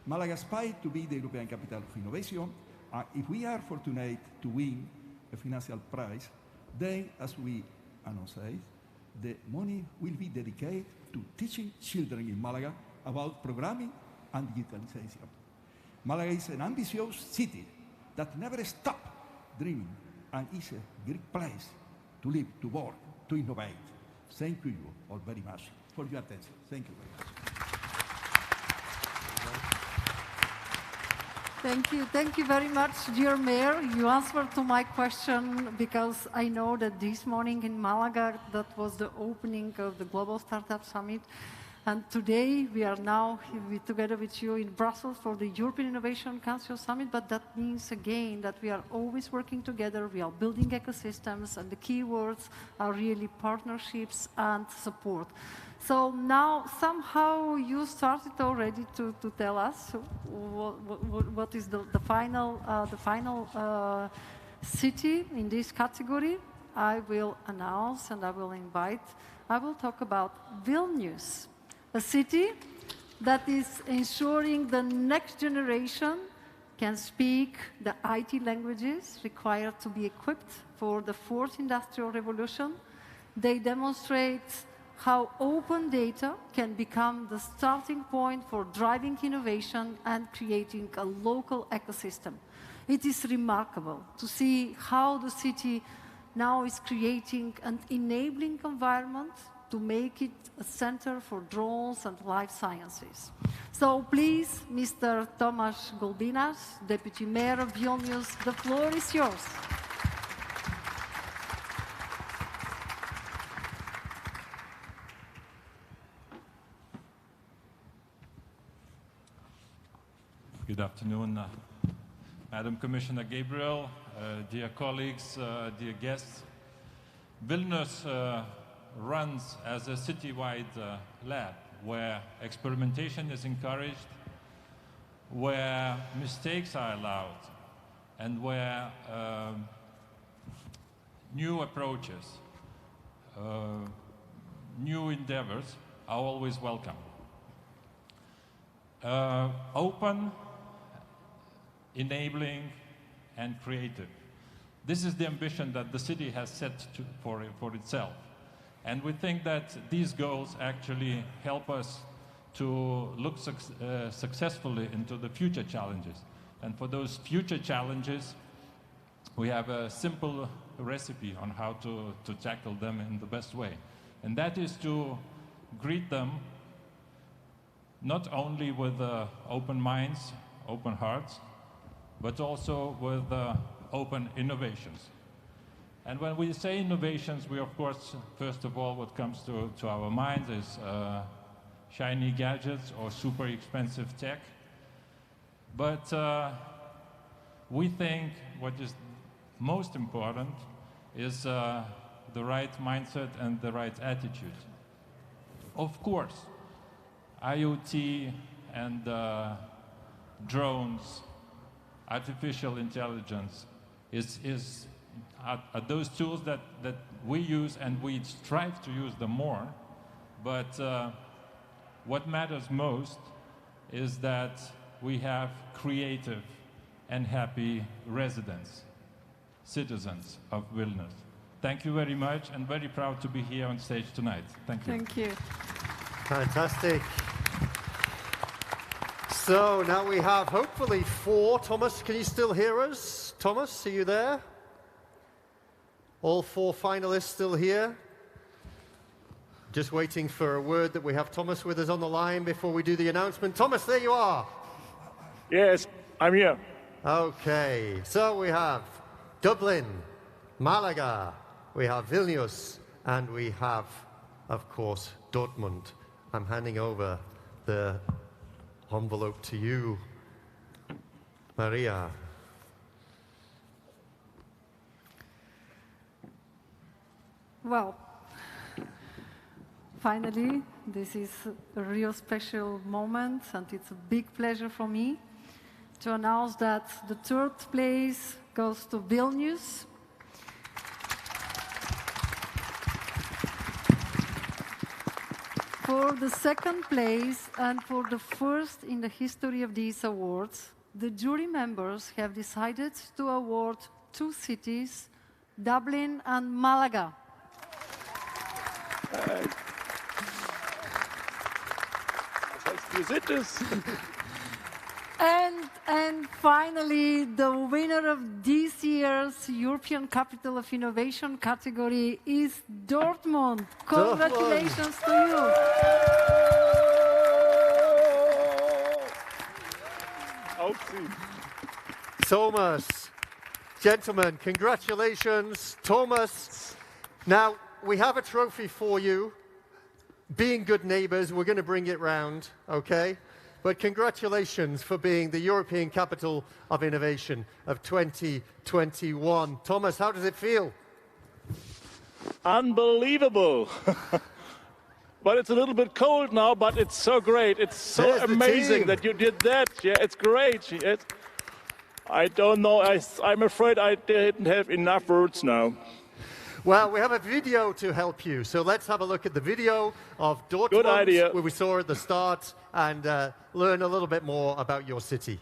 Malaga aspires to be the European capital of innovation, and if we are fortunate to win a financial prize, then, as we announced, the money will be dedicated to teaching children in Malaga about programming and digitalization. Malaga is an ambitious city that never stops dreaming and is a great place to live, to work, to innovate. Thank you all very much for your attention. Thank you very much. Thank you. Thank you very much, dear Mayor. You answered to my question because I know that this morning in Malaga, that was the opening of the Global Startup Summit. And today we are now together with you in Brussels for the European Innovation Council Summit. But that means again that we are always working together. We are building ecosystems, and the key words are really partnerships and support. So now somehow you started already to tell us what is the final city in this category. I will announce and I will invite. I will talk about Vilnius, a city that is ensuring the next generation can speak the IT languages required to be equipped for the 4th industrial revolution. They demonstrate how open data can become the starting point for driving innovation and creating a local ecosystem. It is remarkable to see how the city now is creating an enabling environment to make it a center for drones and life sciences. So please, Mr. Tomasz Golbinas, Deputy Mayor of Vilnius, the floor is yours. Good afternoon, Madam Commissioner Gabriel, dear colleagues, dear guests. Vilnius runs as a citywide lab where experimentation is encouraged, where mistakes are allowed, and where new approaches, new endeavors are always welcome. Open, enabling, and creative. This is the ambition that the city has set for itself. And we think that these goals actually help us to look successfully into the future challenges. And for those future challenges, we have a simple recipe on how to tackle them in the best way. And that is to greet them not only with open minds, open hearts, but also with open innovations. And when we say innovations, we of course, first of all, what comes to our minds is shiny gadgets or super expensive tech. But we think what is most important is the right mindset and the right attitude. Of course, IoT and drones, artificial intelligence are those tools that we use, and we strive to use them more. But what matters most is that we have creative and happy residents, citizens of Vilnius. Thank you very much, and very proud to be here on stage tonight. Thank you. Thank you. Fantastic. So now we have hopefully 4. Thomas, can you still hear us? Thomas, are you there? All 4 finalists still here? Just waiting for a word that we have Thomas with us on the line before we do the announcement. Thomas, there you are. Yes, I'm here. Okay, so we have Dublin, Malaga, we have Vilnius, and we have, of course, Dortmund. I'm handing over the envelope to you, Maria. Well, finally, this is a real special moment, and it's a big pleasure for me to announce that the 3rd place goes to Vilnius. For the 2nd place, and for the first in the history of these awards, the jury members have decided to award 2 cities, Dublin and Malaga. And finally, the winner of this year's European Capital of Innovation category is Dortmund. Congratulations to you. Thomas, gentlemen, congratulations. Thomas, now we have a trophy for you. Being good neighbors, we're going to bring it round, okay? But congratulations for being the European Capital of Innovation of 2021. Thomas, how does it feel? Unbelievable. But it's a little bit cold now, but it's so great. It's so amazing that you did that. Yeah, it's great. I don't know. I'm afraid I didn't have enough words now. Well, we have a video to help you. So let's have a look at the video of Dortmund, where we saw at the start, and learn a little bit more about your city.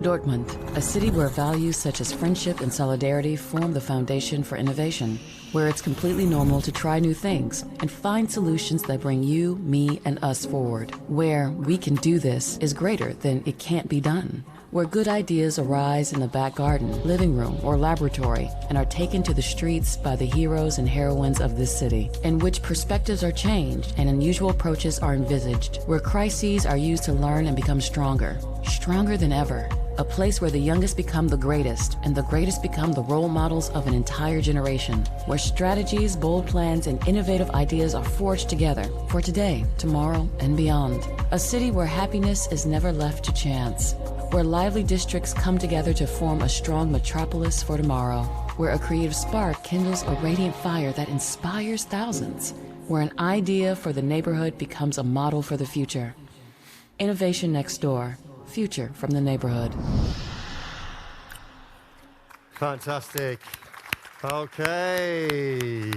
Dortmund, a city where values such as friendship and solidarity form the foundation for innovation, where it's completely normal to try new things and find solutions that bring you, me, and us forward, where we can do this is greater than it can't be done, where good ideas arise in the back garden, living room, or laboratory and are taken to the streets by the heroes and heroines of this city, in which perspectives are changed and unusual approaches are envisaged, where crises are used to learn and become stronger, stronger than ever. A place where the youngest become the greatest and the greatest become the role models of an entire generation, where strategies, bold plans, and innovative ideas are forged together for today, tomorrow, and beyond. A city where happiness is never left to chance, where lively districts come together to form a strong metropolis for tomorrow, where a creative spark kindles a radiant fire that inspires thousands, where an idea for the neighborhood becomes a model for the future. Innovation next door. Future from the neighborhood. Fantastic. Okay.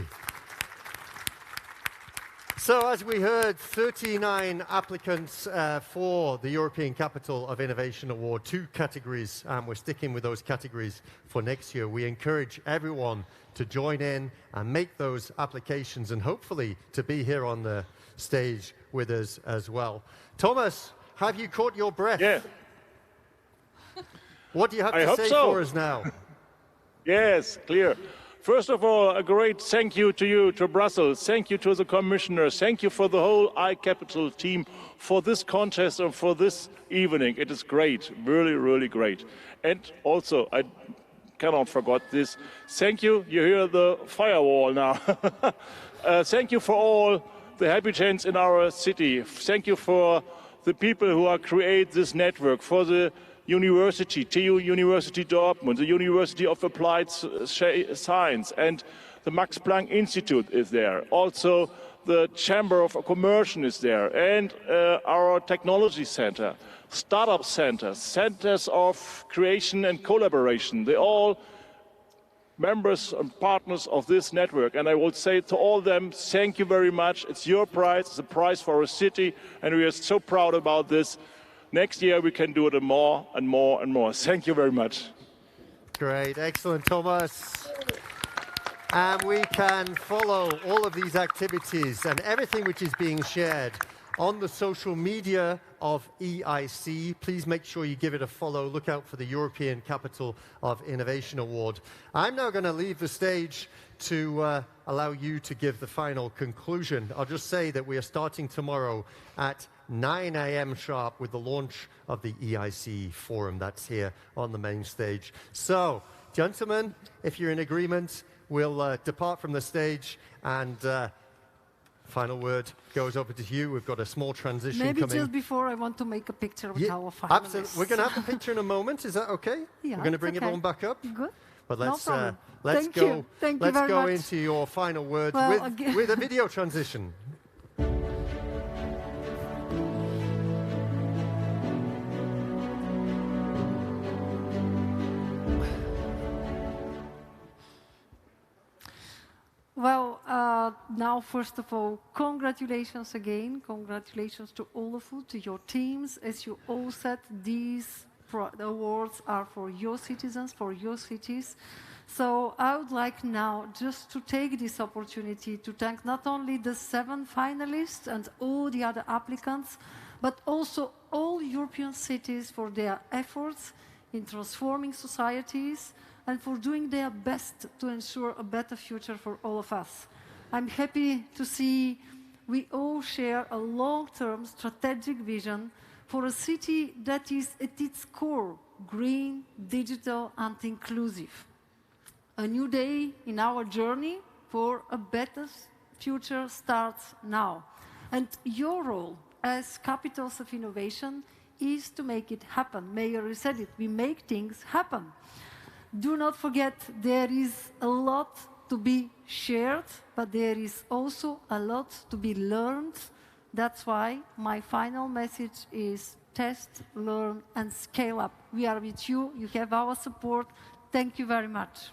So as we heard, 39 applicants for the European Capital of Innovation Award, 2 categories, and we're sticking with those categories for next year. We encourage everyone to join in and make those applications, and hopefully to be here on the stage with us as well. Thomas, have you caught your breath? Yeah. What do you have to say for us now? Yes, clear. First of all, a great thank you to you, to Brussels. Thank you to the commissioners. Thank you for the whole iCapital team for this contest and for this evening. It is great, really, really great. And also, I cannot forget this. Thank you. You hear the firewall now. Thank you for all the habitants in our city. Thank you for the people who are create this network, for the university, TU University Dortmund, the University of Applied Science, and the Max Planck Institute is there. Also, the Chamber of Commerce is there, and our technology center, startup centers, centers of creation and collaboration. They all members and partners of this network. And I would say to all of them, thank you very much. It's your prize, it's a prize for our city, and we are so proud about this. Next year we can do it more and more and more. Thank you very much. Great, excellent, Thomas. And we can follow all of these activities and everything which is being shared on the social media of EIC. Please make sure you give it a follow. Look out for the European Capital of Innovation Award. I'm now going to leave the stage to allow you to give the final conclusion. I'll just say that we are starting tomorrow at 9 a.m. sharp with the launch of the EIC Forum. That's here on the main stage. So, gentlemen, if you're in agreement, we'll depart from the stage, and final word goes over to you. We've got a small transition Maybe coming. just before, I want to make a picture with our finalists. Absolutely. We're going to have a picture in a moment. Is that okay? Yeah, we're going to bring okay. everyone back up. Good. But No let's problem. let's Thank go. you. Thank you let's very go much. into your final words Well, with a video transition. Well, now, first of all, congratulations again. Congratulations to all of you, to your teams. As you all said, these awards are for your citizens, for your cities. So I would like now just to take this opportunity to thank not only the 7 finalists and all the other applicants, but also all European cities for their efforts in transforming societies and for doing their best to ensure a better future for all of us. I'm happy to see we all share a long-term strategic vision for a city that is at its core green, digital, and inclusive. A new day in our journey for a better future starts now. And your role as capitals of innovation is to make it happen. Mayor said it, we make things happen. Do not forget, there is a lot to be shared, but there is also a lot to be learned. That's why my final message is test, learn, and scale up. We are with you. You have our support. Thank you very much.